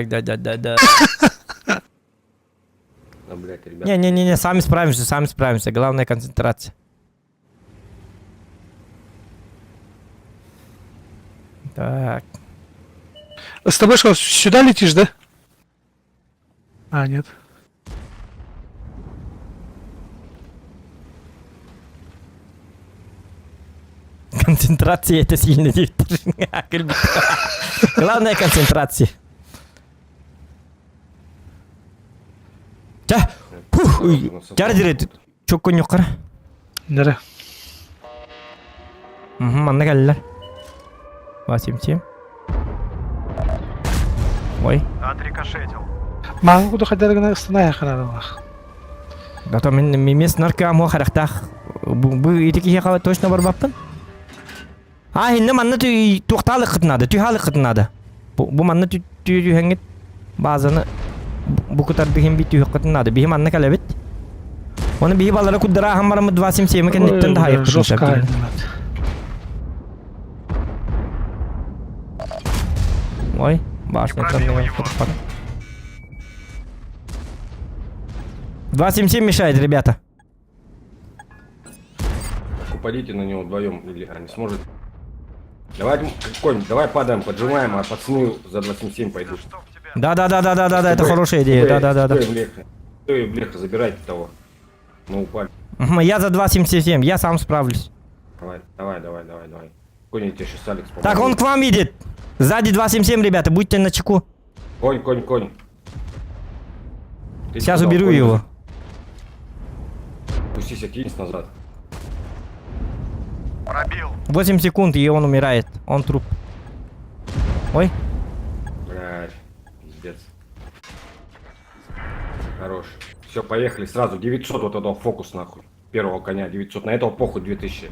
блядь, ребята. Не, сами справимся. Главная концентрация. Так. С тобой что, сюда летишь, да? А, нет. Концентрация это сильно не. Главная концентрация. Ча. Чардирет. Чоккон юккара. Нере? Манна келлер. Васимчим. Ой. Отрикошетил. Маңын құды қайдарығына ұстана яқынадың. Да то мен наркам характах. Бу итики яка точно бар баппын. А, инде манна түй тоқталық қытынады, түйхалық қытынады. Бу манна түй хәңгет базаны бу кутар бихим бит түй қытынады. Бихим манна кәлебет. Оны бихи балары куддара хаммарымы 27 кен ниттен да хайып Жестко қытынады. айнымады. Ой, башня там не подпад. 277 мешает, ребята. Упадите на него вдвоем, или не сможет. Давай, конь, давай падаем, поджимаем, а пацаны за 277 пойдут. Да, это хорошая идея. Да. Стой, бляха, забирайте того. Мы упали. Я за 277, я сам справлюсь. Давай. Конь, тебе сейчас Алекс поможет. Так, он к вам идет. Сзади 277, ребята, будьте начеку. Конь. Ты Сейчас сказал, уберу конь, его. Пустись, кинись назад. Пробил. 8 секунд, и он умирает. Он труп. Ой. Блядь, пиздец. Хорош. Все, поехали сразу. 900 вот этого фокус нахуй. Первого коня 900. На этого похуй 2000.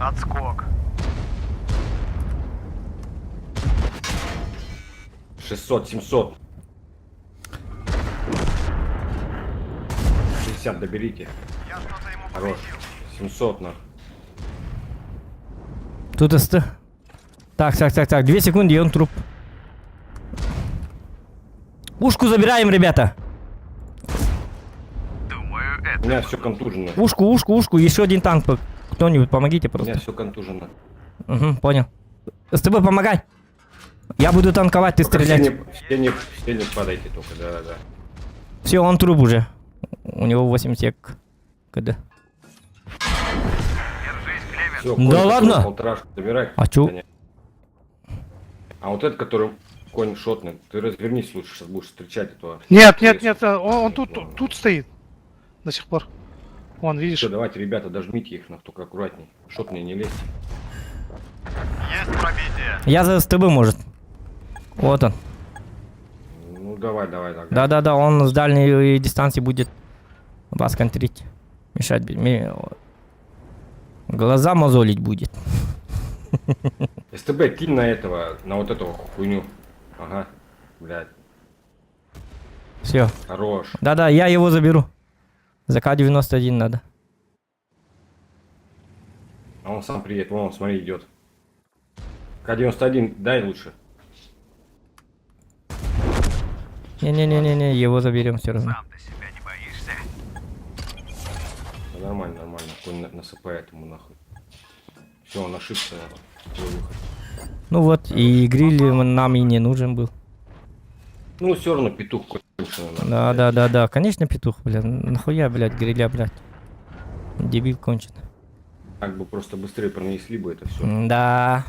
Отскок. 600, 700. 60 доберите. Я что-то ему Хорош. 700 нахуй. Тут Так. 2 секунды, и он труп. Ушку забираем, ребята. думаю, У меня все контужено. Ушку. Еще один танк. Кто-нибудь, помогите У просто. меня все контужено. Угу, понял. С тобой помогай. Я буду танковать, ты Только стрелять. все не падайте только, да. Все, он труп уже. У него 8 сек. КД. держись, клевер. Все, Да ладно? Полторашку забирай. А чё? Коня. А вот этот, который конь шотный, ты развернись лучше, сейчас будешь встречать этого. Нет, он тут стоит. До сих пор. Вон, видишь? Все, давайте, ребята, дожмите их, только аккуратней. Шотные не лезьте. Есть пробитие. Я за СТБ, может. Вот он. Ну давай. Да, он с дальней дистанции будет вас контрить. Мешать. Глаза мозолить будет. СТБ, кинь на этого, на вот эту хуйню. Ага, блядь. Все. Хорош. Да, я его заберу. За К-91 надо. А он сам приедет, вон он, смотри, идет. К-91 дай лучше. Не, его заберем все равно. Сам ты себя не боишься. Да, нормально. Конь насыпает ему нахуй. Все, он ошибся. Твой выход. Ну вот, и гриль нам и не нужен был. Ну, все равно петух конченый. Да, конечно, петух, блядь. Нахуя, блядь, гриля, блядь. Дебил конченый. Так бы просто быстрее пронесли бы это все. Да.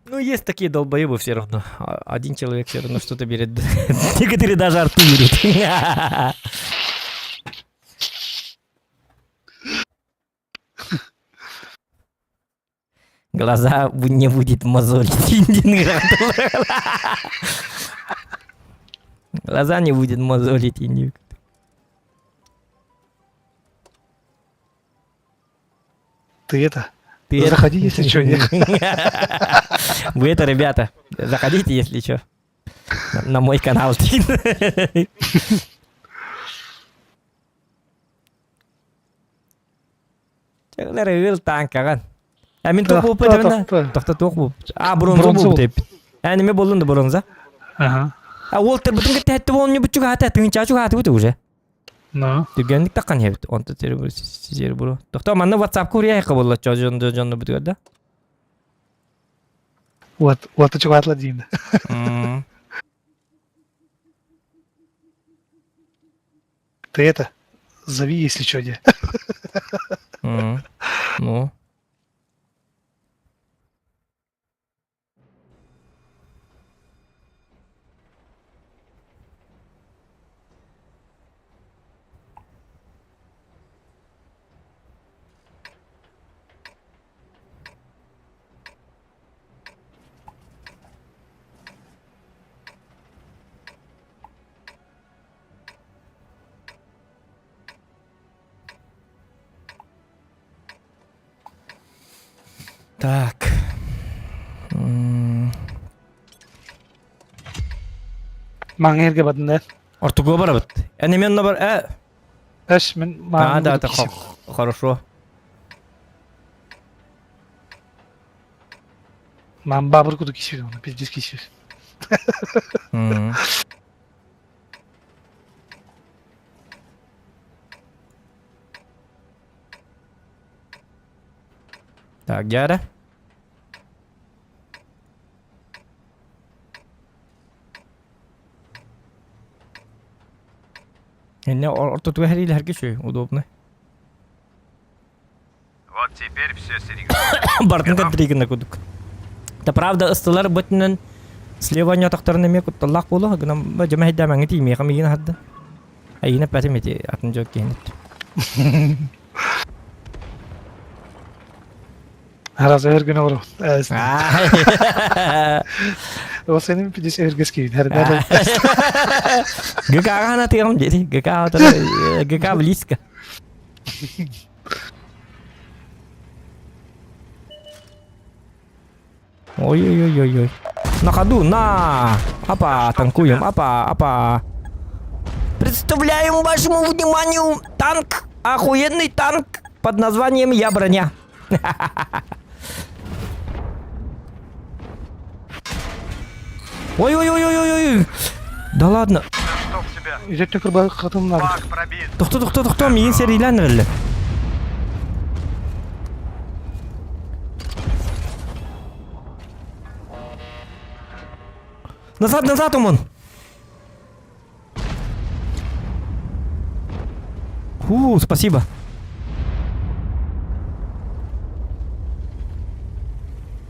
Ну, есть такие долбоебы все равно. Один человек все равно что-то берет. Некоторые даже арту берут. Глаза не будет мозолить. Глаза не будет мозолить и не... Ты это... Ты Заходи, если что, не. Вы это, ребята, заходите, если что. На мой канал. Чеглер ыл танк каган. Мен тоқ болып бітімін. Тоқта тоқ болып. Бронза болып деп. Неме болдың да бронза? Ага. Уолтер бүтінгі тәтті болын не бүтчігі хаты, тыңынча чуға хаты бүті уже. Ну. Дүгендік таққан ебіт. Онты тері бұры, сізері бұры. Тоқта манна WhatsApp көрі айқы болды. Жонды бүті көрді. Вот чего отладим. Ты это... Зови, если что, не. Ну. Так. Маңерге бадын да. Артугова бар бит. Мен бар. Эш, мен... Да, хорошо. Мам бабыр куду кисер, он пиздец кисер. Так, Гера. Орто твои харкиши, удобно. Вот теперь все серьезно. Бартынга дригін кудук. Да правда, ыстылар бұтынын слева нетақтарына ме құтталлақ болу, гынам жама хайдамаңы теймей қамеген хадды. Айына пәтіметі атын жоқ кейінет. Раза her gün olur. O senin bir de herkes gibi. Her nerede? ГК ғана тығым деді. ГК близко. Ой-ой-ой-ой. На ходу, на! Апа, танкуем, апа. Представляем вашему вниманию танк, охуенный танк под названием «Я броня». Ой-ой-ой-ой-ой. Да ладно. Ücretli kırbağı katımlar. Тоқта, мен серийләнерлі. Назад, Умон. Спасибо.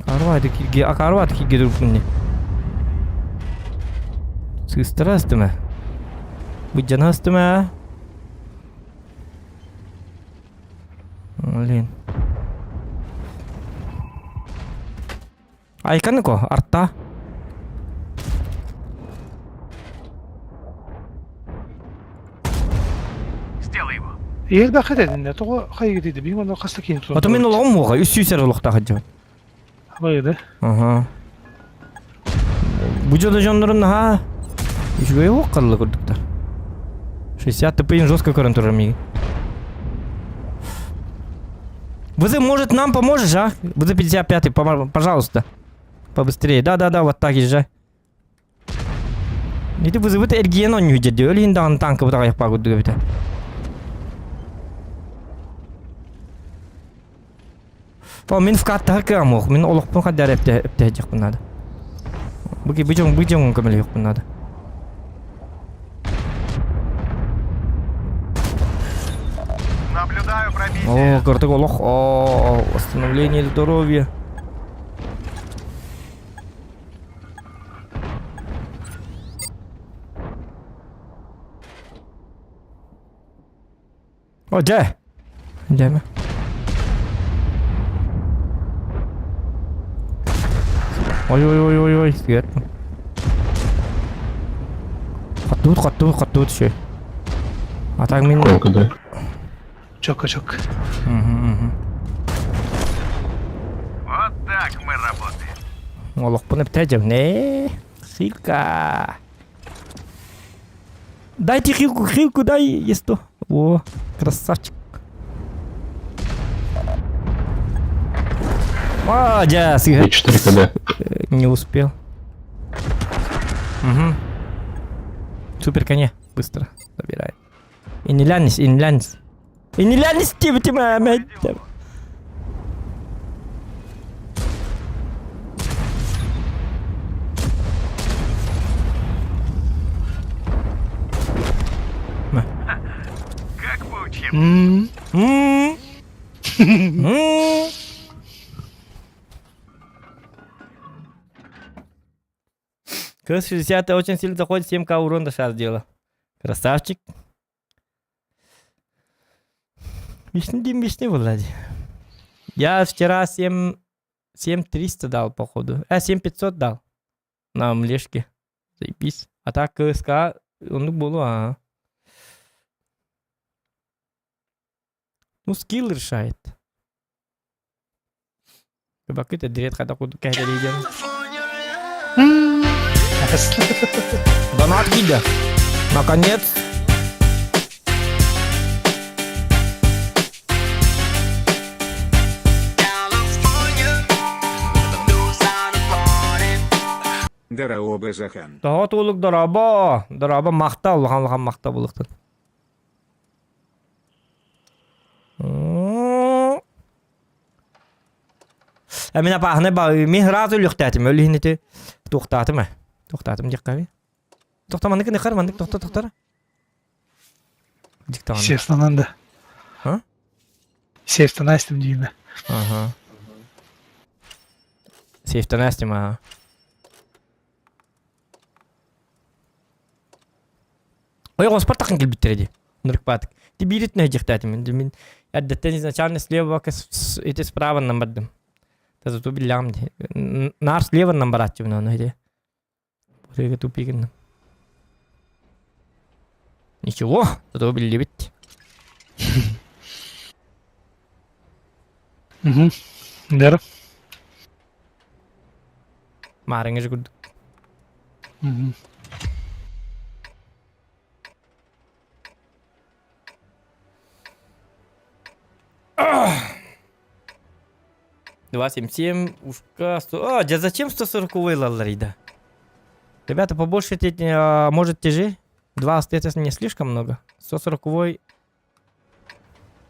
Акарват ки гидруп мне. Сыстрастыма. Выджанастыма. Блин. Айканыко, арта. Сделай его. Yer bakı dedin de, toğu kayı gidiydi. Benim onu kasta kiyim tuğum. Ата мен олғым оға, үсі сәрі олықта қаджабын. Bayıdı. Ага. Бұл жода жондырын, ха. Үшігі оқ қадылы көрдіктар. 60 ТП жестко көрін тұрыр меге. Вызы, может, нам поможешь, а? Вызы 55-й, пожалуйста. Побыстрее. Да, вот так езжай. Неде вызывы-то әргейен он үйдерді. Өлі енді танка бұтаға яқпа көрді көбіті. Мен в катта хакам мог, мен олықпын қаддар әпті жақпын надо. Бұки бұжың көмелі жоқпын надо. Наблюдаю пробитие. О, картык олық. О, восстановление здоровья. О, жай. Жайма. Ой, сигарет. Каттуу түшөй. Атаң мен... Чок. Вот так мы работаем. Олох bunu бітәжем. Не? Хилка. Дайте хилку, дай, есть то. О, красавчик. Молодец, Игорь. 4 КД. Не успел. Угу. Супер коне. Быстро забирает. И не лянись. Тима, мать. Как по учебнику. Кс 60 очень сильно заходит, 7к урона сейчас сделал. Красавчик. Вишни, Влади. Я вчера 7300 дал, походу. 7500 дал. На млешке. Заебись. А так КСК, он было, Ну, скилл решает. Как это директ, когда какая-то лидер. Донат гида. Наконец. Дараоба Захан. Daha толук дараба. Дараба мақта Аллахан мақта булыктын. Мен апахны ба михраз үлүктәтим өлүхнети туктатым. Туктатым диккаби. Туктаманы кene кармандык туктар. Диктан. Сефтанан да. Ha? Сефтан астым деймін. Ага. Сефтан астым, ага. Ой, господи, так не битреди. Ныркпатык. Ты бирит на диктатим. Мен әддеттен изначально слева эти справа намбардым. Та зато билям. Нар слева намбаратчы бна, ну иди. Пурega тупигин. Ничего, зато билли бит. Дэр. Марыңы же күрдік. Два 77, ушка 100. Да зачем 140-й лаларида? Ребята, побольше может тяжи. 2 это не слишком много. 140-й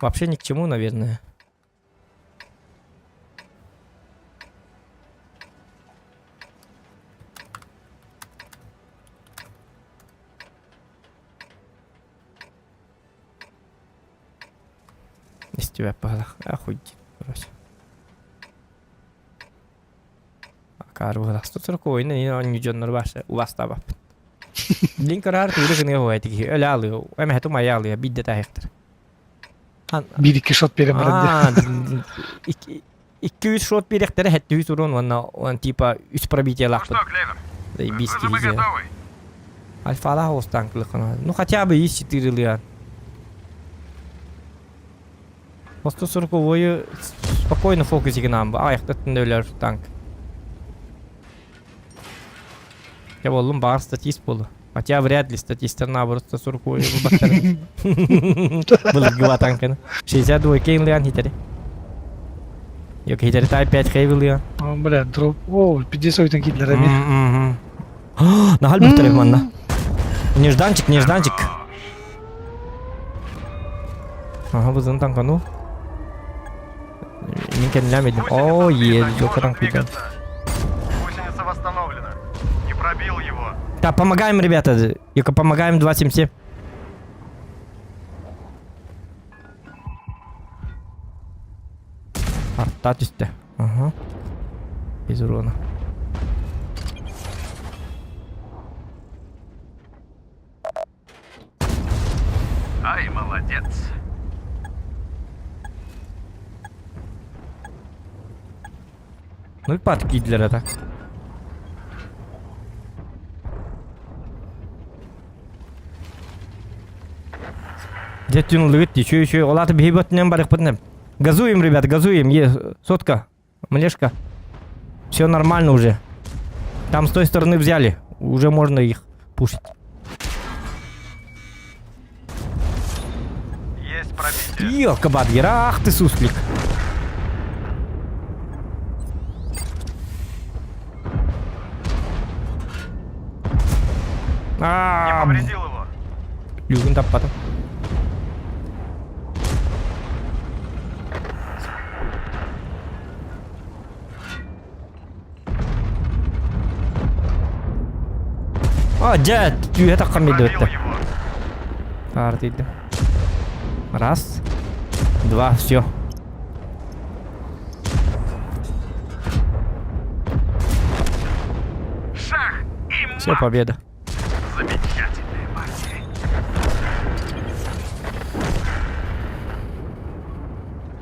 вообще ни к чему, наверное. Из тебя палах. Охуеть. Короче. Карвала. 140-й не жоннор башы. Увастабап. Блин карар туйры гыны хуайтыки. Өлі алıyor. Әмі хәту мая алıyor. Бидде тахектір. Bir-iki shot берем. 200 шот беректері хәтті 100 урон. Он типа 3 пробития лақпыд. Что, Клевер? Заебись Мы киризия. готовы. Альфа-ла останкылық. Ну хотя бы есть 4 лиан. По 140-й спокойно фокусиге нам. Аяқтатын өлер танк. Я болым бар статист болу. Хотя вряд ли статистер наоборот 140-й бактар. Был гива танканы. 62 кейн лиан хитери. Yok хитери тай 5 хейвил лиан. Бля, дроп. О, 50 танки для Рами. Нахаль бухтарев манна. Нежданчик. Ага, бузын танкану. Мен кенлямедим. О, жёлка танк видел. Гусеница восстановлена. Не пробил его. Так, помогаем, ребята. Юка, помогаем 277. Артат üstte. Ага. Без урона. Ай, молодец. Ну и пад Гитлера так. Сеттин улыгыт, еще, олаты бейботнен барых потнем. Газуем, ребят, газуем, сотка, млешка. Все нормально уже. Там с той стороны взяли, уже можно их пушить. Есть пробитие. Ёлка-бадгер, ах ты суслик. Не повредил его. Люгін таппады. Жа, түйе таққан беді Пробил өтті. его. Артыйды. Раз, два, все. Шах и Все, победа. замечательная партия.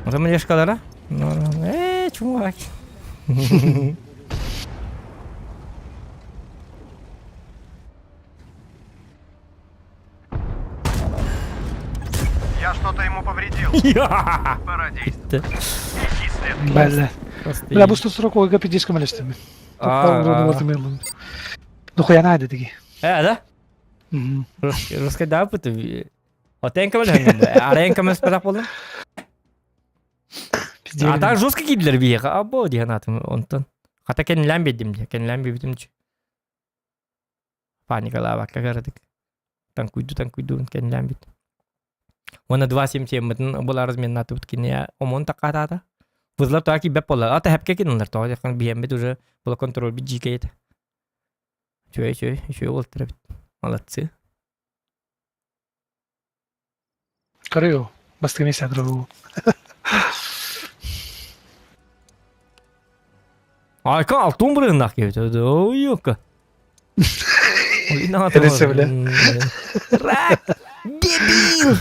Уже млешка, да? Чувак. Я что-то ему повредил. Пора действовать. Иди следующий. Бля. Бля, bu 140 ГП-диском мелестеми. Ну хуя найде таки. Да? Русский да, опыты. Отенка мелен. Аренка мел спелак болдым. А так жестко кидлер бие. Або диганатым онтон. Хата кенлен бедим де. Кенлен бедим че. Паникала бакка гарадык. Танкуйду кенлен бед. Оны 277 була разменнаты уткине омон такатата. Вызлар таки беп бола. Ата хепке кинулар то якын бием бит уже була контроль бит жикейт. Чой олтыр бит. Молодцы. Карыо. Бастыгын есе другу. Айка алтын бұрынақ кебет. Ой, ёка. Тересе бля. Рак! Дебил!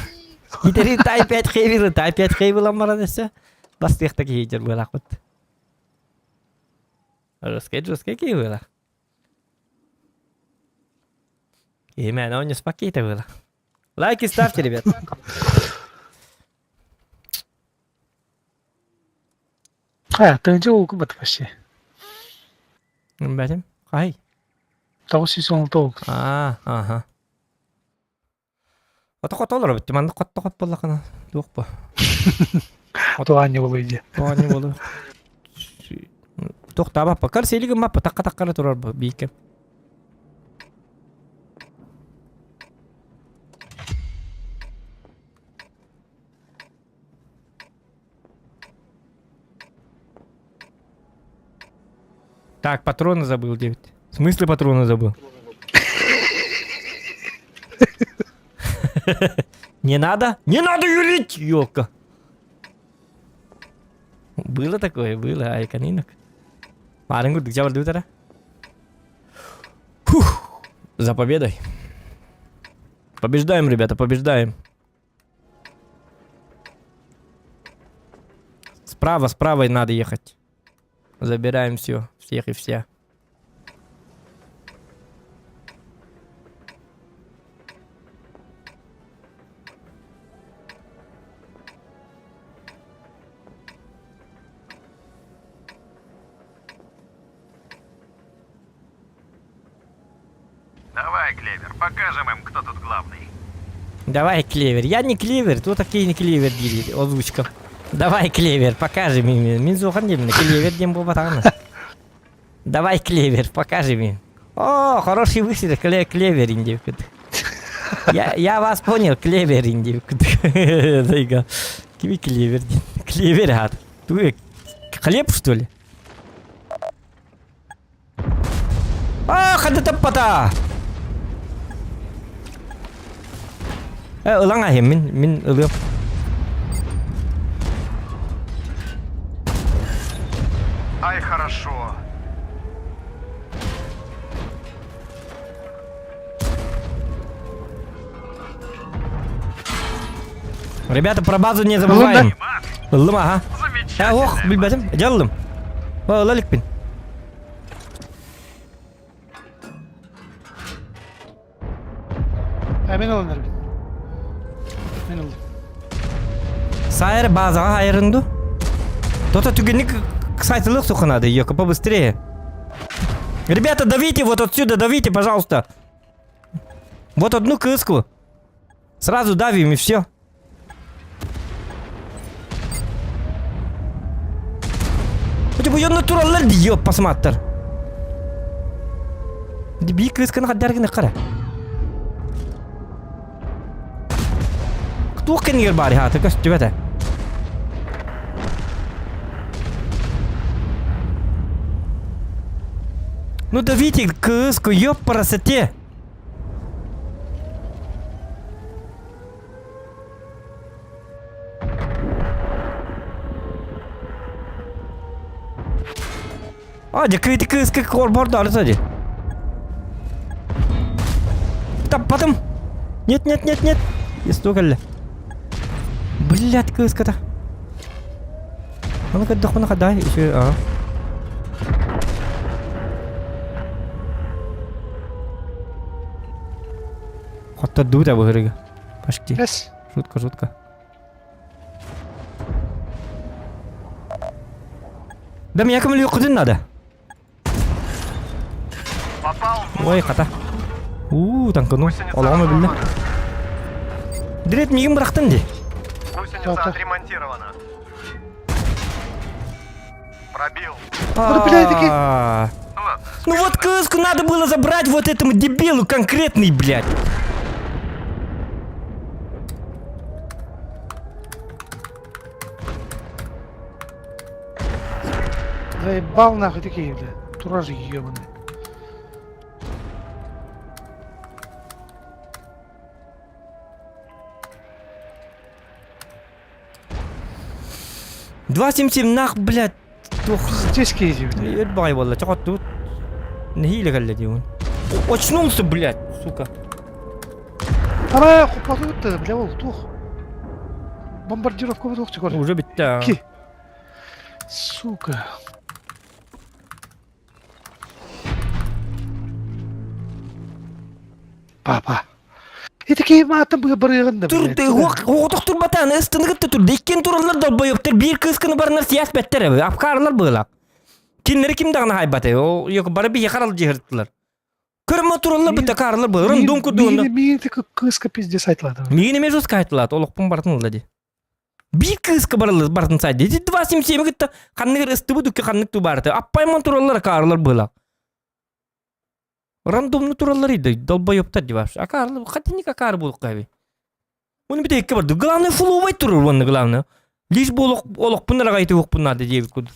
Гитари тай 5 хейвил амара десе. Бастықты кейдер бұлақ бұд. Жесткай кей бұлақ. Кеймен он не спакейте бұлақ. Лайки ставьте, ребят. Тынчы оқы бұд вообще. Бәтім, қай? Тауыз 619. Ага. Қот олар бітті, манды қот болақына. Доқ ба. Туған не болу иде. Туған не болу. Тоқта баппа. Кар селігім баппа. Таққа тұрар ба, бейкем. Так, патроны забыл, 9. В смысле патроны забыл? Не надо? Не надо юлить, ёлка! Было такое, было, ай, канинок. Марингу, ты где валютара? Фух! За победой. Побеждаем, ребята, побеждаем. Справа и надо ехать. Забираем все, всех и вся. Давай, Клевер, покажем им, кто тут главный. Давай, Клевер. Я не Клевер, тут такие не Клевер делит, озвучка. Давай, Клевер, покажем им. Минзухан демно, Клевер дем бубатана. Давай, Клевер, покажем им. О, хороший выстрел, Клевер индивка. Я вас понял, Клевер индивка. Дайга. Киви Клевер. Клевер, гад. Ты хлеб, что ли? Ах, это таппата! Ылаң ахем, мен ылым. Ай, хорошо. Ребята, про базу не забываем. Ылым, ага. Замечательно. Ох, билбәдем, жалым. О, лаликпин. Ben alınırım. Ben alırım. Сайыр базаға айырынды. То-то түгенік сайтылық суханады, ее, побыстрее. Ребята, давите вот отсюда, давите, пожалуйста. Вот одну крыску. Сразу давим и все. Это bu натураллар диё, посмотри. Bir крысканы қаддарғыны қара. Кто кенер бари хаты, көз түбәті? Ну давите крыску, ёп, парасоте. А, закрытый крыска корборд сзади. Там, потом. Нет. Истукали. Блядь, крыска-то. А ну-ка, дохуна, дай, еще, а. Хотя дура выгрыга. Почти. Yes. Жутко. Да меня кому куда надо? Ой, хата. Танкану. Аллаху билля. Директ мигим бырақтын де. Гусеница отремонтирована. Пробил. Ну вот крыску надо было забрать вот этому дебилу конкретный, блядь. Заебал нахуй такие, бля. Туражи ебаные. Два 77 нах, блядь. Здесь кейзи, бля. Ебай, валла, чего тут? Нахили галляди он. Очнулся, блядь, сука. Ара, хупазут-то, бля, вол, тух. Бомбардировку в тухте, Уже битта. Сука. Папа. И такие матом были барыгында. Турды, оқтық турбатан, эстіңгі турды. Иккен туралар долбайыптыр. Bir kıskını barынар сияс бәттер әбі. Апқарылар бұғылақ. Кенлері кімдағына хайбаты? О, yok бары бейе қаралы жығырттылар. Көрімі туралар бұтта қарылар бұғы. Рындон күрдуында. Мені тільки кыска пиздец айтылады. Мені ме жосқа айтылады. Олықпын бартын ұлады. Bir kıska бартын сайды. 277 гітті. Қаннығыр үсті бұды қаннық ту барты. Аппайман туралар қарылар бұғылақ. Рандомны туралар еді, долбай өптар деваш. Акарлы, қатинник акар болық қайбі. Оны біде екі барды. Главный фуловай турыр оны главный. Лишь болық бұндар ғайты өқ бұнады дейбі күді.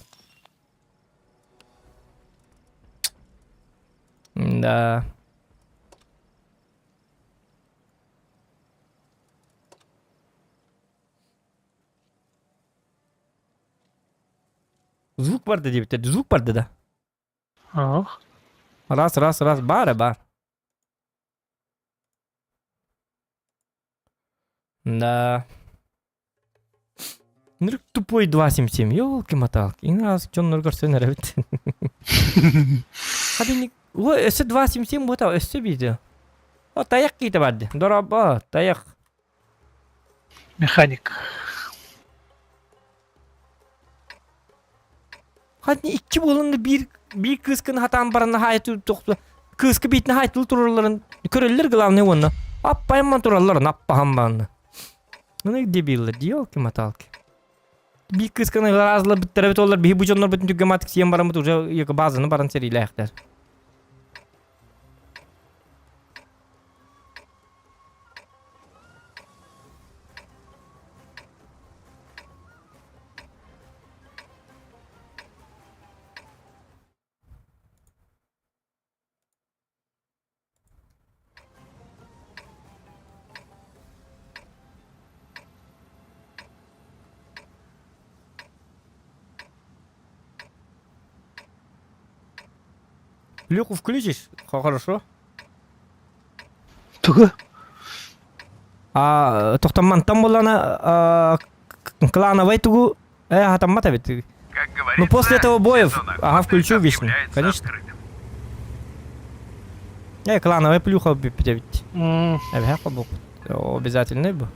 Да. Звук барды дейбі, звук барды да. Ах. Раз, бар. Да. Нырк тупой 277, ёлки-моталки. И раз, чё ныргар все нравится. Хадыник, ой, эссе 277 вот, эссе видео. О, таяк кейті барды. Дораба, таяк. Механик. Хадни, iki bolunda bir kıskın hatan barına hayatı toxtu. Kıskı bitne hayatlı turlarların körüller glavne onu. Appayman turlarların appaham bana. Ne debiller diyor ki matalki. Bir kıskın razla bittere bitollar bir bujonlar bütün tügematik siyem baramı turca yok bazını baran seriyle ayaklar. Люку включишь? Хорошо. Туга? Тоқтаман там болана клановой тугу. Там мата ведь. Ну после этого боев, включу вишню. Конечно. Клановая плюха ведь. Обязательно бы.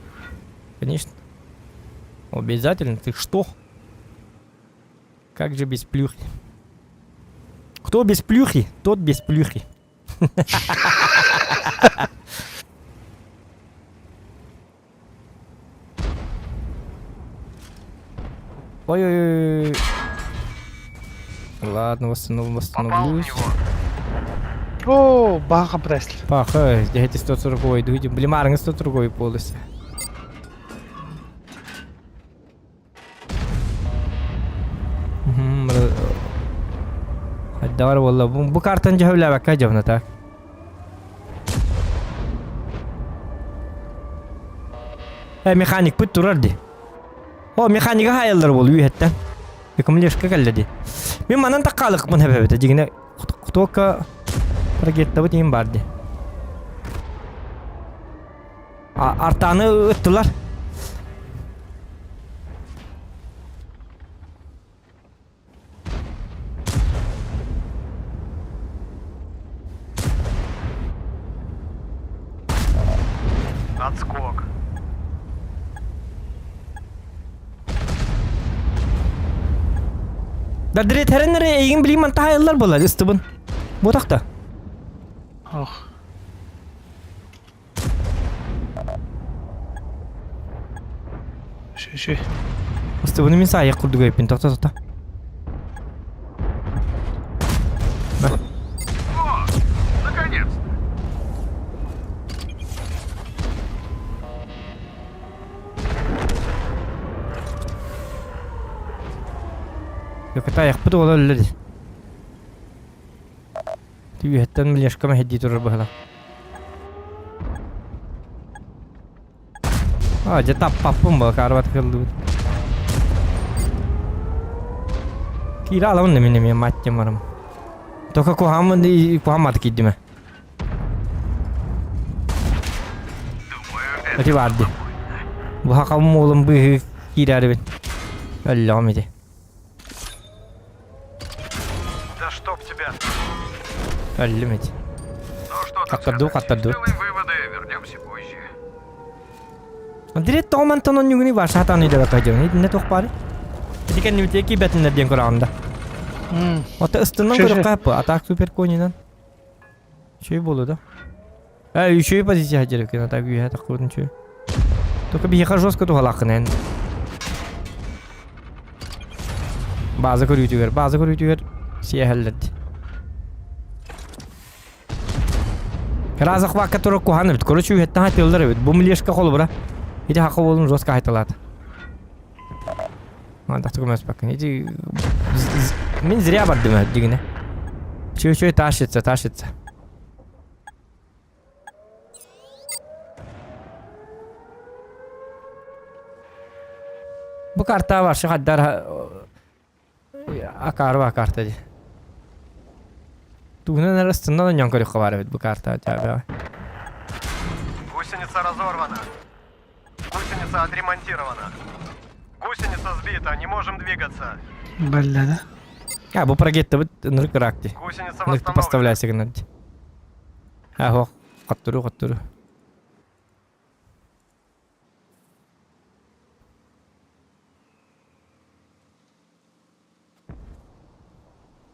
Конечно. Обязательно. Ты что? Как же без плюхи? Кто без плюхи, тот без плюхи. Ой-ой-ой. Ладно, восстановлюсь. О, бага компресли. Паха, дайте 140 дуйте. Блин, марнга 140 полосы. Давай, والله bu kartın cevabla bakka cevabına tak. Mekanik put durardı. O mekanik hayallar oluyor hatta. Yakımleşke geldi. Ben manan takkalık bunu hep digine kutoka paragetta bu diyeyim vardı. Artanı öttüler. Отскок. Da direkt her nereye egin bileyim man tahayallar bolar istıbın. Bu takta. Oh. Şey. Istıbını min sayı kurdu gayipin takta. Наконец-то. Yok ta yak bu olabilir. Tibi hatta milyashka ma heddi turur bahala. Jeta pappum ba karvat kıldı. Kira alamın ne maçım varım. Toka kuhamat giddime. Hadi vardı. Bu hakamım oğlum bu kira ben. Allah'ım idi. Да чтоб тебя. Allah'ım idi. Ну что там? Katladı. Сделаем выводы, вернемся позже. Direkt toman tonon yuguni var satan ide bakacağım. Ne tok bari. Jadi kan nimte ki betin diyen Kur'an'da. Ota ıstından Şey. görüp kapı atak süper koyunan. Şey bolu da. Şey pozisyon hacırık ki atak güya tak kurun şey. Toka bir yıkar joska to halaknen. Bazı koruyucular şey halletti. Razak vakit olarak kuhanı bit. Koru şu hatta hat yollar evet. Bu milyashka kolu bura. Hidi hakkı olun joska haytalat. Mantap tukmaz bakın. Hidi min zriya bardım digine. Şu taş etse. Bu karta var şu haddar akarta. Tuhunun arasında da yankı var evet bu karta. Гусеница разорвана. Гусеница отремонтирована. Гусеница сбита, не можем двигаться. Bellada. Ya bu pakette bu nırk raktı. Гусеница Nırk восстановлена. поставляй signal. Ha ho qatturu.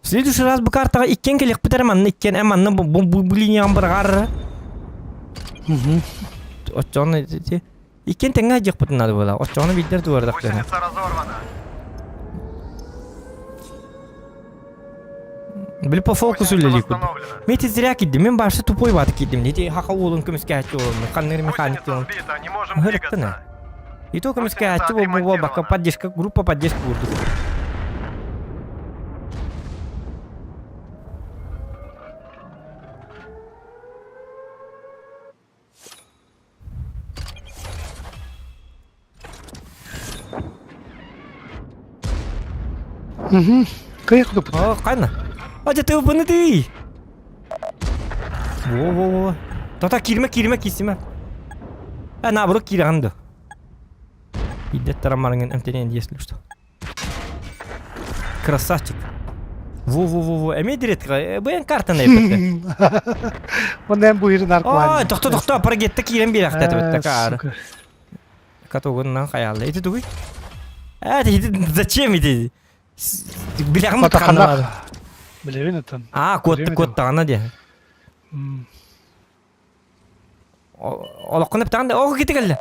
В следующий раз bu kartaga ikken kelek bitereman ikken emanna bu linyan bir garra. Oçonu ikken tengah jek putnadı bola. Oçonu bitter duvarda qana. Гусеница разорвана. Bilip po fokus üllelik. Восстановлена. Мен тезірек кидdim. Мен башы тупой батып кидdim. Дети хақа олын көміске әтті олын. Қаннары механик Гусеница олын. сбита, не можем Гырықтыны. двигаться. И то көміске әтті ол баққа поддержка, группа поддержка бұрды. Кая куда пут? О, қайна. Аja ты бұны дей. Во. Тота кирме кисиме. Наоборот кирағанды. Идет тарамарыңын әмтенен если что. Красавчик. Во. Эме дирет бұян картаны епетті. Ondan bu yeri narkoman. Ой, тоқта, парагетті кирен бір ақтаты бітті қары. Катоғыннан қаялы. Еті дүгіл? Зачем эти? Білягым Ата тұтқанда қанақ. бар. Білебін етін. Код тағана де. Олыққынып тағанда, оғы кеті келді.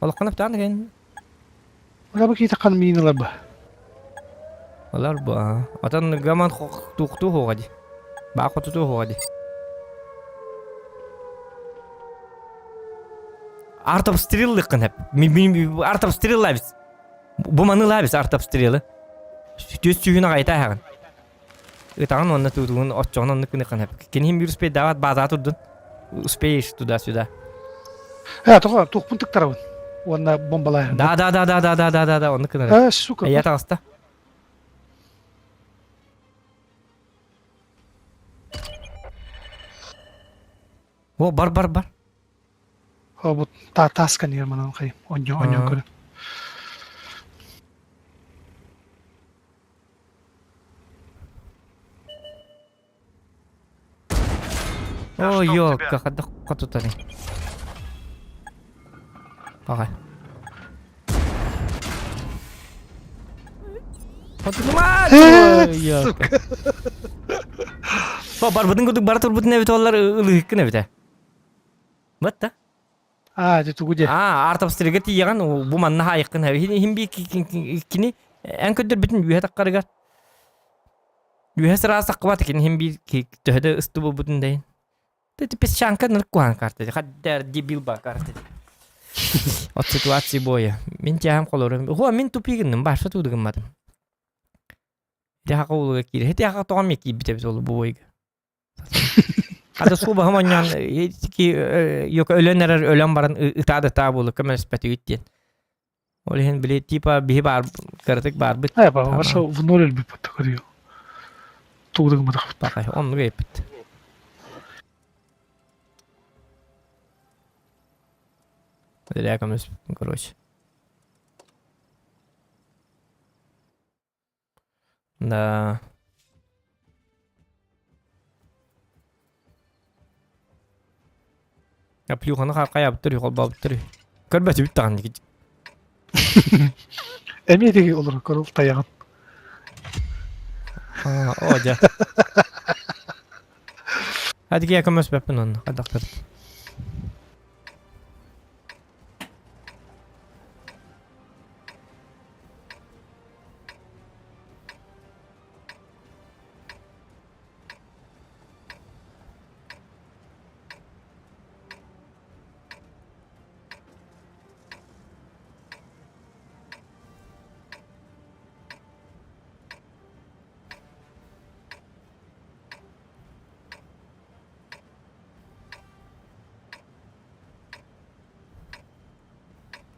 Олыққынып тағанда кейін. Ола бұл кейті қан миыналар ба. Олар ба. Атан гаман туқту хоға де. Бақы тұту хоға де. Арт обстрелы қынып. Арт обстрелы ләбіз. Бұманы ләбіз арт обстрелы. Төс түйіні қайта әғын. Итағын онны тұтуын отчоғын онны күні қынып. Кенхем бір успей дават база тұрдын. Успеешь туда-сюда. Туқпын тұқтарауын. Онна бомбалай. Да, онны күні. Сука. Я тағыста. О, бар. Bu taskan yer mana kay. Onyo kore. О, ёк, как отдохнуть. Ага. Сука. Бар будың күдік бар тұр бұтын әбет олар ұлы үкін әбет. Бұт та? Жету гуде. Арт обстрелге тиеген бұл манна хайықын әбет. Химби кini ән көддір бүтін үйе таққарығар. Үйе сырасы қыбаты кен химби төхеді ұсты бұл бұтын дайын. Ты пес шанка нырк куан карты. Хаддар дебил ба карты. От ситуации боя. Мен тяғам қолырым. Хуа мен тупигіннім башы тудығым мадым. Тяға қолыға кейді. Тяға тоғам екі бітебіз олы бұл ойға. Hadi suba hemen ki yok ölen baran itadı tabu kamera spati gittin. Olehen bile tipa bir bar kartık bar bit. Ha baba varsa vunol bir patakariyo. Tuğduk mu da? Bakay onu yapıt. Hadi kamera короче. Да. Плюханы қайап тұр, қолбап тұр. Көрбәті бүт тағын дегенде. Әмедегі олар көріл таяғын. О, жа. Әді ке көмес бәппін оны, қадақтыр.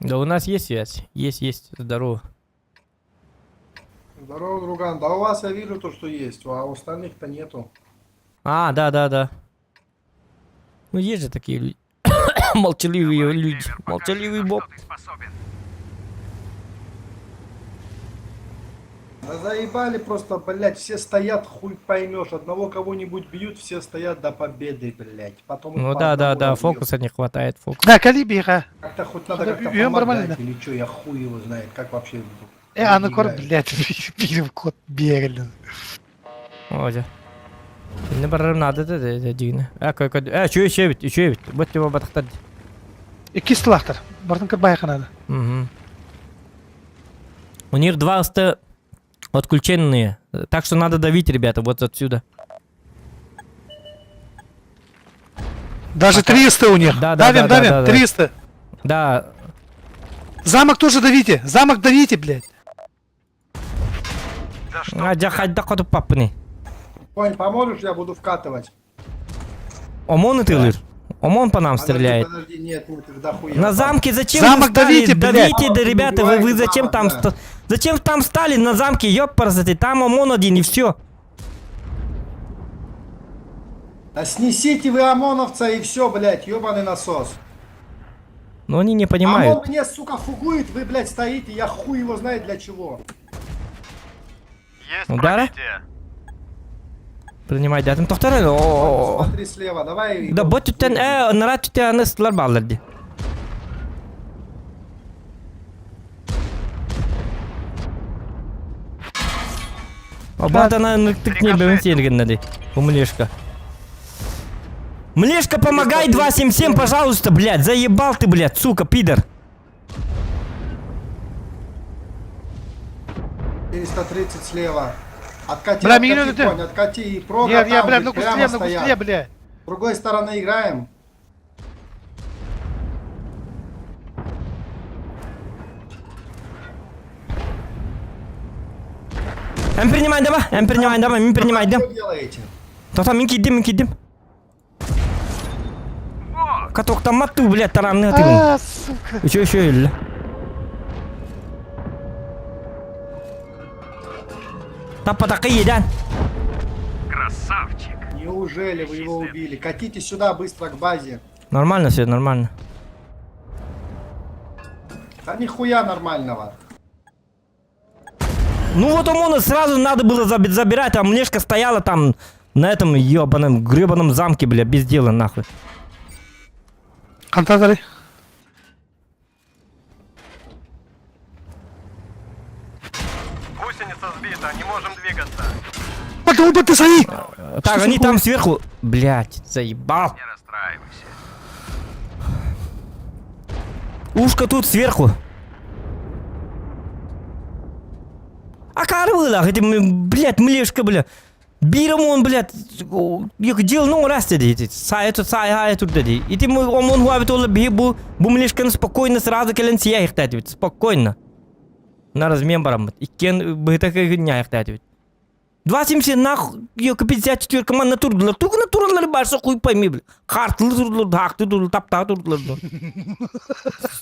Да у нас есть связь. Есть. Здорово. Здорово, друган. Да у вас я вижу то, что есть, а у остальных-то нету. Да. Ну есть же такие люди. Молчаливые люди. Молчаливый боб. Да заебали просто, блядь, все стоят, хуй поймешь. Одного кого-нибудь бьют, все стоят до победы, блядь. Потом Ну да, фокуса не хватает, фокус. Да, калибиха. Как-то хоть надо как-то Бьем нормально. помогать, или что, я хуй его знает, как вообще... Ана кор, блядь, бирим кот бегали. О, да. Не барам надо, да, дигне. Еще бит. Вот его батахтад. İki silahlar. Bardın kırbaya kanadı. У них два отключенные. Так что надо давить, ребята, вот отсюда. Даже 300 у них. Да, Давим, 300. Да. Замок тоже давите. Замок давите, блядь. Хадда коту папны. Конь, поможешь, я буду вкатывать. ОМОН ты лыр. ОМОН по нам стреляет. Подожди, нет, тогда хуя. На замке зачем Замок вы стали? давите, блядь. Давите, да, ребята, вы зачем там... Да. Зачем там стали на замке, ёпарзати? Там ОМОН один и все. Да снесите вы ОМОНовца и все, блядь, ёбаный насос. Но они не понимают. ОМОН мне, сука, фугует, вы, блядь, стоите, я хуй его знает для чего. Есть Удара? пробитие. Принимай, да, там повторяй. Смотри слева, давай. Да, вот тут нарад тут анестлар балларди. Батана ныртык не бевен сергеннады. У Млешка. Млешка, помогай 277, пожалуйста, блядь. Заебал ты, блядь, сука, пидор. 430 слева. Откати, Бля, откати, минуты. конь, откати и прога Нет, я, там, бля, блядь, ну прямо быстрее, ну стоят. быстрее, бля. С другой стороны играем. М принимай, давай, М принимай, да. Что делаете? Та-та, мин кидим. Каток там мату, блядь, таранный ты. А, сука. Еще или. Тапа такая едан. Красавчик. Неужели вы его убили? Катите сюда быстро к базе. Нормально все, нормально. Да нихуя нормального. Ну вот ОМОНа сразу надо было забирать, а Млешка стояла там на этом ебаном гребаном замке, бля, без дела нахуй. Контакты. Гусеница сбита, не можем двигаться. Потом ты свои. Так, они там сверху. Блять, заебал. Не расстраивайся. Ушко тут сверху. А карвылах, эти, блядь, Млешка, бля. Биром он, блядь, дел ну раз dedi. Сая тут dedi. И ты мой ОМОН хуавит ола бу Млешканы спокойно сразу келен сия ихтативит. Спокойно. На размембарам. И кен бы такая дня ихтативит. 270 нахуй, 54 команда турдулар. Тук натуралар барса хуй пойми, бля. Хартлы турдулар, хакты турдулар, тапта турдулар.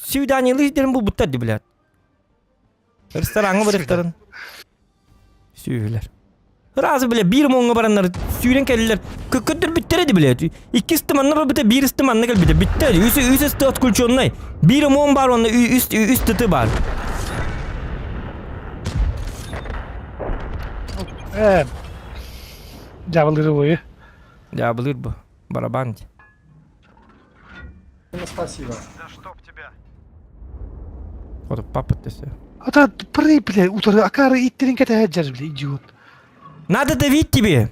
Свидание лидером был бутади, блядь. Ресторанга бар ресторан. Süýler. Razı bile bir monga baranlar süýren keldiler. Kökködür bittiredi bile. İki istimanlar bite bir istimanla gel bite bitti. Üst istat kulçonlay. Bir mon bar onda üst tıtı var. Cavılları boyu. Ya bilir bu. Barabanci. Спасибо. Да чтоб тебя. Oda papatesi. Ata pırı bile utarı akarı ittirin kete heccar bile idiot. Надо давить тебе.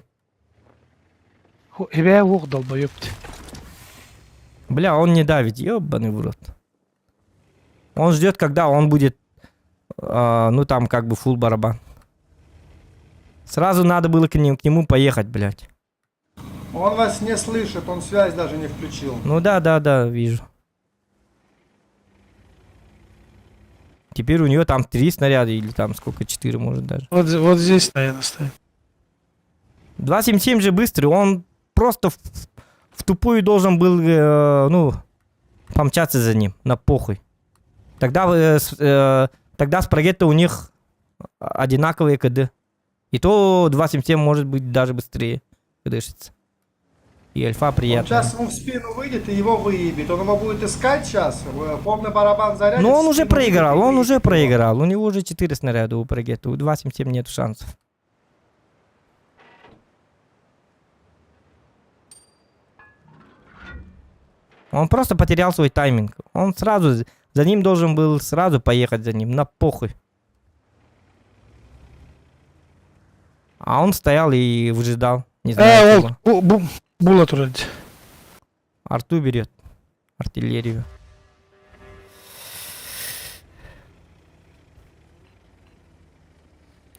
Eve vok dolba yöptü. Бля, он не давит, ёбаный в рот. Он ждет, когда он будет, ну там как бы фулл барабан. Сразу надо было к нему поехать, блядь. Он вас не слышит, он связь даже не включил. Ну да, вижу. Теперь у него там 3 снаряда или там сколько, 4 может даже. Вот здесь, наверное, стоит. 277 же быстрый, он просто в тупую должен был, ну, помчаться за ним, на похуй. Тогда с Прогетто у них одинаковые КД. И то 277 может быть даже быстрее КДшится. И альфа Он приятно. сейчас ему в спину выйдет и его выебет. Он его будет искать сейчас, полный барабан зарядит. Но он в уже спину проиграл, выйдет и он уже выебет его. проиграл. У него уже 4 снаряда у Прогетто, у 277 нет шансов. Он просто потерял свой тайминг. Он сразу, за ним должен был сразу поехать за ним, на похуй. А он стоял и выжидал. Не знаю чего. Була туралdı. Арту берет. Артиллерию.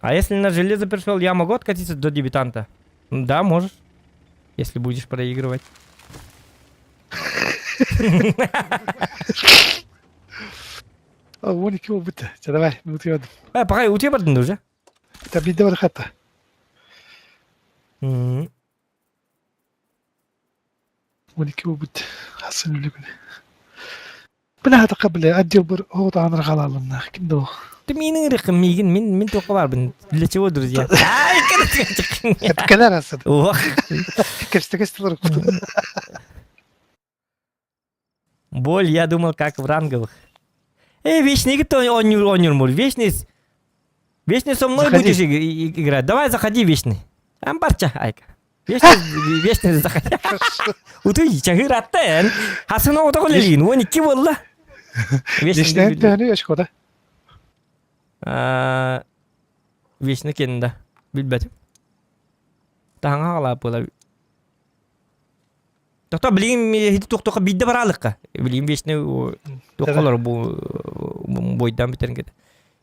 А если на железо пришел, я могу откатиться до дебютанта? Да, можешь. Если будешь проигрывать. Al 12 oldu bitti. Давай, unutuyordum. Пока у тебя бардын уже. Tabii de var hatta. Мгм. 12 oldu bitti. Hasan öyle günü. Bana hata kabul отдел bir o da anır kalalım. Kimdi o? Ты менің рекім мейгін, мен только барбын. Для чего, друзья? Ай, Hep kadar asıl. Ох. Kaçtı var. Боль, я думал, как в ранговых. Вечный, кто он не Вечный со мной Заходи. будешь играть. Давай, заходи, Вечный. Амбарча, айка. Вечный, заходи. Уты, чагыр аттен. Хасына отоқ лелин, он iki болла. Geçten bir tane yaş koda. Вечный кенда. Билбетим. Таңа қалап бола. Тоқта білейін хеті тоқтоқа бейді баралыққа. Білейін бешіне тоққалар бойдан бітерін кеді.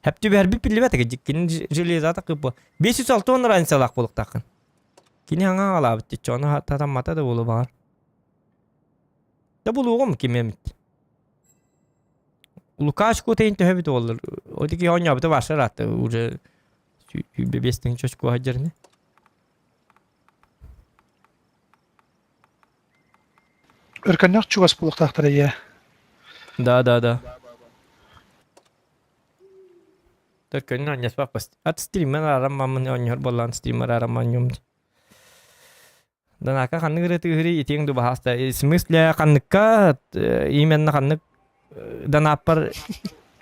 Хәпті бәр біп білі бәтігі жеккенін железа тақып бұл. 506 оныр ансалақ болық тақын. Кені аңа қалап бітті. Чоны татамата да болу бағар. Да бұл оғым кемемет. Лукашко тейін төһө біті олыр. Одеки он ябыты башы ратты. Уже бебестің чөшку хаджарыны. Өркәннәк чугас булык тахтара я. Да. Так, ну, не спапаст. От стримера раммамын оньор болан стримера рамманьюм. Да нака ханныгры тыгры итең ду бахаста. Смысле ханныкка именно ханнык данаппар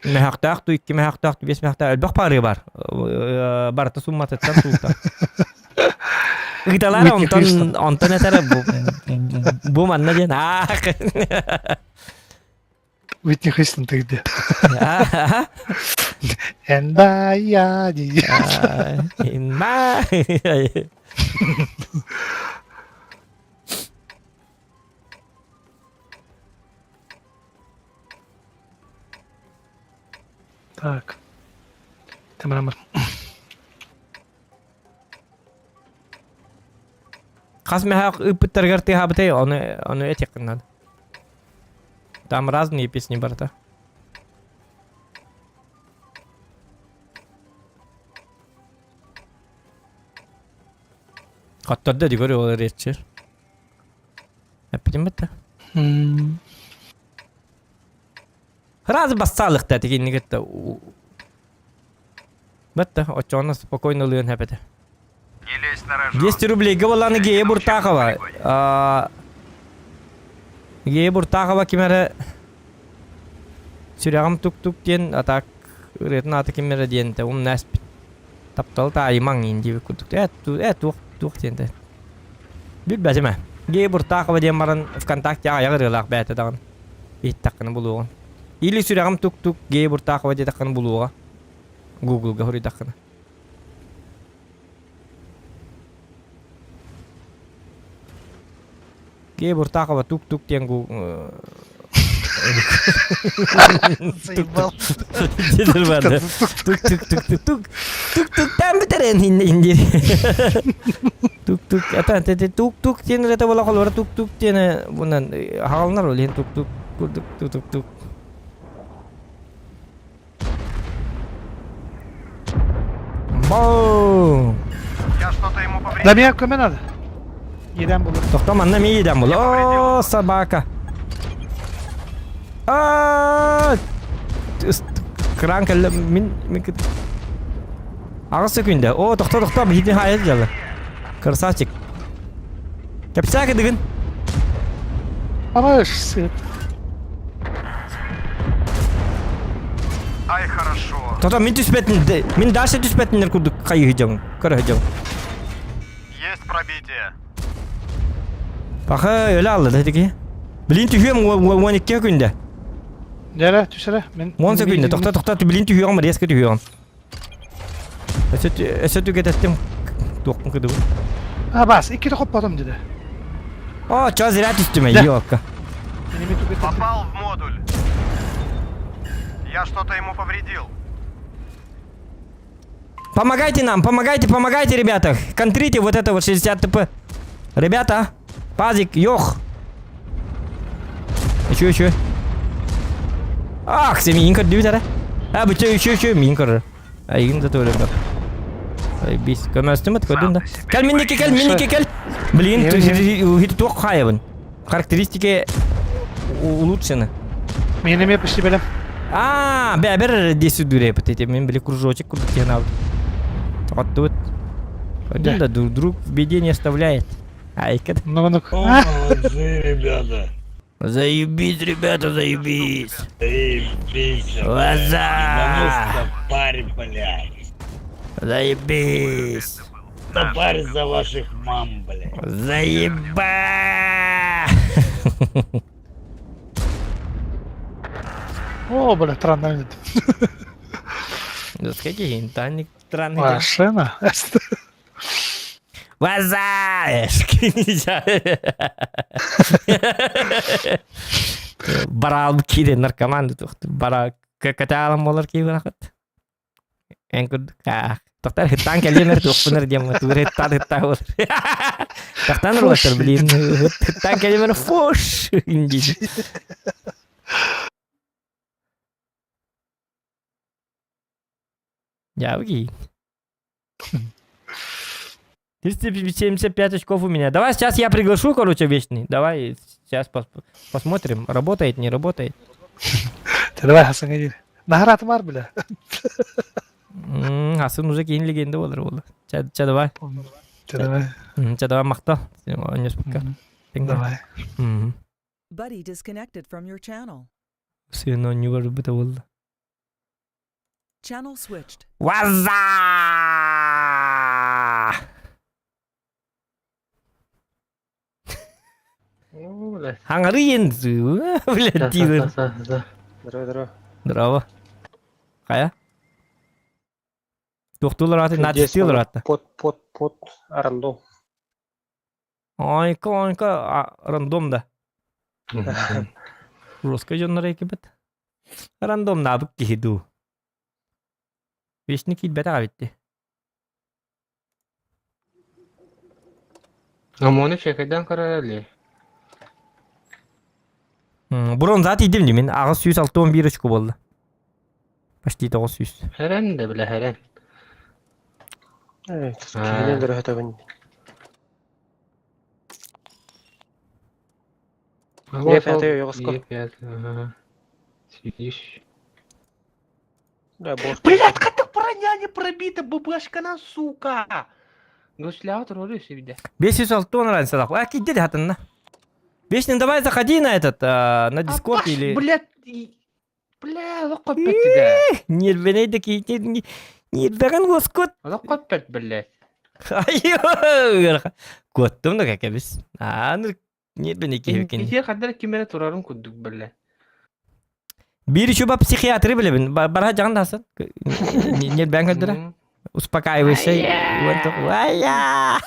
мехактак ту 2 мехактак 5 мехактак элбак пары бар. Барта суммататтан султа. Гиталар онтон этер бу манна ден ах. Whitney Houston тегде. And I In my Так. Tamam. Қас мехақ үпіттергер тихабытай, оны этек қынады. Там разные песни барта. Қаттарды дегөрі олар етшер. Әппеден бітті. Разы бассалықта текенні кетті. Бітті, отчоны спокойно лыын әпеді. Не лезь на рожон. 200 рублей Гаваланы Гея Буртахова. Гея Буртахова кемері сүрәғым тук-тук ден атак ретін аты кемері денді. Ом нәспіт. Тапталы та аймаң енді күрдікті. Туқ денді. Бүл бәзіме. Гея Буртахова ден барын ВКонтакте аяғы рылақ бәті дағын. Ет таққыны бұлуға. Или сүрәғым тук-тук Гея Буртахова де таққыны бұлуға. Google'ға хүрі таққыны. Гея Буртахова тук-тук ден Заебал. Тук-тук там бітірен инди. Тук-тук ата тук-тук тен рета бола қалуара тук-тук тені бұнан хағалынар ол ен тук-тук тук-тук. Бау! Я что-то ему повредил. Да меня кроме надо. Едем булык. Тоқта манна ми едем бұл. О, собака. Кран кәлі мен ағысы күнді. О, тоқта бұл хитін хайыз жалы. Красавчик. Кәпсәкі дігін. Ама сыт. Ай, хорошо. Тоқта мен түспәтін, мен дальше түспәтіндер күрдік қайығы жауын. Көрі жауын. Есть пробитие. Бақы өлі алды дәдігі. Білін түхем 12 күнді. Нәре түсірі? 10 секунды. Тоқта білін түхем ма, резкі түхем. Әсі түгет әттім. Тоқын күді бұл. Бас, 2 тоқып батым деді. О, ча зря түстіме, Да. ёпка. Попал в модуль. Я что-то ему повредил. Помогайте нам, помогайте, ребята. Контрите вот это вот 60 ТП. Ребята, пазик, ёх. Еще. Ах, семьинка дюйтера. Бөтө еще минкер. Айын да төлі бар. Бис, көмәстімет көдін да. Кәл, минеке кәл. Блин, хиті тоқ қайыбын. Характеристики улучшены. Мен еме пішті бәлем. Бәбір десі дүре пәтете. Мен біле кружочек күрдік ген алды. Тоқатты өт. Көдін да друг в беде не оставляет. Айкад. Ну-ну. Молодцы, ребята. Заебись, ребята, заебись. Заебись. Лоза. Парень, блядь. Заебись. На паре за ваших мам, блядь. Заеба. О, бля, странно. Да скажи, интанник странный. Машина. Вазаешь! Барал киде наркоман тухту. Бара каталам болар ки барахат. Энкуд Тохтар хиттан келемер тухпунер дем тур хиттан хиттан. Тохтан ротер блин. Хиттан келемер фош инди. Явги. 375 очков у меня. Давай сейчас я приглашу, короче, вечный. Давай сейчас посмотрим, работает, не работает. Давай, Хасан, иди. Нахрат бар, бля. Хасан уже кейін легенда olur. Че давай. Че давай мақта. Не спока. Давай. Buddy disconnected from your channel. Сен не var быта болды. Channel switched. Ваза! Хангары енді. Блядь, тигр. Здорово. Здорово. Қая? Тоқтулар аты, надистилар аты. Под рандом. Ойка, рандомда. Русқа жонлар еке бәт. Рандомда абық кейду. Вечный кит бәт ағабетті. Амоны чекайдан қарарали. Бұрын зат едім де мен ағыз 161 үшкі болды. Почти 900. Хәрән де біле хәрән. Килене дұры хәтәбін. Ефәте йоғысқы. Сидишь. Блядь, как броня не пробита, бабашкана, сука! Гусляу тролли себе. 506 нравится так. А киди хатанна. Вечный, давай заходи на этот, на Дискорд или... Блядь, лоққот бәтті да. Нервенейді кейтен... Нервеген ғоскот. Лоққот бәт, блядь. Айо! Коттым да как әбіс. Ныр нервене кейбекен. Кетер қаддар кемені тұрарын көддік, блядь. Бiri şu psikiyatrı bile bin. Bana can dasın. Ne ben kadar? Uspokаивайся. Вая!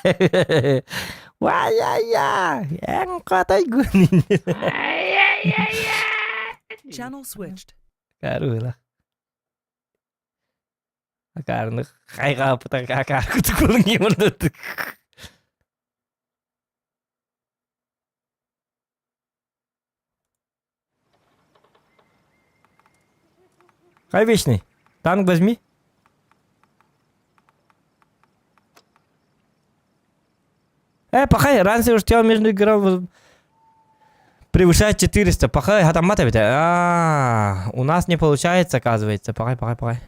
Вая! En katay gün. Channel switched. Karula. Karnı kayga putan kakar kutukulun yumurdu. Хай вечный. Танк возьми. Пахай, раньше уж тебя между играл превышает 400. Пахай, хатамата ведь. У нас не получается, оказывается. Пахай.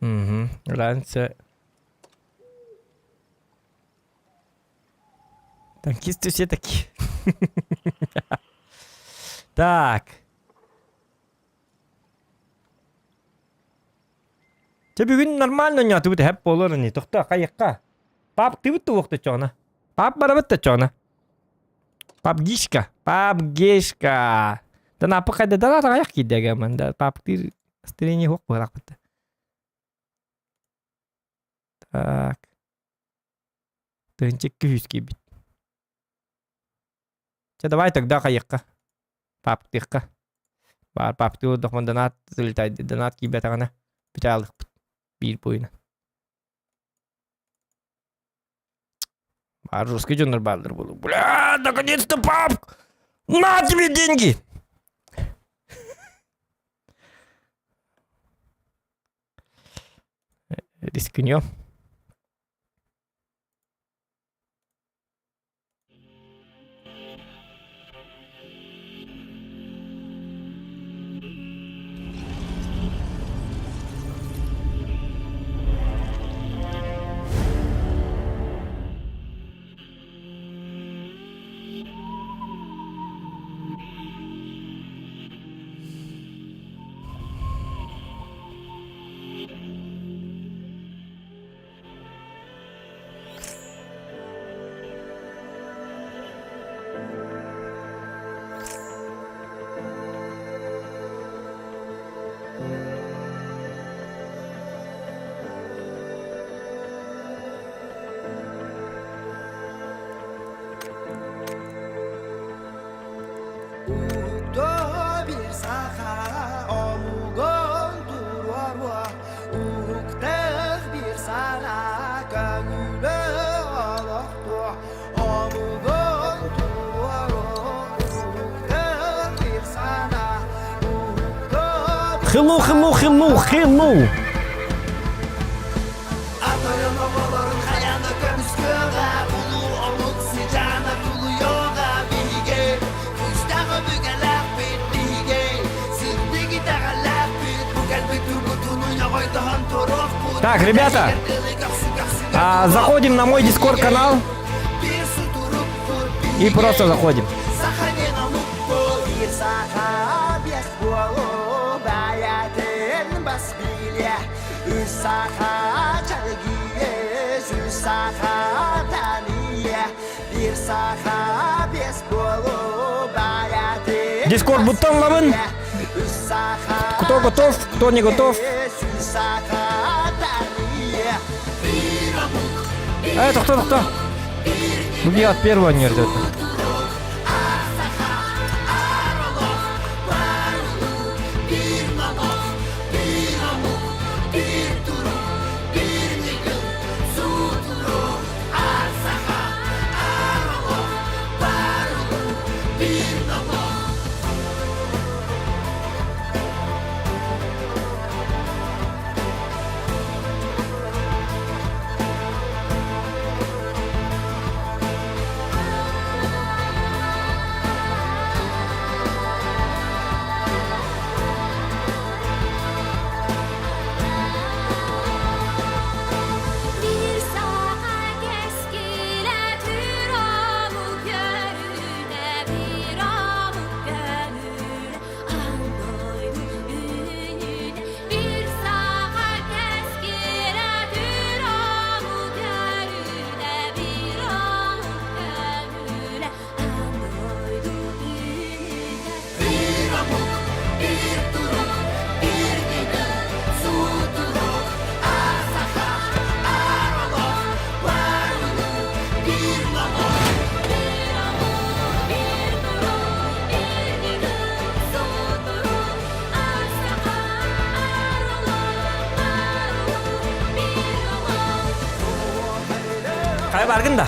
Угу, раньше... Танкисты все такие. Так. Тебе бүгін нормально не атып өте, әп болыр не. Тоқта, қайыққа. Пап, ты өтті оқты чоғына. Пап бара бітті чоғына. Пап гишка. Дан апы қайды дан аты қаяқ кейдегі әмін. Пап, ты стрене хоқ бұрақ бітті. Так. Тынчек күйіске бит. Давай тогда қайыққа. Паптыққа. Бар папты ұдықман донат залетайды. Донат кейбет ағана. Біте алдық бір бойына. Бар жұрсқа жондар балдыр болу. Бля, наконец-то, пап! На тебе деньги! Рискнем. Hello. Так, ребята, заходим на мой Discord канал и просто заходим. Discord бутонларын. Кто готов, кто не готов. А это кто? Убьет первого не ждет. Kaya bargın da.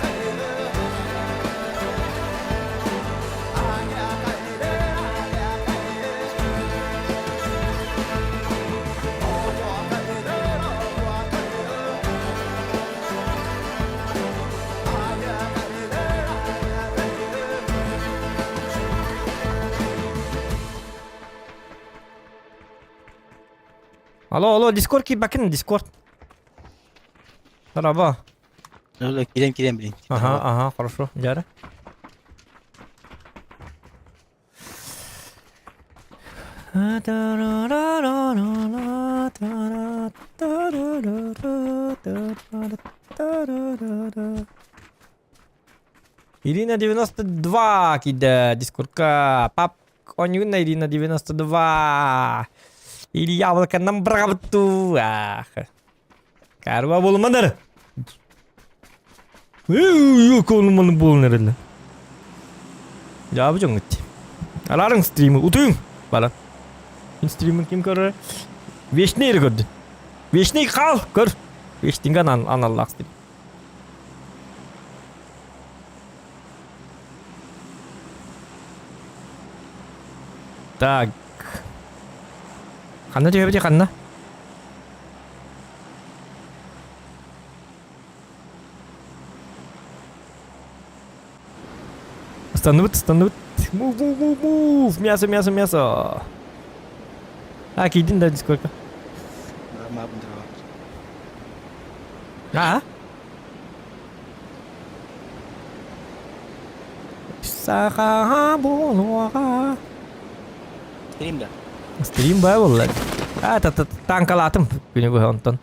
Алло, Discord ki bakın Discord. Merhaba. Кидем, блин. Ага, хорошо, Яра. Ирина 92 кида Дискордка. Пап Конюна Ирина 92. Илья Волканам бравту. Карва болмадар. Yok olmanın bol nerede? Yapacağım gitti. Alarım stream'i utuyum. Bana. Stream'i kim kör? Veşneyi gördün. Veşneyi kal kör. Veştingan analak stream. Так. Ханна тебе где ханна? Остановить. Мув. Мясо. А, кидин да сколько? А? Сахабулуга. Стрим бай vallahi. Tankalatım günü bu ondan.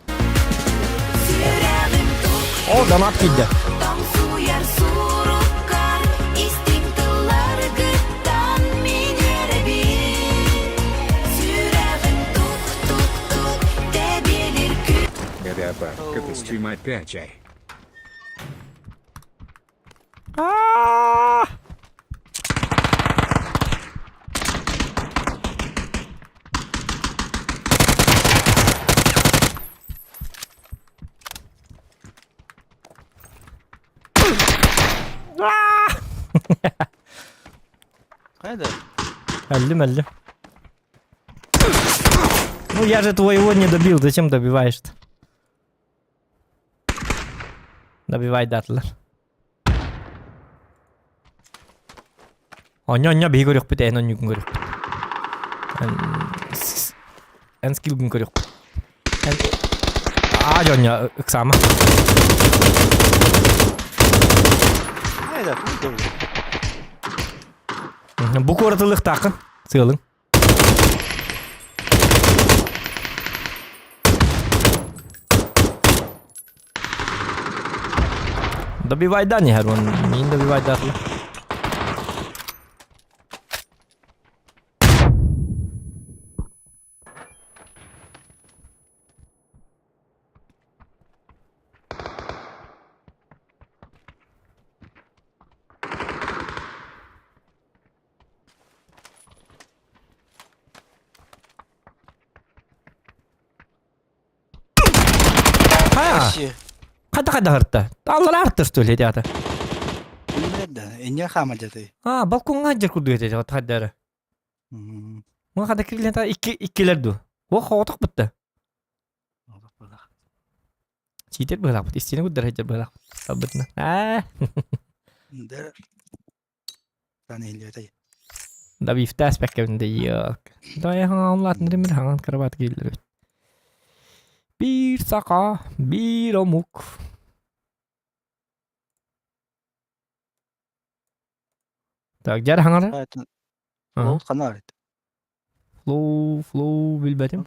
O donat gitti. Это стрим опять, ай. Haydi. Öldüm. Ну я же твоего не добил, зачем добиваешь-то? Добивай датлар. Оня бий көрөк бит, эн онюгун көрөк. Эн скилгун көрөк. Жоня ыксама. Айда, Бу коратылык такын, сыылың. Добивай да не харон, не добивай да. Када хартта. Аллар артыр что ли дята. Эне хамадяты. Балконга жер курду эте жат хаддары. Мага када кирилен та иккилерду. О хоток битти. Читер была бит. Истене гуддар хажар была. Абытна. Да. Таны элетай. Да вифтас пеккенде yok. Да я хаңлат нримир хаңан карабат килер. Bir saka, bir omuk. Так, жар хаңар. Ол канар. Флоу билбетим.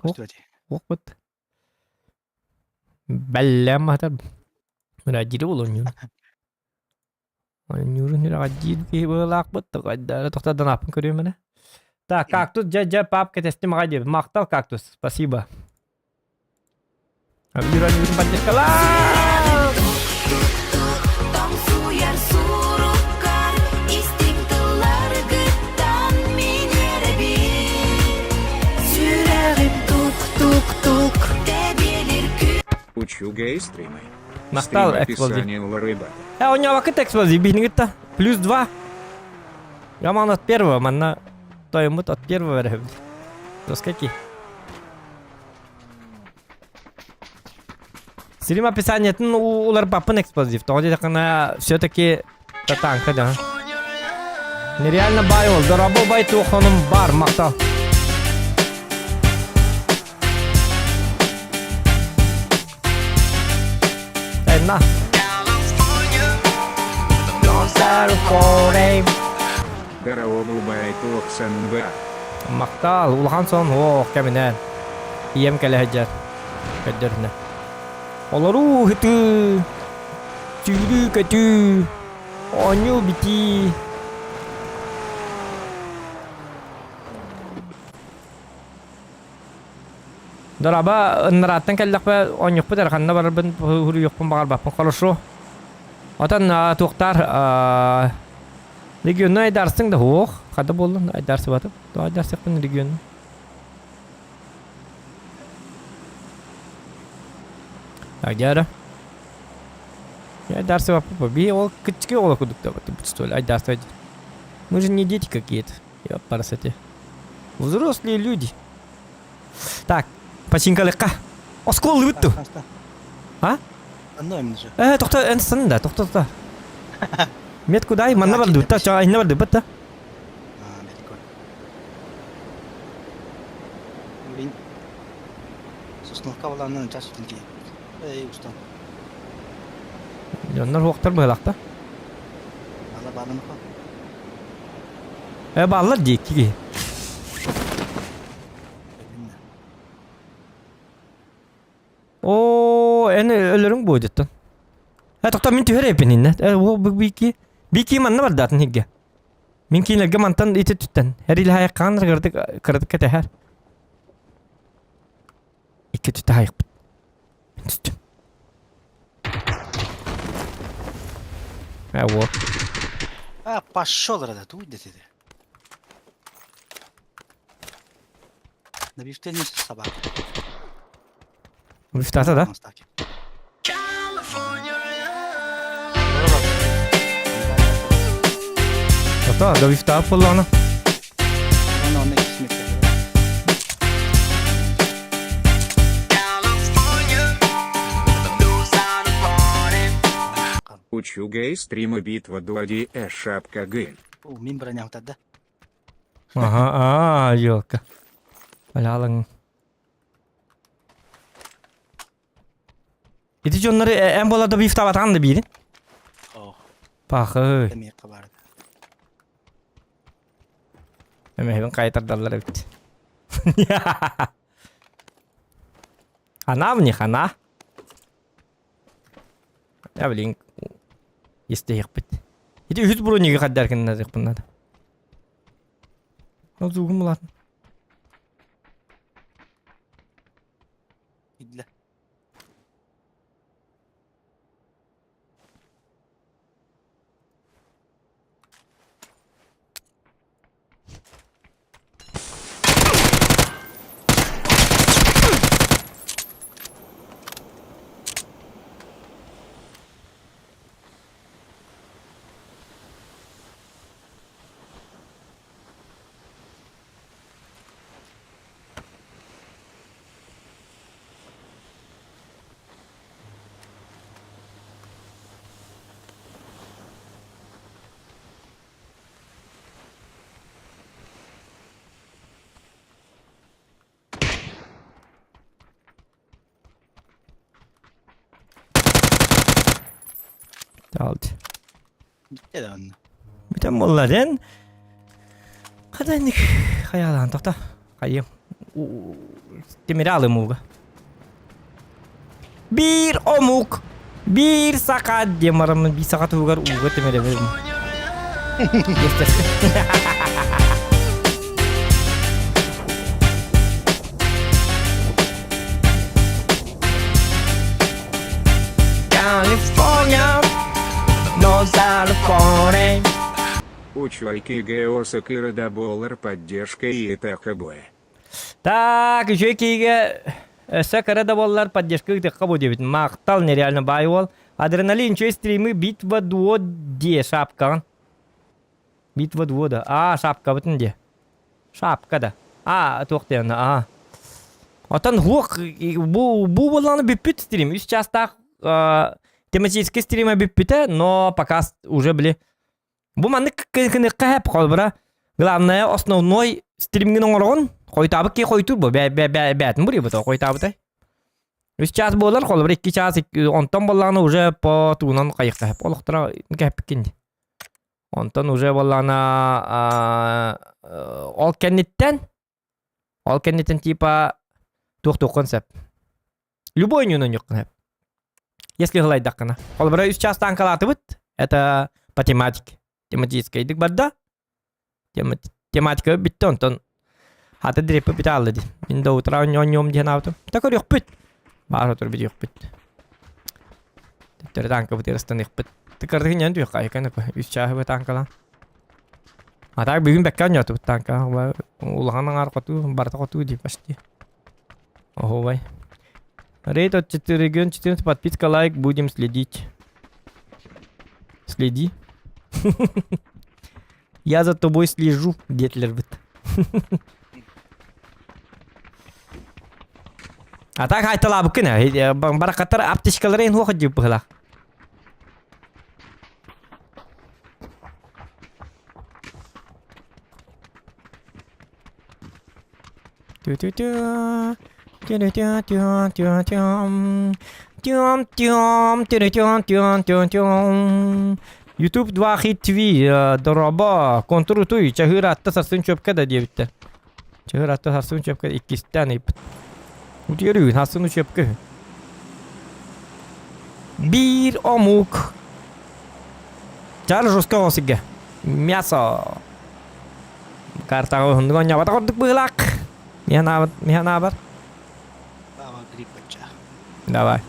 Ок бит. Баллам хатар. Раҗире болон. Нюрын раҗир ки булак бит. Токтадан апын көрөм менә. Так, кактус жа папка тестим гади. Мактал кактус. Спасибо. Юран поддержка. Учу гей-стримы. Мактал эксплозив. У него вакыт эксплозив бинигитта. Плюс 2. Яман от первого, манна тоемут от первого ревд. Доскаки. Сирим описаниетін олар бапын эксплозив. Тоғыды дақына все-таки танка да. Нереально бай ол. Дорабо бай туқоным бар мақтал. Әйна. Дарабо бай туқсан ба. Мақтал. Улхан сон оқ кәмінен. Ием кәлі хәджар. Кәддеріне. Олару хиту. Чүрі кәту. Оню бити. Дораба нараттан кәлләк бә онюк бітер. Ханна бар бін хүрі юқпын бағар бапын қалышу. Отан туқтар регионны айдарсың да оқ. Қады болын айдарсы батып. Айдарсы қын регионны. Агара. Я дарсы вапа. Би ол кычки ола кудукта батып что ли. Айдарсы. Мы же не дети какие-то. Я парасете. Взрослые люди. Так, починкалыкка. Оскол битtu. А? Тохта энсэн да, тохта. Мет кудай манна бар дутта, ча инна бар дутта. Блин. Сосновка баланын часытылги. Эй, устан. Жоннор хоқтар быйлакта. Бала баланы ко. Баллар жекки. О, эне өлөрүң бойдуттан. Токта мен түйөр эпенинне. О бики. Бики манна бар датын хигге. Мен кинелге мантан ите түттен. Херил хаяк каныр кырдык кетер. Икки түттө хаяк. Түттүм. Вот. Пошел рада, уйди ты. На бифте не собака. Вифтата, да? Ата, да вифта полана. Учугай стрима битва дуади шапка г. Min ba niya tada? Aha, yok. Wala lang. Iti onları en bolada bir ifta batan da biri. Oo. Pakı. Dami ka ba? Hemen kayıt darlar evet. Hana mı ni hana? Ya bilin. İsteyik bit. Iti üç buru niye kadar derken nazik bunlar. O zugum ulan. Idla. Aldı. Bitti de onu. Bütün bunların kadarlık hayalan tahta kayım. Demir alımı. Bir omuk, bir sakat demarım bir sakat ugar ugar demir verim. California, no California. У Чуайки Геоса Кирода Боллар поддержка и ТХБ. Так, еще киге сакарада боллар поддержка ТХБ дебит. Мактал нереально байвол. Адреналин че стримы битва дуо де шапка. Битва дуо да. Шапка бутын де. Шапка да. Тоқтен. Отан хук бу болланы биппит стрим. Сейчас так тематический стрима биппите, но пока уже были. Бу манны кыһып колбура. Главное основной стриминг оңоргон койтабы ки койтур бу бәтин бури бу койтабы. 3 час болар колбура 2 час онтон болланы уже по туунан кайыкта. Олуктара кеп кинди. Онтон уже боллана ол кенниттен типа тух концепт. Любой нюнон юкнеп. Если глайдакана. Колбура 3 час танкалатыбыт. Это по тематике. Тематическая идик барда. Тематика битті онтон. Хаты дирепі біті алды. Мен да утра он ден аутым. Такор yok büt. Бар отыр біті yok büt. Тіптері танка бұты ерістен yok büt. Тікірді кенен дүйік қайықаны көй. 3 чағы бұт танкалан. Атақ бүгін бәккен yotu бұт танка. Улағанның арқоту, барта қоту деп башты. Ого бай. Рейд от 4 регион 14 подписка, лайк, будем следить. Следи. Я за тобой слежу, Детлербит. А так айтала букина, баракатар аптечкаларын хохот деп была. YouTube 2 hit TV doroba kontrol tuy çahır attı sarsın çöpke de diye bitti. Çahır attı sarsın çöpke de 2 tane ip. Bu diyor sarsın çöpke. Bir omuk. Çar жестко осиге. Мясо. Карта хонго nya bata koduk beulak. Mihana bar. Bawa grip pecah. Давай.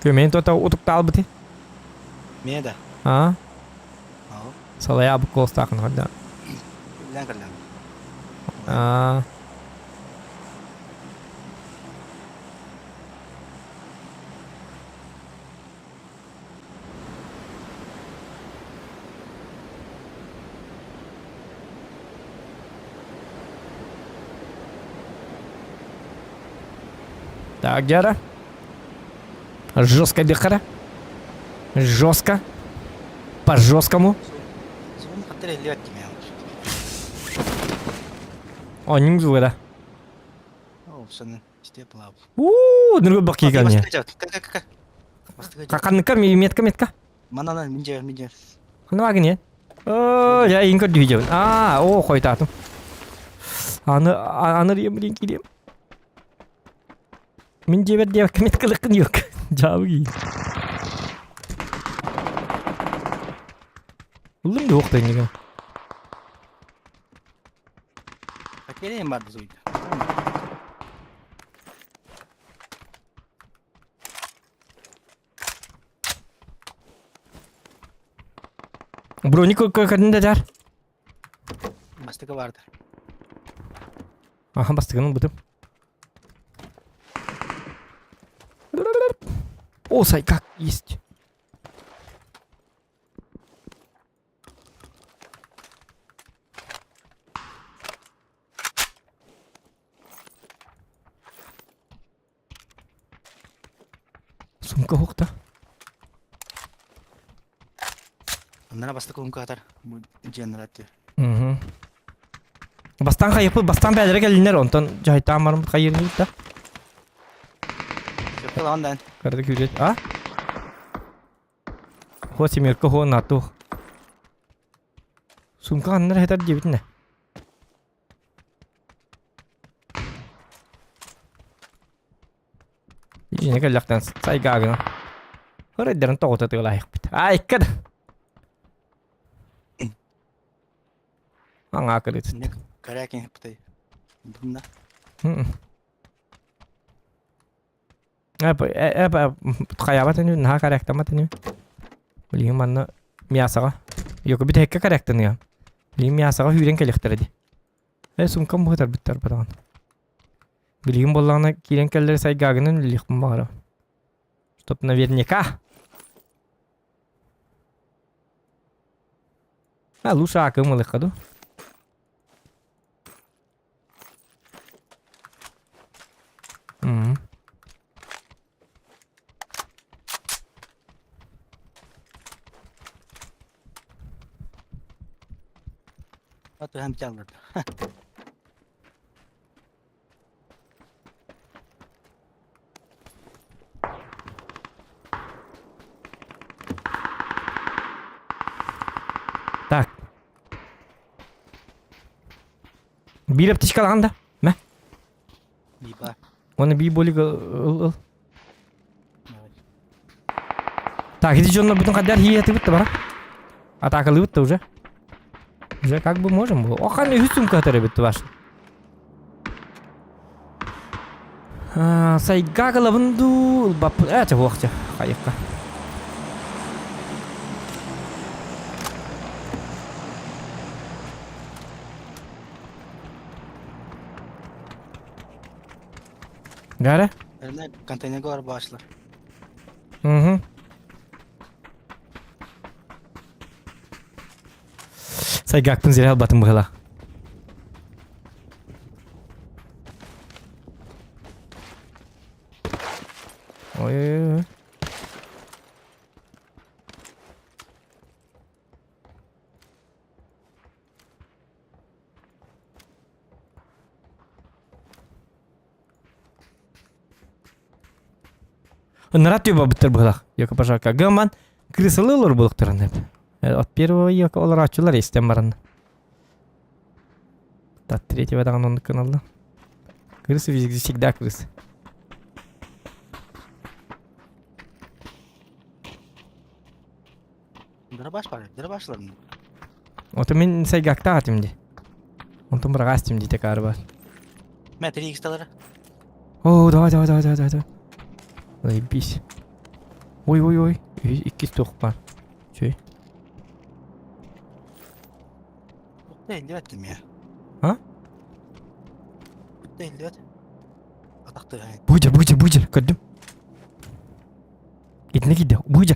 Көмен тота утуктал бити. Меда. А? Ау. Салая бу колстакын хадда. Лангарлан. А. Так, Гера. Жестко бехара. Жестко. По жесткому. О, не могу, да. Нұрғы бақ кеген не. Қақанныққа метка. Манана, минде. Қаны бағын не? Я ең көрді видео. О, қой татым. Аныр емірен келем. Мен жебер деп меткілікін yok. Жабы кейін. Ұлым да оқтайын неге. Келейін барды зойды. Броник кәдінде жар. Бастығы барды. Аха, бастығының бұтым. О, сайкак, есть. Сумка хоқта. Onlara bastık olun kadar. Bu generatör. Бастан қайықпы, бастан бәдірі кәлінер, онтан жайта амарым қайырын дейді да. Köpek ondan. Кәрді көрет. Хо семеркі, хо нату. Сумка қанынар әйтар дебітіне. Жіне кәліқтен сайғағына. Хөрәддерін тоғыта тұғыла айық біт. Айқыды. Аңа кірет. Карякин пытай. Бunda. Қаябат әне, наға каряктамат әне. Білейін манна миясаға. Йокі біт әкке каряктаны я. Білейін миясаға үйрен кәліктір әді. Сұмкам бұғытар біттар бадаған. Білейін болағына керен кәлдері сайғағының лиқпын бағара. Стоп наверняка. Лучше акым лиқаду. Atı hem çalırdı. Так. Bir aптечка алғанда. Мә? Биба. Оны би болик ыл. Так, иди жонна бүтін қадар хиеті бітті бара. Атақылы бітті уже. Уже как бы можем было. Охан үз сумка атары бітті баш. Сайгағылы бұнду. Бапы. Әчі уақча. Қайыққа. Gare? Eline konteyner var başlar. Сайгақпын зере албатын бұғыла. Ой. Нарат ёба бұттыр бұғылақ. Йока пожалка. Гаман крысылы олар бұлықтырын әп. От первого йока олар ачулар естен барын. От третьего даған онды каналда. Крысы везде всегда крысы. Дырбашлар мı? Оты мен сайгақта атым де. Онтын бұрақ астым дейті кары бар. Метр иксталары. О, давай. Заебись. Ой. İki stok var. Şey. Değil ettim ya. Ha? Değil et. Ataktı yani. Buyur. Gördüm. Gitne gidiyor. Buyur.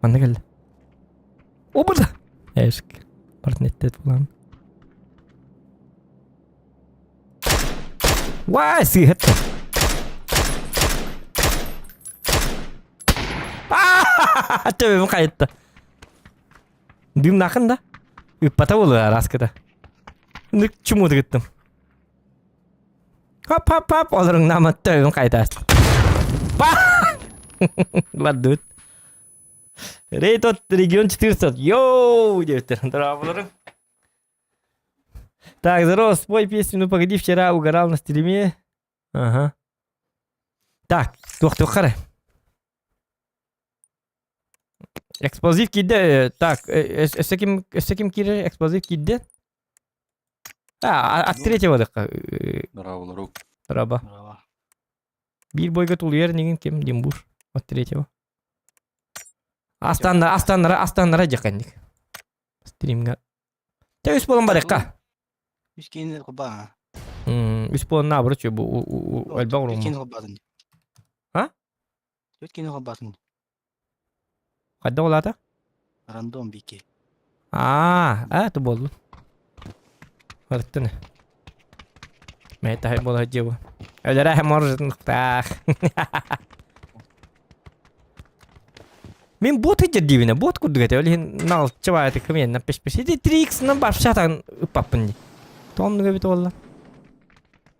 Bana geldi. O burada. Eşk. Partnette falan. Vay sıhhat. Tövbe kayıttı. Düm nakın da. Üppata oluyor raskıda. Nık çumudu gittim. Hop hop hop olurum nama tövbe kayıttı. Ладут. Рейтот регион 400. Йоу, девятер. Здравствуйте. Так, здорово, спой песню, ну погоди, вчера угорал на стриме. Ага. Так, тух-тухары. Эксплозив кидде. Так, эсеким кире эксплозив кидде. От третьего дыққа. Раба. Bir boyga tuluyor negin kim Dimbuş от третьего. Астаннара жақанник. Стримга. Те үс болон бар эққа. Үс кейін құба. Үс болон набыры чө бұл альбан Үс ұрымы. кейін құбасын. А? Үс кейін құбасын. Қадда олады? Рандом бике. Ты болду. Варттыны. Мәйті хай бола жебу. Өлері әхем оржытын ұқтақ. Мен бот хеджер дейбіне, бот күрдік әті, өлі нал чыва әті кіменнен пеш-пеш. Еде 3x-нан бар шатағын ұппаппын де. Тоғымды көбеті олла.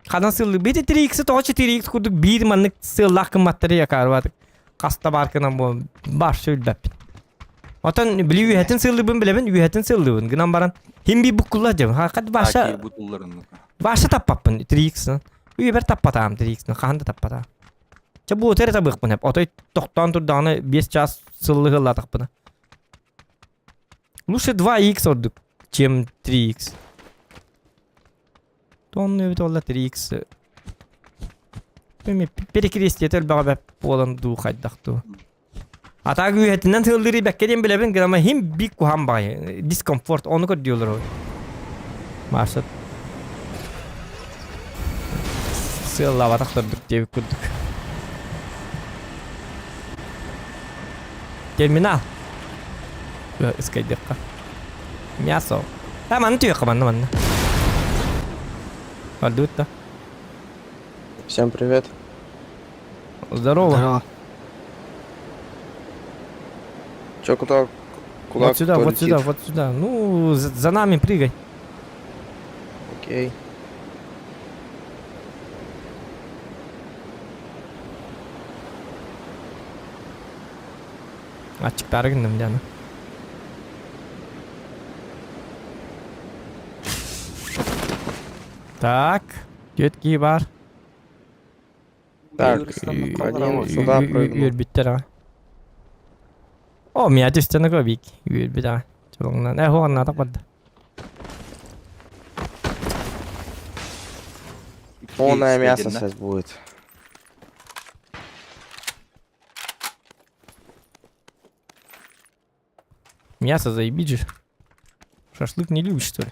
Қадан сылды, беті 3x-і тоғы 4x күрдік, бір маннық сыллақ кыматтары якар бадық. Қаста баркынан бұл бар сөйлбәппін. Отан білі үйәтін сылдыбын білемін, үйәтін сылдыбын. Гынан баран, хем би бұққылла жем. Қады баша таппаппын 3x-нан. Үйе бір таппатағым 3x-нан, қағында таппатағым. Çe bu otere tabık bunu hep. Otay toktan turdağını 5 час sıllı hılladık bunu. Лучше 2x orduk, чем 3x. Tonlu evet ola 3x. Перекрестетел bağ olan du kaydaktı. Ata gühetinden hıldırı beklediğim bile ben ama hem bir kuham bağ. Discomfort onu kod diyorlar o. Marsat. Sığla vatak durduk diye kurduk. Терминал. Искать дырка. Мясо. Мана тюя команда. Вальдут-то. Всем привет. Здорово. Здорово. Чё, куда? Вот сюда, вот сюда, вот сюда. Ну, за нами прыгай. Окей. Açıklara gittim canım. Так, детки бар. Так, один сюда прыгнул. Yürü bitti ha. O меня düştü ne kadar yürü bir daha. Çoluklar ne hoğanlar da vardı. Полное мясо сейчас будет. Мясо заебить же. Шашлык не любишь, что ли?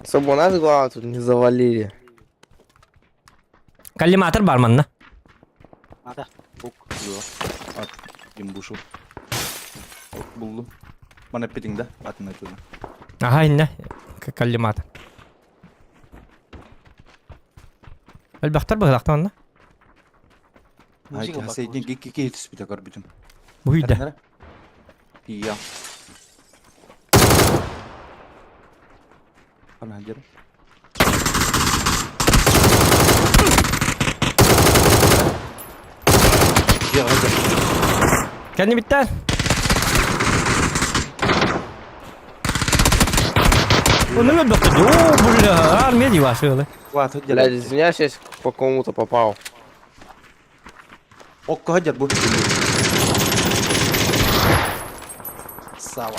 Чтобы у нас главное тут не завалили. Коллиматор барман на. Ада. Bok diyor. At Dimbuş'u. Buldum. Bana petinde atın atıyordum. Ага, инна. Коллиматор. Әлбақтар бұғылақтан на. Haydi haseydin iki yetiş bir takar bütün. Bu hüyde. İyi. Bana hacerim. Ya hadi. Kendi bitter. Onu mu baktı? Oo, burada armaya diyor şöyle. Vat hadi. Блядь, извиняюсь, если по кому-то попал. Okka hacer bu. Сава.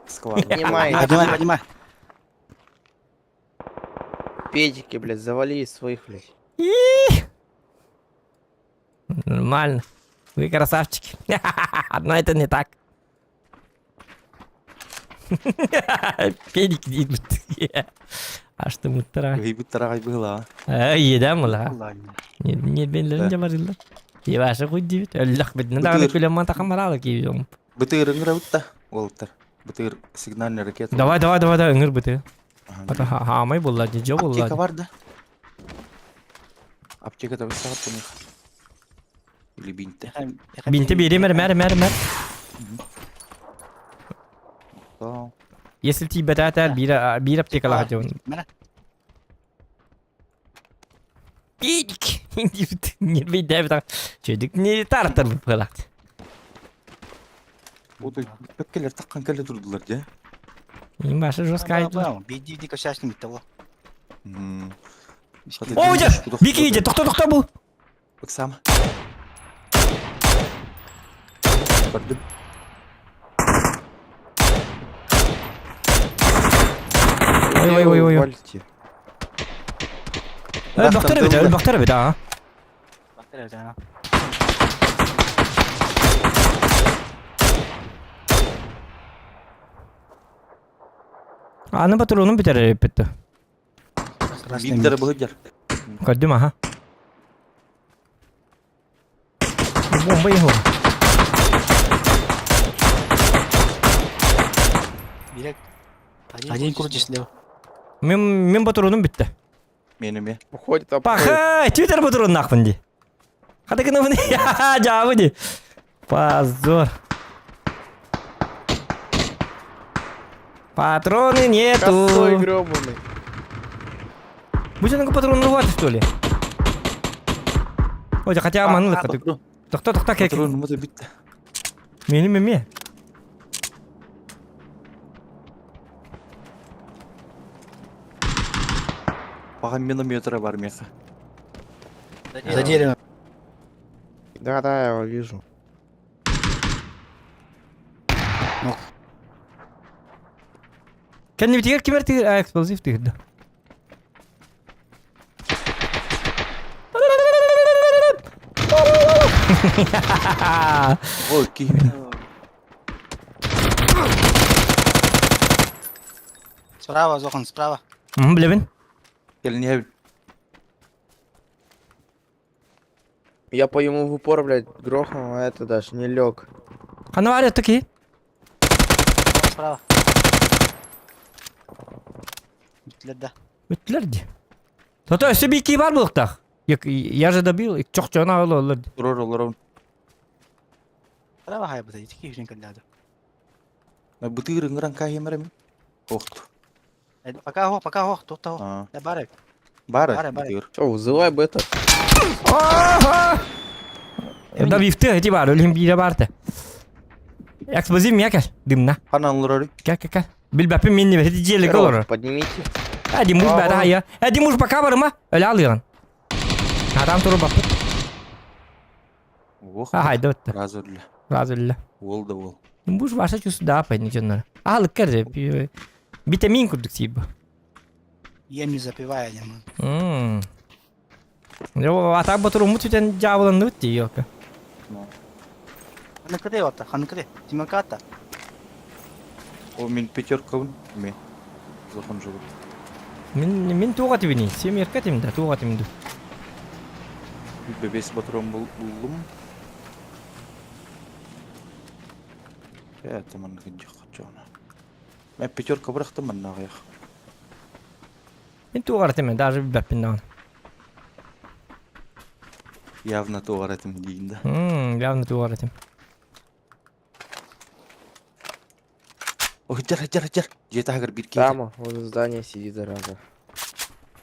Складно. Поднимай. Поднимай. Педики, блядь, завали из своих, блядь. Нормально. Вы красавчики. Но это не так. Педик идут. А что мы тара? Гейбут тарагай была. Еда мыла. Не бенлерин жабарылар. Еваша хуй дивит. Аллах бидна да кулема такамарала кийом. Бытыр ыңыравытта, олтар. Бытыр сигнальный ракета. Давай, ыңыр быты. Ата хамай болла, жо болла. Аптека бар да. Аптекада высағат бұны. Или бинте. Бинте бери, мэр. Если ти бетатар, бир аптека ла хажон. Пик! Не дай так. Чөдік не тартыр бұл қалақты. Одай пөккелер таққан кәлі тұрдылар, де? Ең башы жорстка айтты. Бейдейді көшәшін бітті ол. О, жа! Беки иде, тоқта бұл. Бақсама. Бардым. Ой. Бақтары беді, а? Аны батыруының бітер бітті. Бинтері бұғыдер. Көрдім, аха. Бомба еху. Билек. Один крутишь, Мен батыруының бітті. Меніме. Пахай, твиттер батыруының ақпын де. Қады күні бұны? Жауы де. Позор. Патроны нету. Косой грёбаный. Будь на патроны хватит, что ли? Ой, хотя манылық. Тоқта, кек. Патроны мұты бітті. Меніме. Паған минометра бар меха. За деревом. Да, я его вижу. Kan ni bitiga kimerti explosive tigda. Ой, киви. Справа, Зохан, справа. Блевин. Келневин. Я по ему в упор, блядь, грохнул, а это даже не лег. Канавали таки. Справа. Битлерді. Битлерді. Тото өсі бейки бар бұлықтақ. Я же добил, чоқ жоғына ғылы олырды. Олар. Справа хай бұда, етеке үйрен кәлді. Бытыр ыңыран кайы мәремен. Оқты. Пока хох, тоқта хох. Барек. Бары, бытыр. Че, вызывай бета. Да вифті әті бар, өлім бейді барды. Эксплозив мен кәл, дымна. Ханан лұрары. Кәл. Білбәпі мен не бәті желік олыр. Поднимите. Димуш бәді хайя. Димуш бақа барыма, өлі алыған. Адам тұры бақы. Хайда өтті. Разүрлі. Ол да ол. Димуш баша чүсі да апайны жонлары. Алық кәрді. Витамин күрдік сейбі. Ем не запивая, нема. Атақ батыр ұмыт өтен жабыланды өтті, елкі. Ханы кіде отта, Тимака атта. О, мен пятеркаун. Мен. Зохан жолы. Мен туға тібіне. Сем ерке тімді, туға тімді. Бебес батырон бұлдым. Это man гынжық жауына. Мен пятерка бұрақтым манна ғаяқ. Мен туғар тіме, даже бәппін дағын. Явно туғар этим дейін да. Явно туғар етім. Ой, жар. Жеті ағыр бір кейді. Там, возле здания сидит, зараза.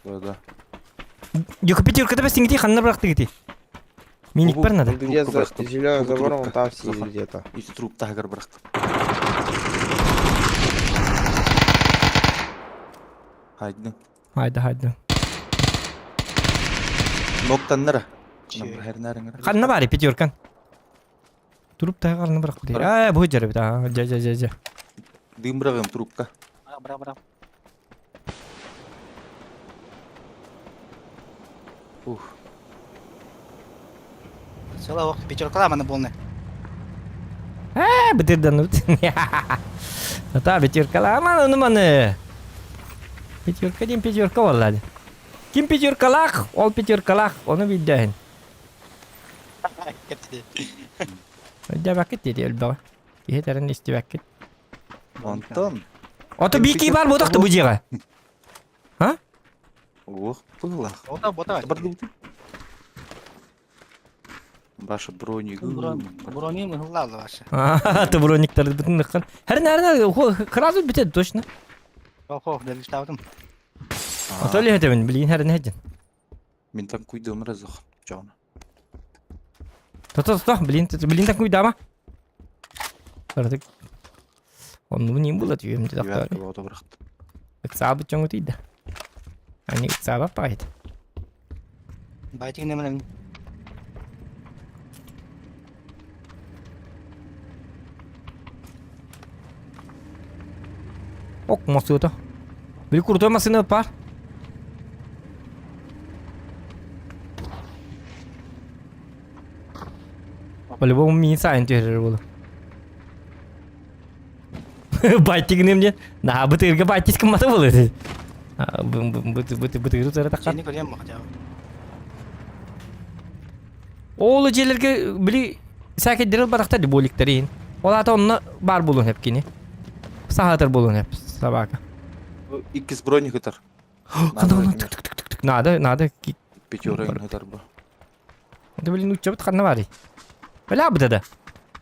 Да. Йока пятерка да бәстің еті, қанына бұрақты еті. Миник бар надо. Где за зеленым забором, он там сидит где-то. И труп тағыр бұрақты. Haydi. Ноктан нара. Қанына бары пятеркан. Туруп тағы қарны бұрақ бұдай. Бұй жары бұда. Жа. Дым бұрағым трупка. Бра. Села вақт пятеркала мана болны. Бітірден өт. Та пятеркала, аман маны. Пятерка дейін пятерка олады. Ким пятеркалақ, ол пятеркалақ, оны білдәйін. Өйдә бәкет деді өлбәғі. Yeterin istibek git. Антон. Ото бики бар бодакты бу жыга. Ha? Ох, было. Бота. Ваша броник. Бронин гыллалы ваша. Ты брониктарды бүтүн ыккан. Херин кразу битеді точно. Хох, делиш тавдым. Ото эле хетебин билин херин хедин. Мен там куйдым разох. Жана. То, блин так куйдама. Кырдык. Onu bu neyim bulat yüyüm dedi Девятка aktarı. вот бырахты. Иксабы чоңу тейді. Они иксабы апайды. Байтик неменем. Ок, мосы ото. Бiri крутой машина бар. По-любому мини сайын түйерер болу. Байтигінем не? На, бытырға байтис кімматы болу. Бытыры тұра таққан. Сені көрем бақыт яу. Олы жерлерге білі сәкеддері барақтады боликтері ең. Олата онына бар болуын хеп кені. Сағатыр болуын хеп собака. Иккис броник ытар. Надо. Пятерый ытар ба. Это, блин, что бы вари? Лябда да.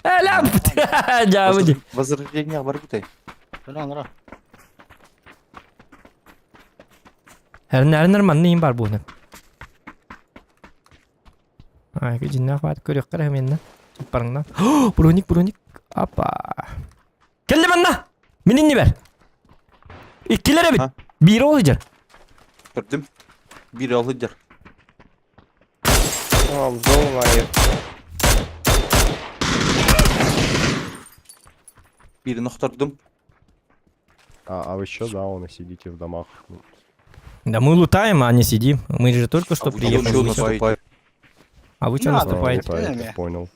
Лябда. Джавуди. Возрождение бар битай. Нора. Herner manın var bu ne? Ay, ki cinna fat körüyor kara hemen. Parangdan. Bronik. Apa. Geldi bana. Minini ver. İkilere bit. Biri olacak. Gördüm. Biri alacak. Tamam, dolmayı. Birini kurtardım. А вы что, да, вон и сидите в домах. Да мы лутаем, а не сидим. Мы же только что вы приехали. чё наступаете? А вы что наступаете? Я понял.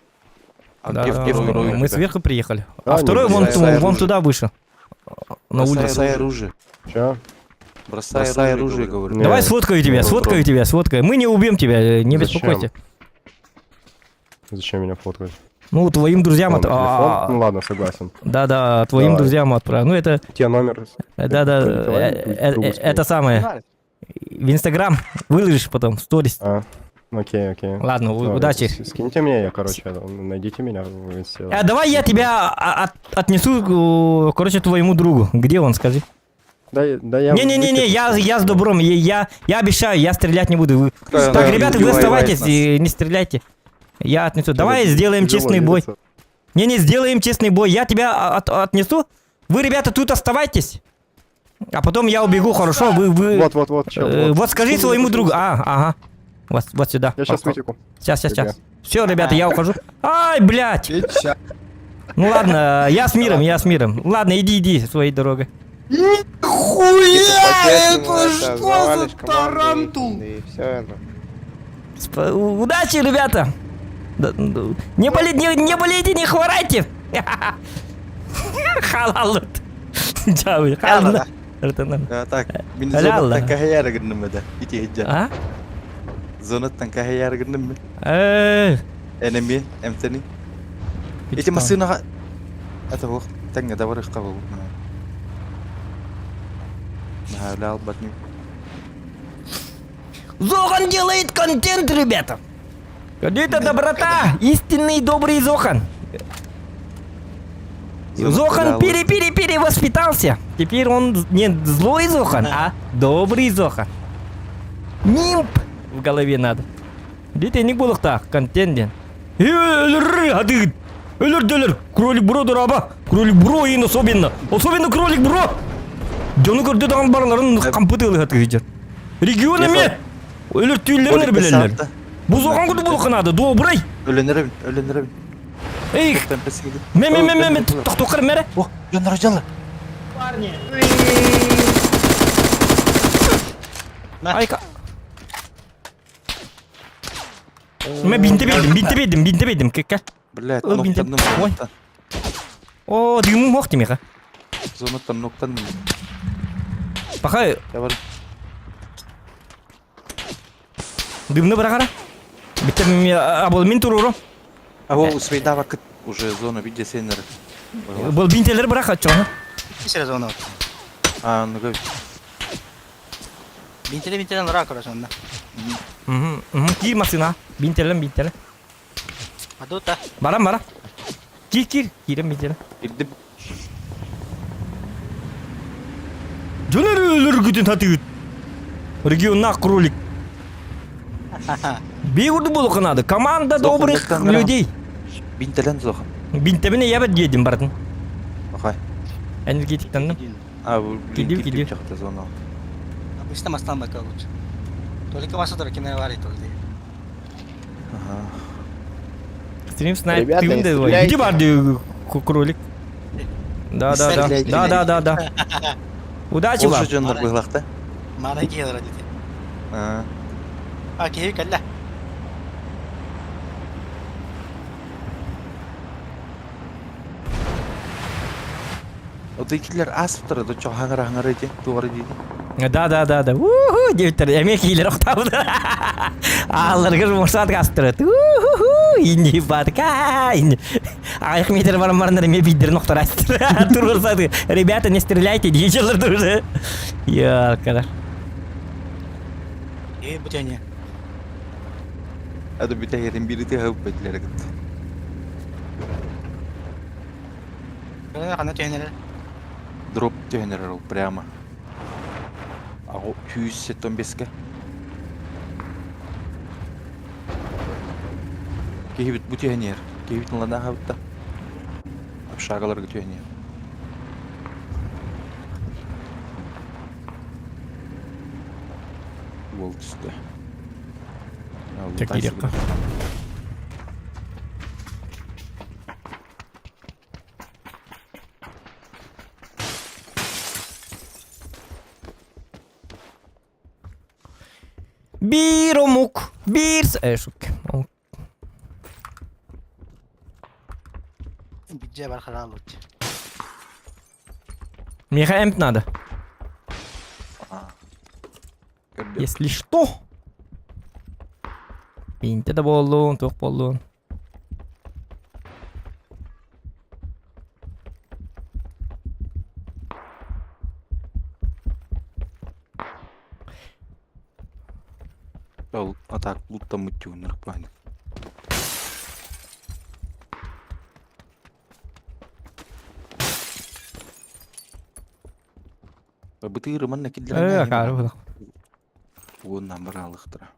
Да, где второй? мы сверху приехали. А, А второй не, вон бросай туда вышел. На улице. Бросай оружие. Че? Бросай оружие, говорю. Давай сфоткаю тебя, сфоткаю. Мы не убьем тебя, не Зачем? беспокойся. Зачем меня фоткать? Ну, твоим друзьям... Ладно, телефон? Ну ладно, согласен. Да, твоим Давай. друзьям отправь. Ну, это... Тебе номер. Это самое. В Инстаграм выложишь потом, в сторис. Окей. Ладно, удачи. Скиньте мне, я, короче, найдите меня в инсте. Давай я тебя отнесу, короче, твоему другу. Где он, скажи? Да я... Не, я с добром. Я обещаю, я стрелять не буду. Так, ребята, вы оставайтесь и не стреляйте. Я отнесу. Давай сделаем честный бой. Не, сделаем честный бой. Я тебя отнесу. Вы, ребята, тут оставайтесь. А потом я убегу, хорошо? Вы... Вот скажи своему другу. Ага. Вот сюда. Я сейчас вытеку. Сейчас. Все, ребята, я ухожу. Ай, блядь. Ну ладно, я с миром. Ладно, иди своей дорогой. Хуя, это что за тарантул? И все это. Удачи, ребята. Не болейте, не хворайте. Халал. Джавы, халал. Так, бeni zonattan kahayar gırnım da. İti hicca. Zonattan kahayar gırnım mı? Enemy, emtani. İti masına... Это вот, тенга давай рыхкавал. Нахалял батни. Зохан делает контент, ребята. Это доброта, истинный добрый Зохан. Зохан перевоспитался. Теперь он не злой Зохан, а добрый Зохан. Нимб в голове надо. Где-то не было так, контент. Кролик Бро дораба. Кролик Бро ең особенно. Особенно кролик Бро. Жону көрді даған барларын қампыты ылы хатқа жер. Регионы ме? Өлір түйілерінер білелер. Бұл Зохан күді бұл қынады, добрый. Ölenlerim. Эй, мен, тоқтоқыр мәре. О, жандар жалы. Айка. Мен бинте бейдім, кекке. Блядь, ноқтанным. О, дүйімің моқ демеға. Zonattan noktan. Бақай. Дүйімні бұра қара. Бітті мен тұру ұру. А вот у Свейдава уже зона, видите, сенер. Бұл бинтелер бırak aç onu. Сразу оно. Ну говори. Бинтеле рак разонда. Gir masına. Bintele. Адута. Bara. Gir. Girin bintele. Girdim. Döner ölür güdün tatı. Регионна кролик. Бегуды болу қанады. Команда добрых людей. Бинтелен зохан. Бинтеміне ябет дедім бардың. Охай. Энергетиктанным. Бұл Кидеу. Чақты зона. Обычно мастан бака лучше. Только вас утро кино варит только. Стрим снайп Ребята, тым не да. стреляйте. Где барды кролик? Да. Стреляйте. Удачи вам. Олшы жондар бұғылақты. Мана киел радите. Киев калла. Отыкилер асып тұрады, чоқ хаңыр еде, туғары дейді. Да. Уху, дептер. Эмек ийлер оқтабыды. Алларғыр мұшат қастырады. Уху, инди батка. Аяқ метр барындар ме биддерін оқтар астыр. Тұрғырсады. Ребята, не стреляйте, дейшілерді уже. Яркадар. Бутяне. Ады біті ерін бірі де ғауып бәділері күтті. Қана тенер. Дроп түйенер ол прямо. Ағы 175-ке. Кейбіт бұ түйенер. Кейбітін лана ғауытта. Шағаларға түйенер. Ол түсті. Тек ирекка. Bir omuk, bir şuk. Битже бар халал лучше. Меха эмп надо. Если что. Бинте да болдун, тоқ болдун. Ол атак лутта мутюнер паник. Бытыры манна кидлер. Кару. Вон набралых тра.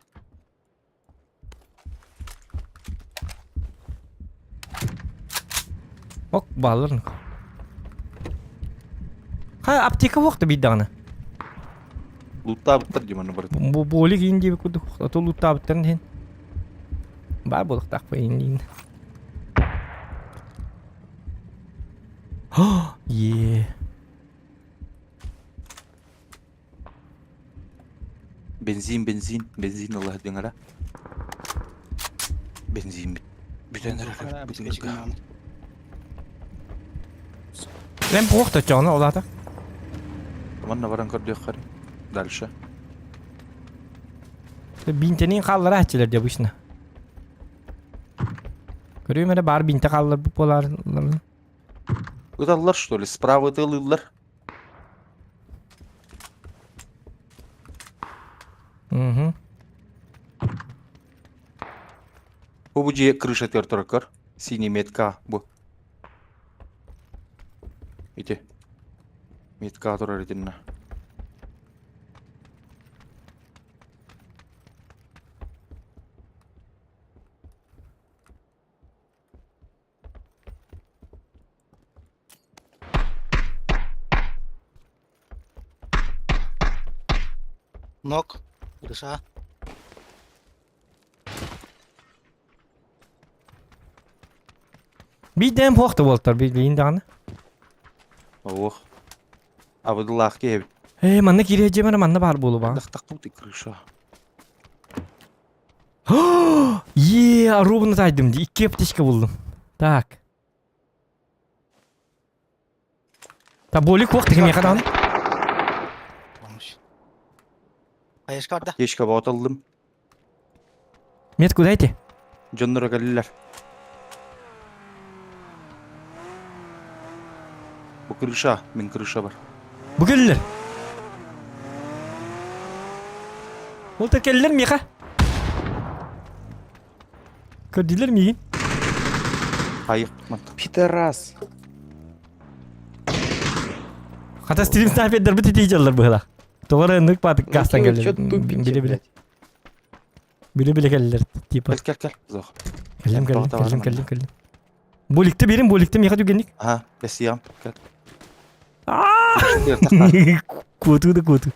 Ок, балырын. Ха, аптека вақты биддағына. Лутта бұттыр деманы бар. Бұл болик инди бі күді. Ото лутта бұттырын ден. Бар болық тақпа инди. Е. Бензин Allah деңара. Бензин бит. Бүтенер бүтенер. Лем пухта чона олата. Манна баран көрдөк кары. Дальше. Бинтенин қаллары әтчелер де бұшына. Көрейм әрі бар бинте қаллар бұл болар. Ыдаллар, что ли? Справа тылылар. Bu bucuya крыша тертірікір. Синий метка bu. Ити. Метка тұрар етінна. Нок. Крыша. Биден пухта болтар билейін дағаны. Ох. Абыдылақ кебі. Манна кире жемені манна бар болу ба. Дақтақ бұлды крыша. Ровно тайдым. 2 аптечка болдым. Так. Та болик вақты кеме қадан? Ешкарда. Ешка батылдым. Мет кудайте? Жоннора калилер. крыша, min крыша бар. Bu gelirler. Ol tekerler mi ya? Kördüler mi? Hayır, man. Пидорас. Hatta stream sniper'lar bir tetiğiceler bu hala. Doğru nık batık gastan вы чё gelirler. тупите, Bile bile. блядь? Bile bile gelirler. Tipa. Gel. Zoh. Geldim. Bolikte birim bolikte mi kadar Aha, besiyam. Gel. Kutu da kutu.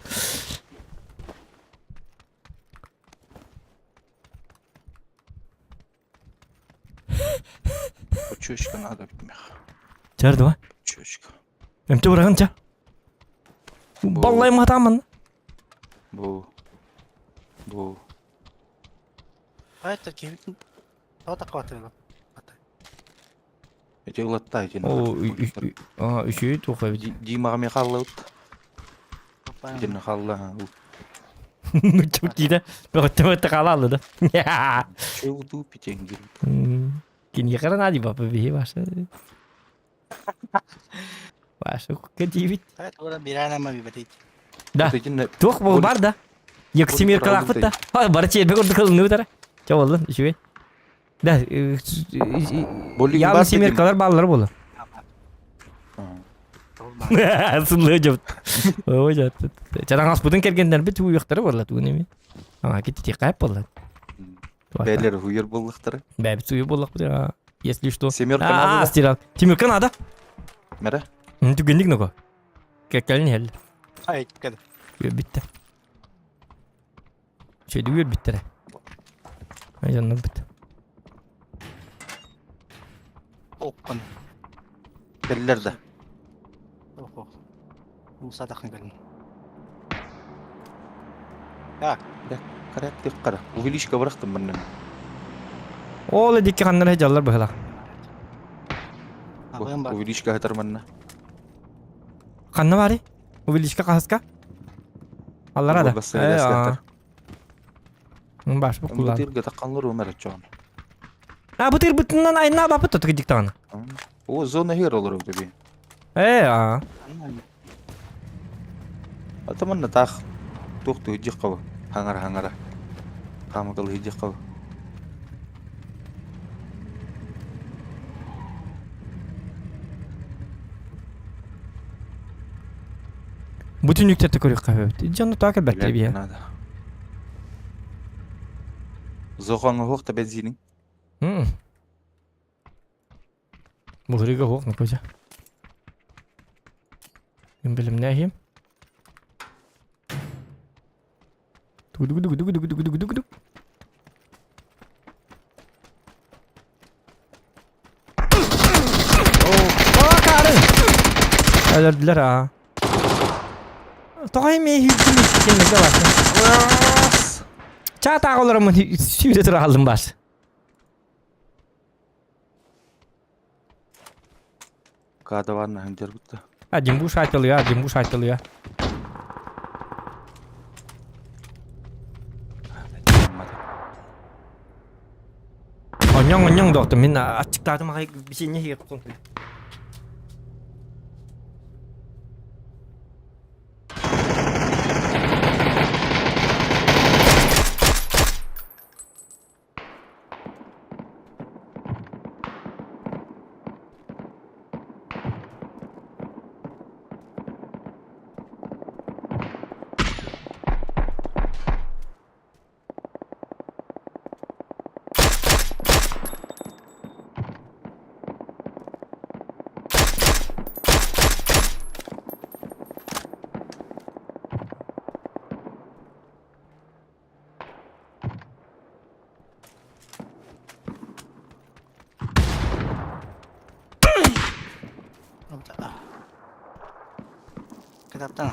Uçuşka надо bitmek. Çağırdı mı? Uçuşka. Emte bırakın ça. Vallahi matamın. Bu. Это кевит. Вот такой вот. Эти латтай жин. Aa üşüyü tokav. Димагами халлаут. Жин халла. Çok iyi de. Böyle kalalı da. Çevdu piçengil. Kini karan hadi baba bir başa. Başa kecivit. Это уже бирана мами бадит. Da. Tuh bu var da. Yaksimir kalakfıt da. Ha barı çelbe kurdu kılını utara. Çaval lan üşüyü. Da. Ya simir kadar balları bolu. Sınırlı hocam. Hocam. Çaran asbudun kergenler bir tuğu yukarı var la tuğu ne mi? Ama gitti tekayıp var la. Beyler huyur buldukları. Бәбі суы болақ бұды. Если что. Семерка надо, да? Стирал. Темерка надо. Мере? Түгендік нұғы. Кәккәлін әл. Ай, кәді. Үйір бітті. Шөйді үйір бітті. Ай жаннық бітті. Оппан. Beyler de. Охо. Musa da kangalın. Ya. Karat kara. Увеличка bıraktım benden. Oğlu dikki kanları hecalar бұғыла. Увеличка hatar benden. Kanna var ya? Увеличка қасқа? Аллара да. Baş bu kullan. Bu tirge takanlar Ömer Can. Ha bu tir bütünden ayına bakıp tutuk diktanı. O zona her olur öyle bir. Ya. Atamanna taq tuqtu hijji qaba. Hangara. Qamakal hijji qaba. Bütün yükte tıkırıyor kahve. Canı takip bekle bir ya. Zoğanı hoqta benzinin. Buhriga hoq mu koca? Ben bilim neyim? Dugudugudugudugudugudugudugudug. Oh, karı! Öldürdüler ha. Toğay mı hükümü sikimizde var. Çağ olarımın süredir aldım baş. Kada var ne hemcer bitti. Ha cimbu şaytılıyor. Onyong doktor min açıkladım ay bir şey ne yaptın? Kitaptan.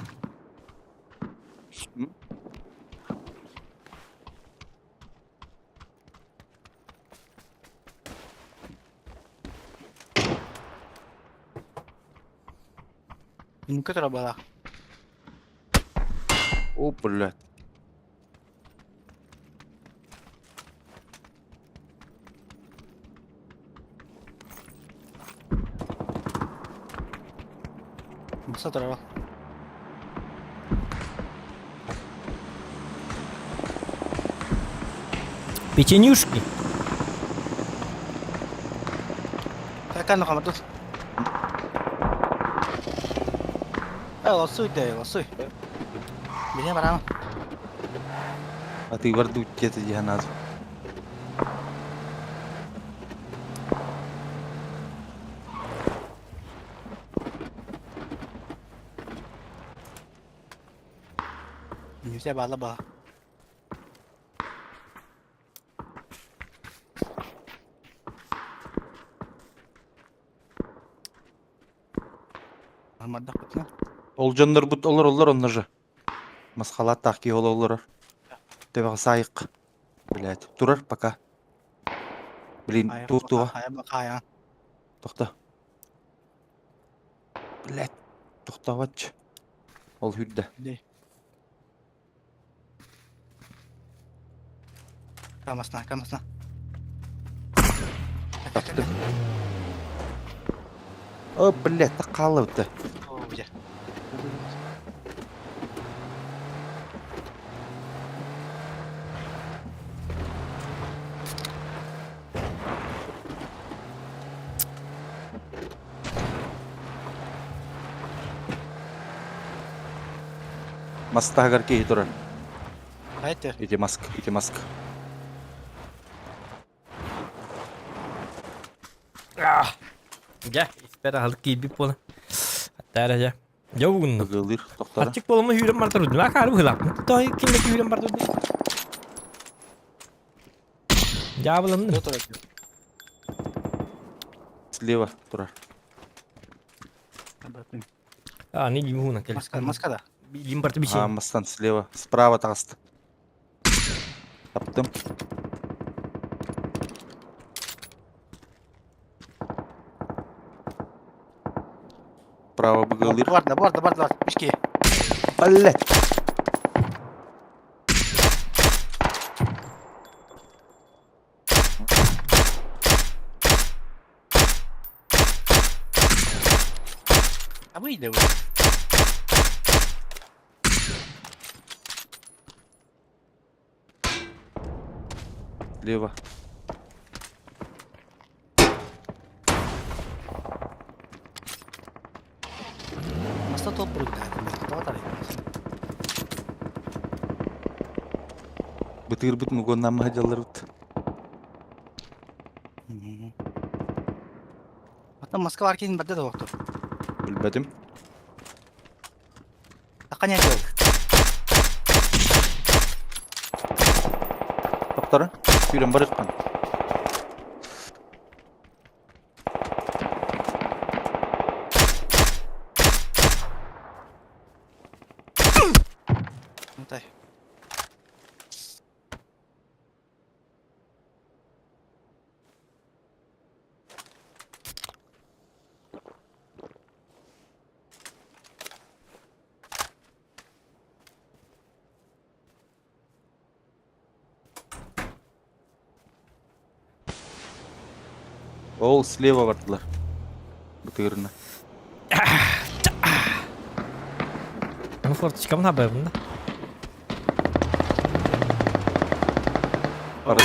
Ini ke terabala. Oh, belat. Сатырава. Печенюшки. Какая нахуй тут? Лосуй, да, лосуй. Меня барам. А ты варду где-то диханазу. Не все бала ба. Амадда кутна. Ол жондар бут олар onlar же. Масхалат таки олар. Тебе сайык. Блять, турар пока. Блин, туа. Хая. Тохта. Блять, тохтавач. Ол хүддә. Камасна. Таптым. О, блять, тақалыпты. О, я. Мастагар ки турар. Хайте. Ити маск. Ya, espera halk gibi pola. Hatta ya. Jauh. Gılır, tohtara. Açık polama hüyürem var turdu. Lah karı hılak. Toy kimdeki hüyürem var turdu. Ya bulam. Слева, турар. А, не лиму на кель. Маска да. Лим парту бичи. А, мастан слева. Справа тағысты. Таптым. Право бігылыр. Бар. Пішке. Блять. А выйди. Слева. Маста топ будет. Бытыр бут мүгон намы жалар бут. Ата Москва аркейн барды да вақты. Білбәдім. Таққан яки ол. Тоқтары. Күйлен бар етқан. Мұнтай. Ол слева бардылар. Бытырына. Ну форточка мына бар бunda. Барды.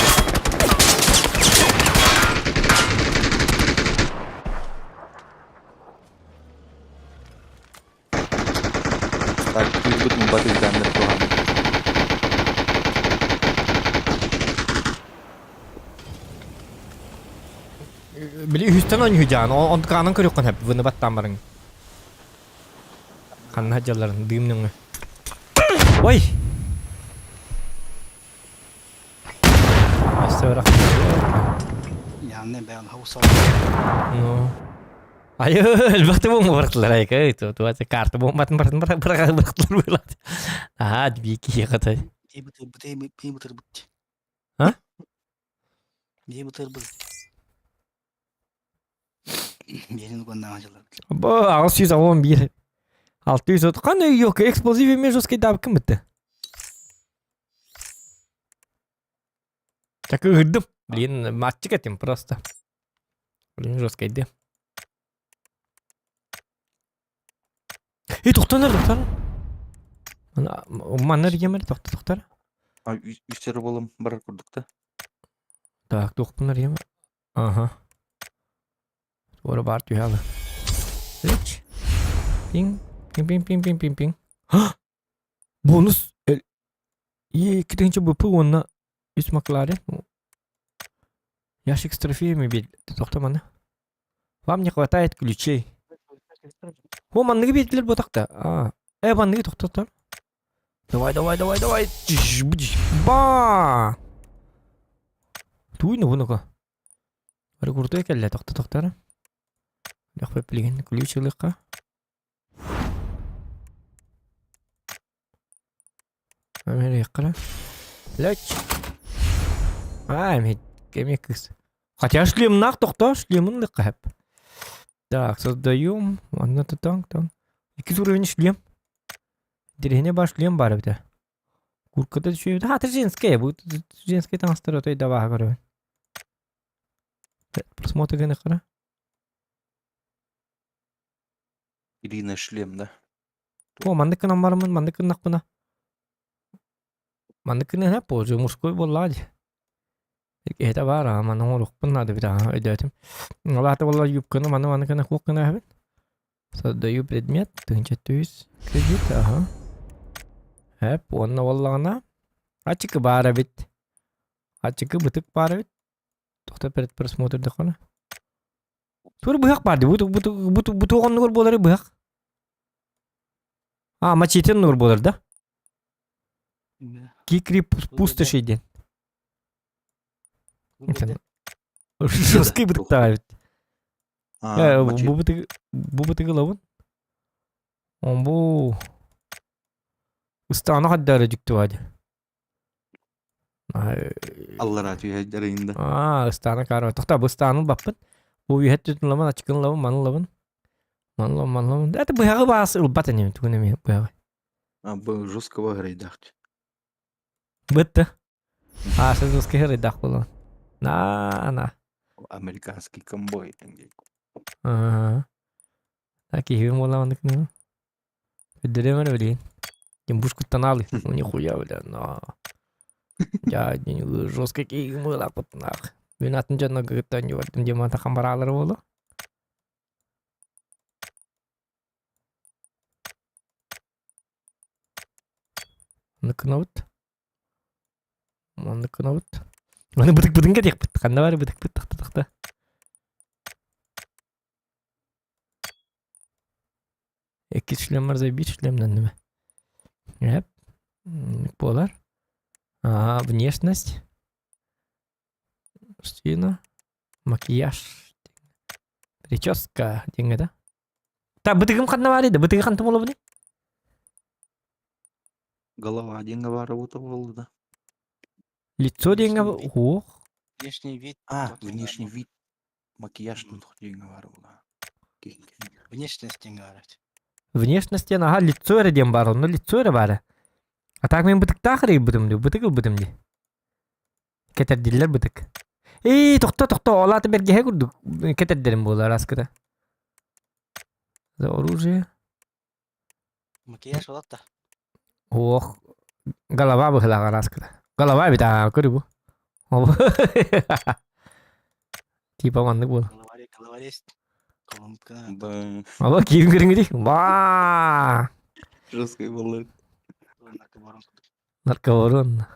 Так, күлбіт мұбаты дәмдір туған. Били üstten oynuyor on kanın kırık kan hep bunu battan barın. Kan hacaların dümnün. Oy. Sonra. Yani ben havuz No. Ayo, bakte bu mu baktılar ay kay tu aja kartu bu mat baktılar böyle. Ah, bir iki ya katay. İyi bıtır. Ha? İyi bıtır. Benim kondan acılar. Bu 611. 600 qanday yok eksplozив емес жесткий даб кім бітті? Так үрдім. Блин, матчик этим просто. Блин, жесткий де. тоқтаңдар, тоқтар. Маннар емер, тоқтар. Үстері болым бір күрдікті. Так, тоқпынар емер. Ага. Ора бар түйалы. Рич. Пинг. Пинг. Бонус. Кетенче БП онна үс макларе. Ящик с трофеями бедли. Тоқтаманы. Вам не хватает ключей. О, манныгы беділер ботақта. Манныгы тоқтатар. Давай. Ба! Туйны бұныға. Бәрі күрді әкелі тоқтар. Яқпай білген ключ ылыққа. Әмері яққыра. Ләч. Әмет. Кемек кыз. Хотя шлемін ақ тоқта. Шлемін лыққа әп. Так, создаем. Ладно, танк. 2 уровень шлем. Деревне бар шлем бар бді. Куркада düşüyor. Это женская. Будет женская танстер. То и давай, говорю. Просмотр генекара. Ирина шлем, да? О, мандыкына бармын, мандыкына нақпына. Мандыкына не позже, мужской боллади. Это бар, маның орықпын надо бит, өйдетім. Аллахта болла юбканы, мандыкына қоқына әбін. Создаю предмет, 400 кредит, ага. Әп, онна боллағына. Ачықы бар бит. Ачықы бұтық бар бит. Тоқта перед просмотрды қана. Тур бұяқ барды, бұтуған нұр болары бұяқ. Мачетен нұр болар, да? Кикри пусты шейден. Жорсткий бұтық тағы бит. Бұ бұтығы лауын. Он бұ... Ұстаны қаддары жүкті вады. Аллар ату яйдарында. Ұстаны қару. Тоқта бұ ұстанын баппын. Бұ үйет түтін лауын, ачықын лауын, маны лауын. Маны. Это бұяғы басы ұлбаты неме, түгін еме бұяғы. Бұ жесткого грейдақчы. Бұтты. Сен жесткого грейдақ болуын. На. Американский комбой. Кейвен болуын декіне. Өддіремін өлейін. Дембуш күттан алы. Не хуя, бля. Я жестко кейвен болуын бұттынақ. Мен атын жанна күттан жевардым. Деман таққан баралары болу. Ныкынауыт. Оны бұтық кәдек бұт. Қанда бары бұтық тақта. Екі шлем бар, бір шлемден неме. Әп. Болар. Внешность. Штина. Макияж. Прическа. Денге, да? Та, бұтығым қанда бар еді? Бұтығы қанты болу бұны? Голова деньга бары бұты болды, да? Лицо деньга бар? Ох. Внешний вид. Внешний вид. Макияж нұтық деньга бары болды. Внешность деньга бары. Внешность, лицо ерден бар, оны лицо ер бары. Так мен бұтық тақыры бұдымды, бұтығы. Кетерділер бұтық. Тоқта, олаты берге көрдік. Кетердерім болар аскыда. За оружие. Макияж олатта. Ох, голова бұғылаға аскыда. Голова бит, көрі бұ. Типа мандық бол. Головорез. Ала кейін көріңгеді. Ба! Жесткой болар. Нарковорон.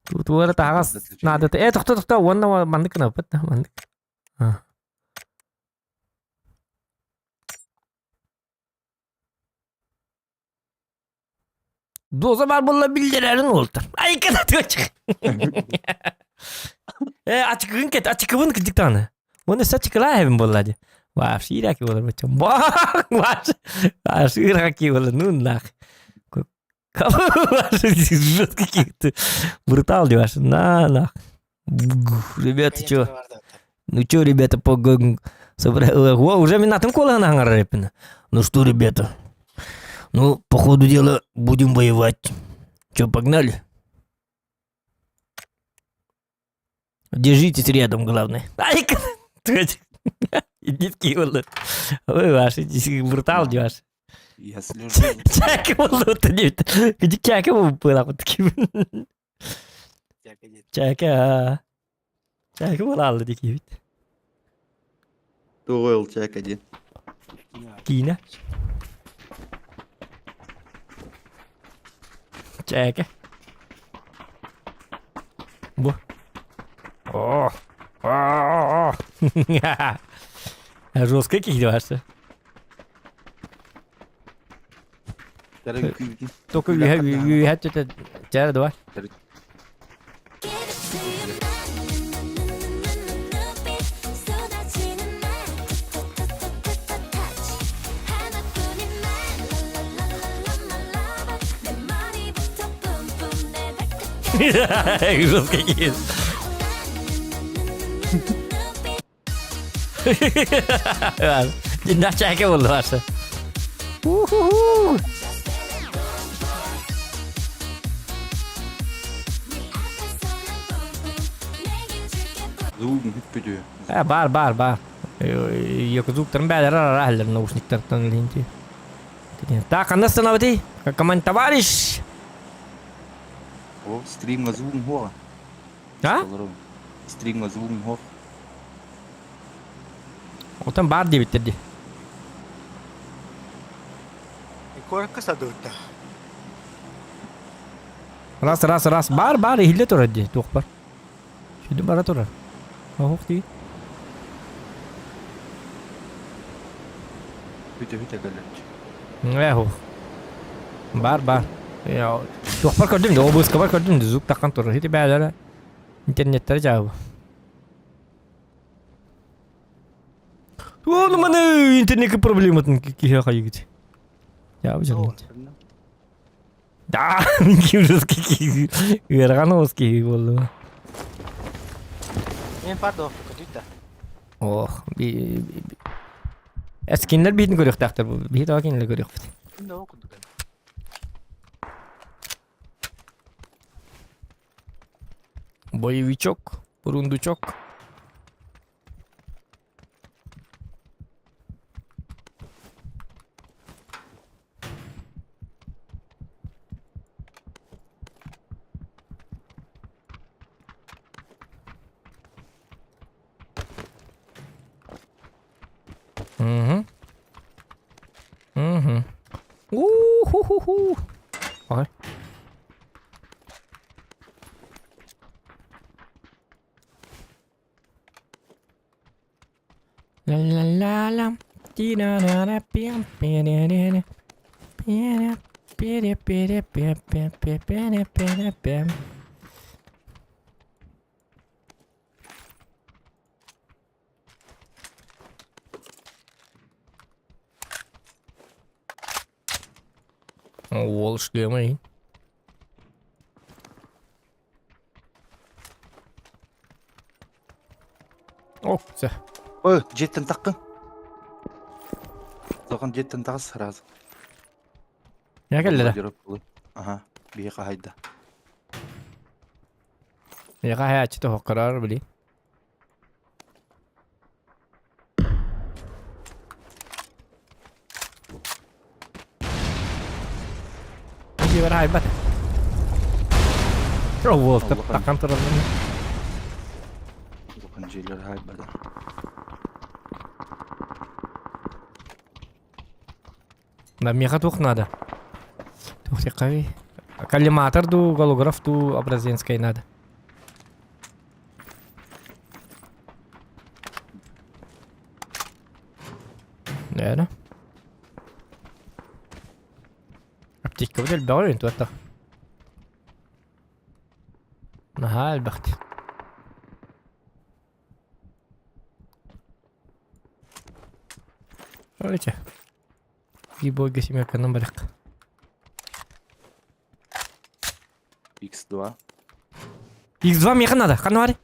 Тут вара тағас. Надо. Тоқта. Онна мандық на бұт. Мандық. Доза бар болла білдерерін олтыр. Ай, кәдәті өчік. Açıkın ket, açıkın kıcıktanı. Onu saçıkla evim bolladı. Vah, şirak olur bacım. Bak, vah, şirak olur. Nunnak. Ваш жесткий какие-то. Брутал, ваш. На. Ребята, чё? Ну чё, ребята, уже минатым кола на рэпина. Ну что, ребята? Ну, по ходу дела будем воевать. Чё, погнали? Держитесь рядом, главное. Ай, Детки будут. Ой, ваши брутал, ваш. Я слежу. Чаки будут, где чаки было вот такие. Чаки, чаки было такие. Тугойл чек один. Кина. Чаки. Бо. О. Жестко кидываешься. Только это тебя давай. Жестко кидываешь. Dinle çeke buldu varsa. Звук hüppüdüyor. Бар. Yok звуктарын бәрі рахлер наушниктардан ілінді. Так, а останови. Команд товарищ. О, стримға звугың хоға. А? Стримға звугың хоға. Отан бар деп бітірді. Корка садута. Рас. Бар. Хилле тұрады де. Тоқ бар. Шүйді бара тұрар. Ағуқ дейін. Hüte gölünç. Ағуқ. Бар. Тоқ бар көрдім де. Обысқа бар көрдім де. Звук таққан тұрар. Хеті бәлері. Интернеттері жауы. Оно мене интернетке проблема там какие ходить. Я уже не. Да, киржский, вергановский было. Мен пардон, кадыта. Ох, эскинлер битин көрөк тактыр бул. Бит акинлер көрөк. Кимде окуду кен? Боевичок, бурундучок. Уху. Ага. Ла-ла-ла-ла. Ти-на-на-на-пям-пя-на-на-на. Пя-на-пя-на-пя-пя-пя-пя-пя-пя-пя. Ол шлемы. О, все. Ой, жеттен таққын. Соған жеттен тағы сразу. Я келді. Ага, бейқа хайда. Я хайачы тоқ қарар білі. Ver haybat. Çok volta takan tarafını. Bu kanceler haybat. Да меха тух надо. Тух ты кави. Коллиматор ду, голограф ду, образенской надо. Да. Аптечка بدل البغل انت وقتها نها البخت Öyle. Bir boy geçim yakından bırak. X2. X2 мне их надо. Канвари.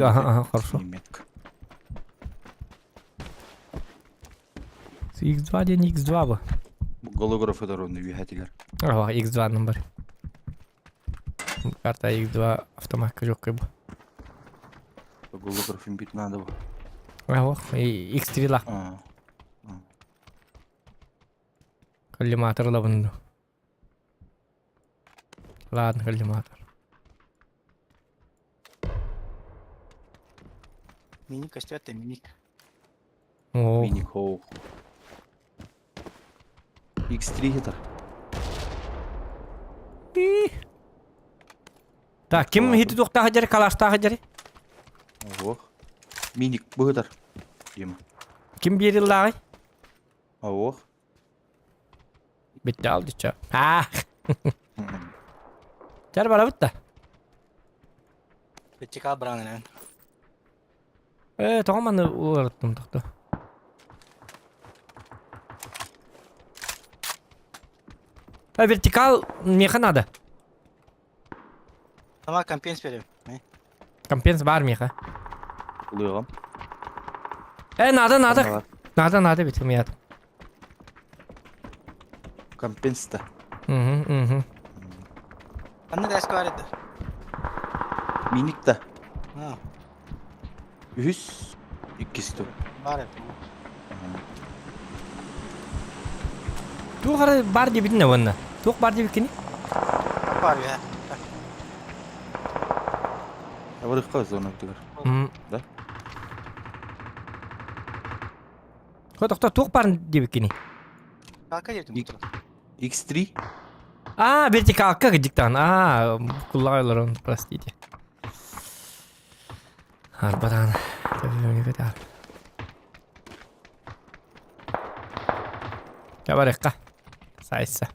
Ага, хорошо. X2 день X2 бы. Голографы дорожные двигатели. Ага, X2 номер. Карта X2 автомат легкая бы. Голограф им бить надо. اهو اكستري لا كلماتر لا بندو لا كلماتر Миник, остёт, миник. اوه Миник хоу. X3 это. تا كم هي تدوق حجر كلاش تا حجر Ого. Миник быдыр. Дима. كم بير الله Ого. بتالدي تشا ها جار بلا بتا Vertikal branın. tamam ben uğrattım taktı. Vertikal meha надо. Tamam, компенс vereyim. Компенс var meha. Buluyorum. Надо bitim ya. Компенс-то. Hı. Bende de eski var idi. Minik de. Ha, 100. İkisi de. var ya. Tu har bar diye bitin ne bana? Tu bar diye bikini? Var ya. Ya var kız onu diyor. Da. Kau tu bar diye bikini? Kalka girdim. X3. Vertikal gecikten. Kullanıyorlar onu простите. Arbadan. Tabii kadar. Ya baraka. Saysa.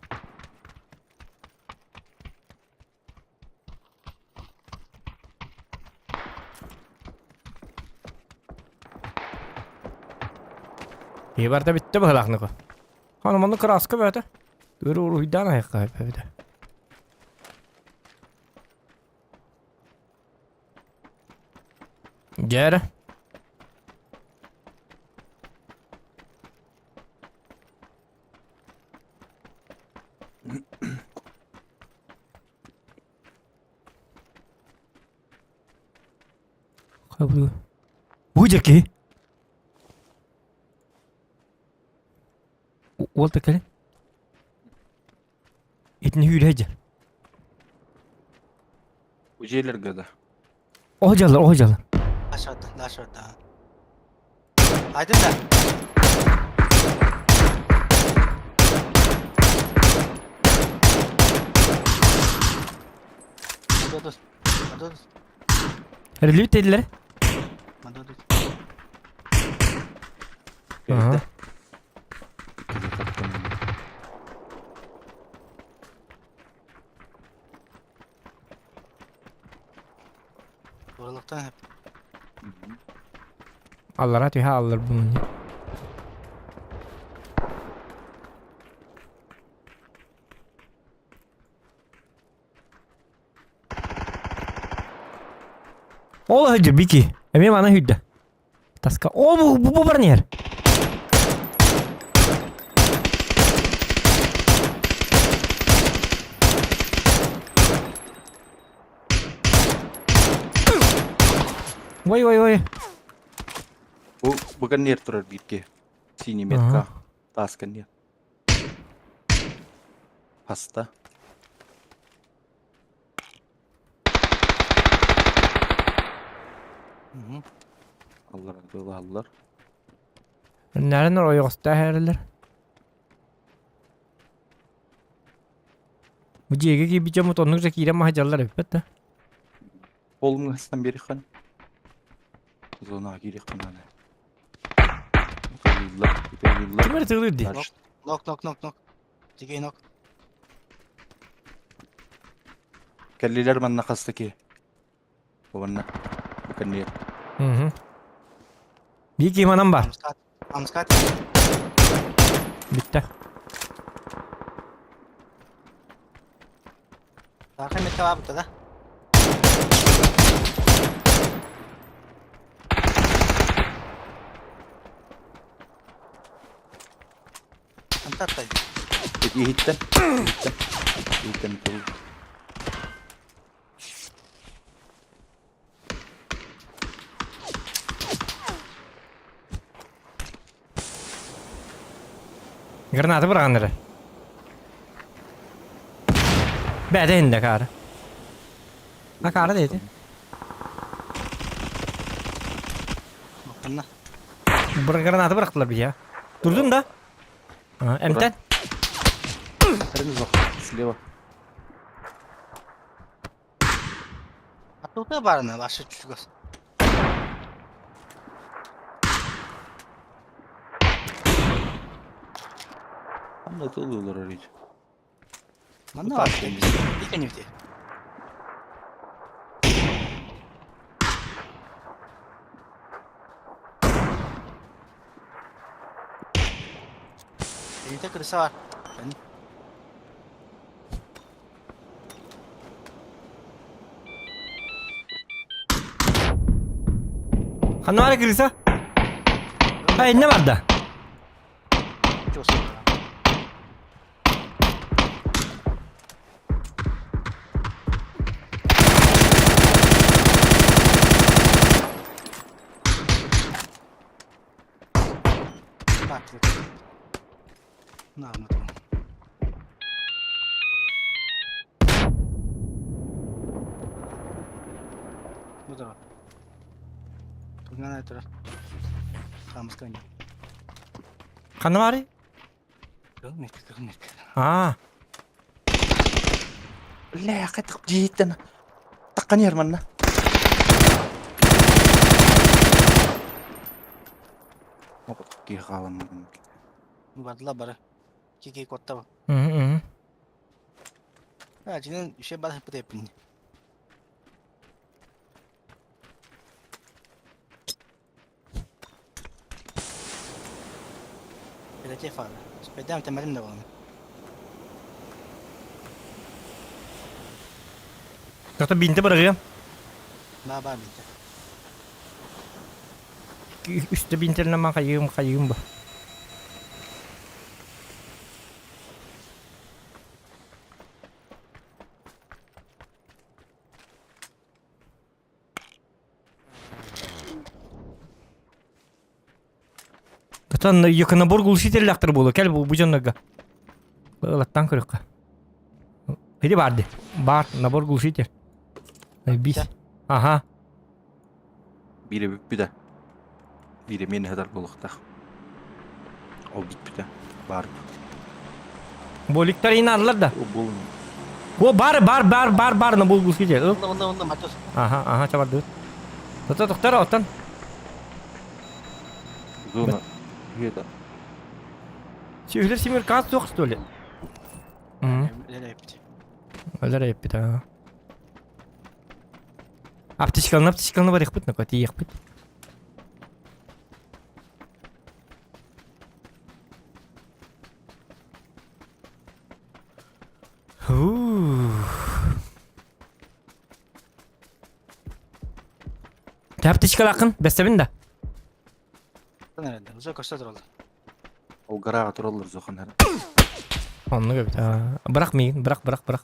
İyi var da bitti bu halakını ko. Hanım onu kraska böyle. Görü uydan ayak böyle. Gel. Kabul. Bu jeki. Oldu kale. İtni yürüyecek. Uceler gada. Ocalar. Aşağıda. Aydın da. Dur. Relüt edilir. Dur. Aha. Oralıktan hep. Allah rahat ya alır bunu. Ola hacı biki. Emi mana hüdde. Taska. Bu var yer. Vay. Bu bukan yer turur bitki. Sini metka. Taskan yer. Pasta. Allah. Nereden oraya göster herler? Bu cege gibi camı tonlukça kire mahacarlar hep de. Olmun hastan beri kan. Zona giri kanane. Yıllar. Kim tığılır diye. Nok. Tige nok. Kelliler man nakastaki. Bukan bukan yer. Hı. Bir kim anam var. Amskat. Bitti. Arka metka var burada da. Antattaydı. Peki hitten tuh. Granatı bırakanları. Bede indi karı. Ha karı dedi. Bakın. Granatı bıraktılar bir ya. Durdun da. Ha, emten. Önümüz bak. Слева. А тут и барна ваша чугас. Там da oluyorlar orayı. Mana var? İlk ne diye. Elinde kırısa var. Ben... Kanı var kırısa. Ha ne var da? Çok sıkı. Bak. Ne anladım. Bu da. Tungana itu. Kamu sekarang. Kanı var? Kermit. Ha. لا أخي جدا تقني هرمنا ما بتقي خالم Vardılar bari. Kiki kotta bak. Hı. Ha, cidden şey bana hep de yapın. Gelecek falan. Sepedem temelim de var. Yoksa binti bırakıyorum. Ne yapar bir de. Üstte bintilerine ben kayığım bu. Zaten yakına bor gulşiter laktır bolu. Gel bu canlıga. Allah'tan kırık. Hadi vardı. Bar nabor gulşiter. Bis. Aha. Biri bir de. Biri beni kadar bulukta. O bir de. Var. Bolikler yine alırlar da. O bulun. O bar nabor gulşiter. Onda matos. Aha çabardı. Zaten doktor otan. Zona. Yeda. Çevir simir kas yok stole. Öyle yaptı. Öyle yapıp da. Аптечкалны бар якпыт, накати якпыт. Аптечкал акын, бестебин да. Nerede? Uzak koşta duralım. O garağa turalır zokan her. Onu göbüt. Bırak.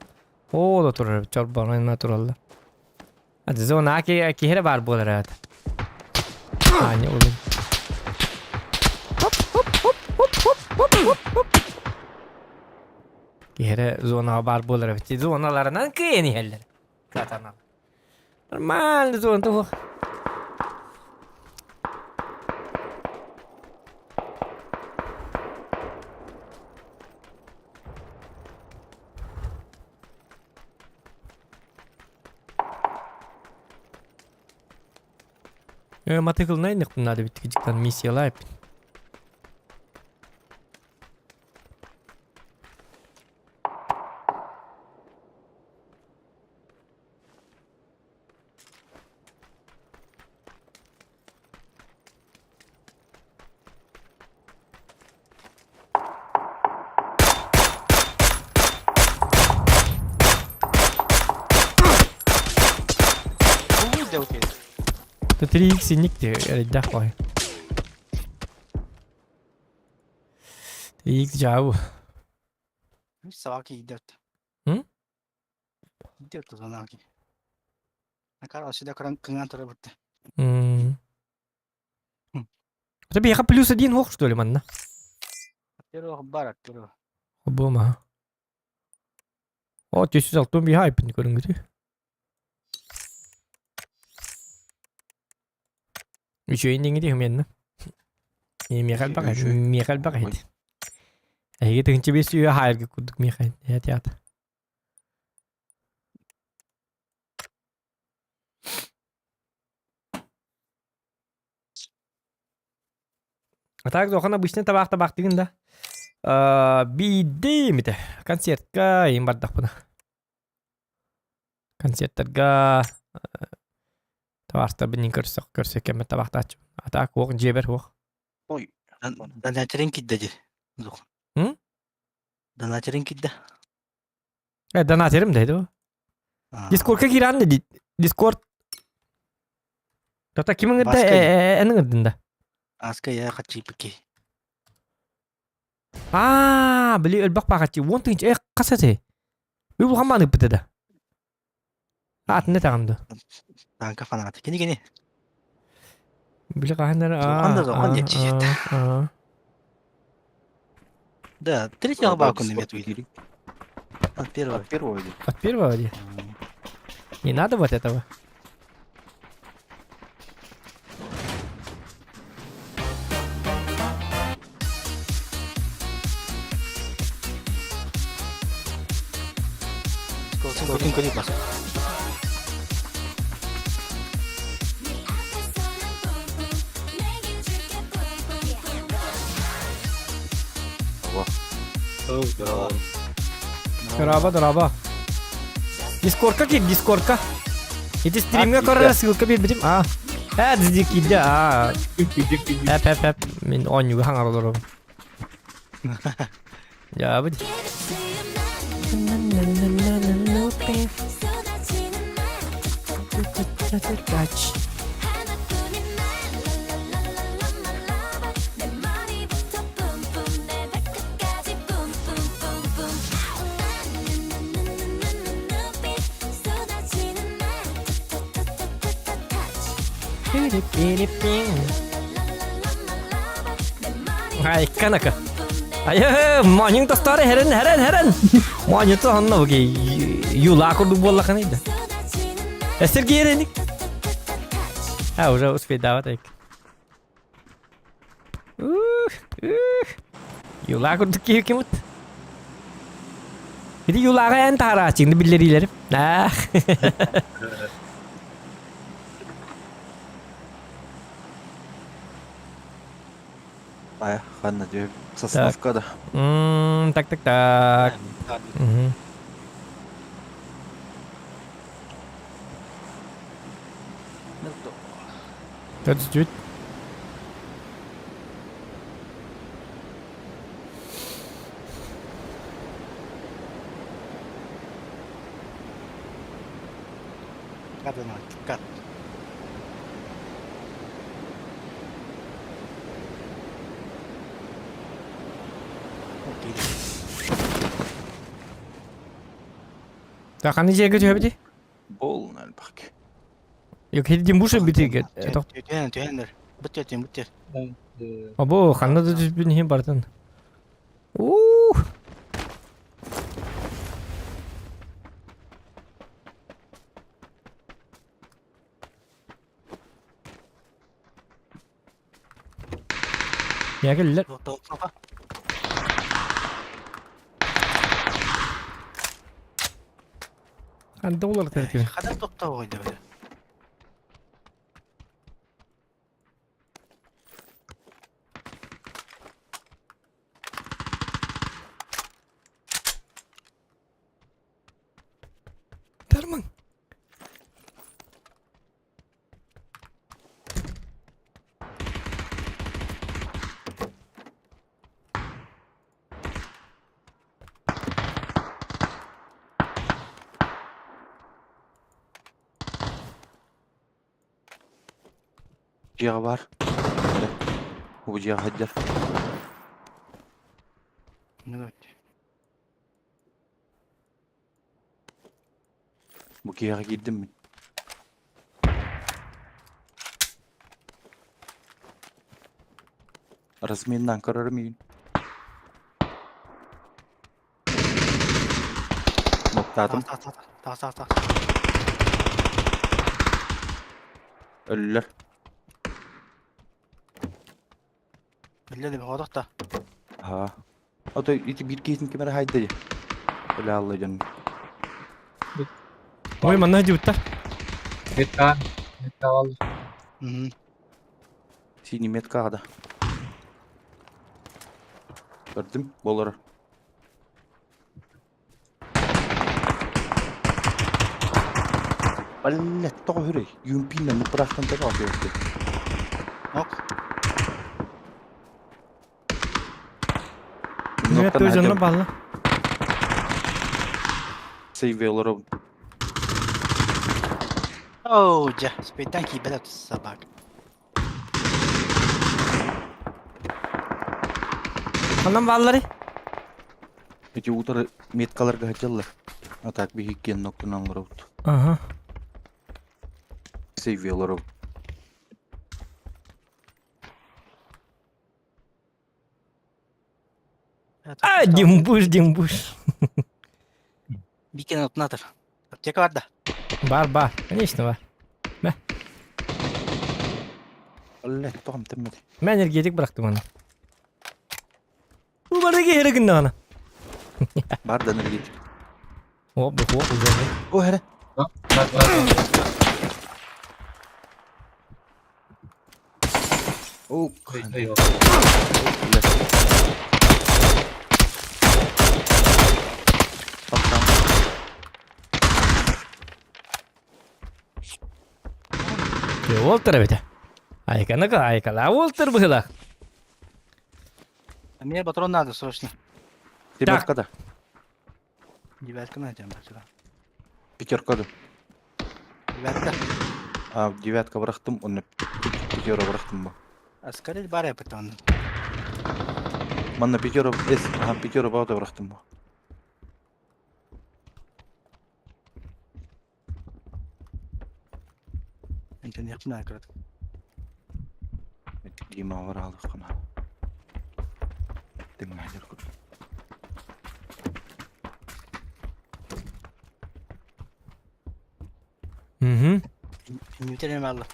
O da turur. Çorbanına turallar. Hadi zona ki here var bu arada. Hani oğlum. Ki here zona var bu arada. Zonalarından kıyeni heller. Zaten. Normal zona bu. Matikal neydik bunlar da bitikicikten misyalar hep. To 3x innikti dah koy. 3x jauh. Savaki gidiyordu. Gidiyordu Savaki. Ne kadar aşağıda kıran tarafı bitti. Tapi ya kan plus один хох что ли манна? تروح برك تروح. Bu ma. O tesis altın bir hype ni görün gibi. Bir şey indin gidiyor men. Mikael bakayım. Mikael bakayım. Ege tınçı bir suyu hayal ki kuduk Mikael. Evet ya. Так, зохана обычно табақ дегенде. Биде мите. Концертка ең бардық бұна. Концерттерга табақта бінен көрсек кеме табақта ачым. Так, оғын жебер оқ. Ой, донатерин кидде де. Hı? Донатерин кидде. Donaterim deydi o. Discord'a giren dedi. Discord. Yoksa kimin gırda? Enin gırdında. Aska ya kaçı peki. Beli ölbak pakatçı. Won't think kasası. Bir bu kamanı pıtı da. Ne tanımdı? Tanka fanatı. Gini. Beli kahanları. Zaman geçecek. Да, третьего балку на мету. От первого. От первого ли? Не надо вот этого. Сколько не пас. Дорога. Дискордка кит, Дискордка. Эти стримге корра ссылка бербедим. Дизик кидде. Әп. Мен ойнуга хаңар олорум. Ya bu. Kaç. Ay kanaka. Ayo, monyung to story heren. Monyung to hanna bagi yula ko dubolla kan ida. Eser gere ni. Уже успеть давать так. Yula ko dukiyor kimut. Bir de yulağa en tara açın billeriyle. Aya, Hanna diyor. Sosnovka da. Так. That's good. Кат. Так, а нельзя говорить, обиди? Bolun elbak. Yok, hedi muşa bitirge. Tühendir. Bitir. Abo, kanada da düz bir nihim bardan. Ya geldiler. Anda olar tertibim. Kadar doktor oydu öyle. Derman. Ciğer var. Bu ciğer hacer. Evet. Bu ciğer girdim mi? Rasminden karar mıyım? Tatım. Tak. Ölüler. Öyle de bir odak da. Ha. O da iti bir kesin kemere haydi. Öyle Allah canım. Oy mana hadi uta. Metka vallahi. Hı. Sini metka ada. Gördüm. Bolar. Ballet tohuri. Yumpinle mi bıraktın da kalkıyor. Yok. Evet özünü bağlı. Save olarak. Oh, ja. Speten ki belat sabak. Anam bağları. Эти утары меткаларга хачаллар. А так би хиккен ноктунан лорот. Aha. Сейве лорот. Dimbuş. Bir kere atnadır. Apteka var da. Var. Конечно var. Allah tohum temmedi. Ben energetik bıraktım onu. Bu bardaki her gün ana. Bardan git. Hop üzerine. O hele. Oh. Walter bete. Айкала Walter быхла. А мне патрон надо срочно. Девятка да. Девятка найдем. Пятерка да. Девятка. А девятка бырактым, оны пятера бырактым ба. Аскарить баре патон. Манна пятера эс, ага пятера баута бырактым ба. انت نيقنا كرت. ديما ورا هذا قناة. ديما حجر كل. Newton'e Allah.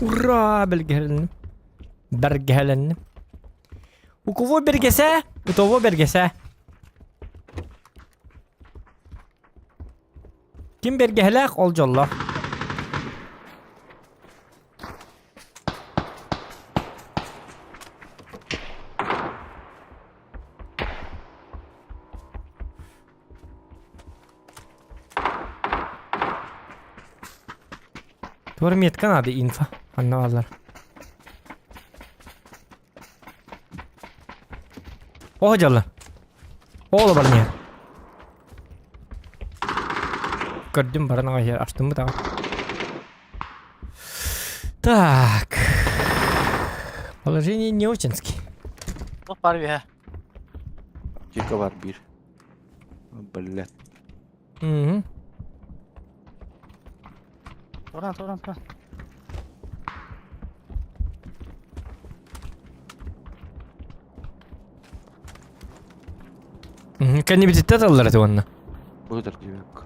Ura belgelendim. Bergelendim. Ukuvu bergese, utovu bergese. Kim bergehelak olcallah. Doğru mu yetken abi info? Anlamadılar. O hocalı. Oğlu var niye? Gördüm barına ayar açtım mı daha? Так. Положение не очень-ски. Ну, парви. Тика var bir. Блядь. Угу. Torran. Кто-нибудь это это он? Выдор девятка.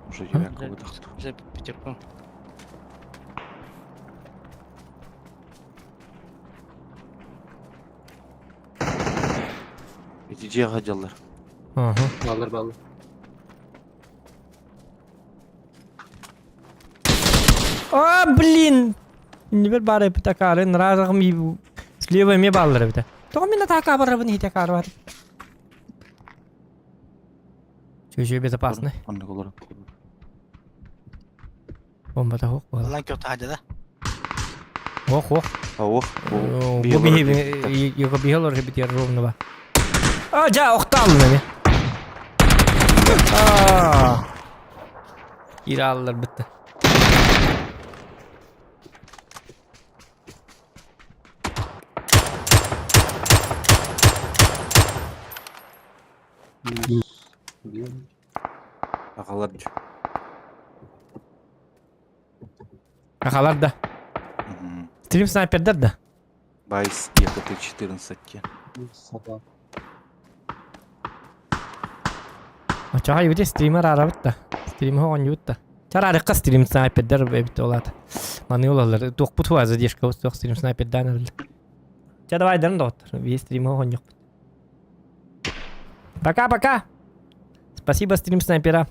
Уже девятка выдохнул. Уже пятерку. Эти где гадалар? Ага. Баллар. А, блин! Не барбары потакары, разом ми слева ми баллары бите. То ми натака барабы не такар бар. Чуть-чуть безопасно. Бомба-то хок. Lan kötü hadi de. Ох. Ох. Бубиги, его бегал ребята ровно ба. А, ja, охтал нами. İrallar bitti. Ағалар Ақалар да. Стрим снайпердер да. Байс ЕКТ-14 ке. Очаға юде стример арабыт да. Стример оған юд да. Чара арыққа стрим снайпердер бәбіт олады. Маны олалар. Тоқ бұт хуазы дешка өз тоқ стрим снайперден әрілді. Ча давай дәрін да оттыр. Ве стример оған жоқ. Пока-пока. Спасибо, стрим снайпера.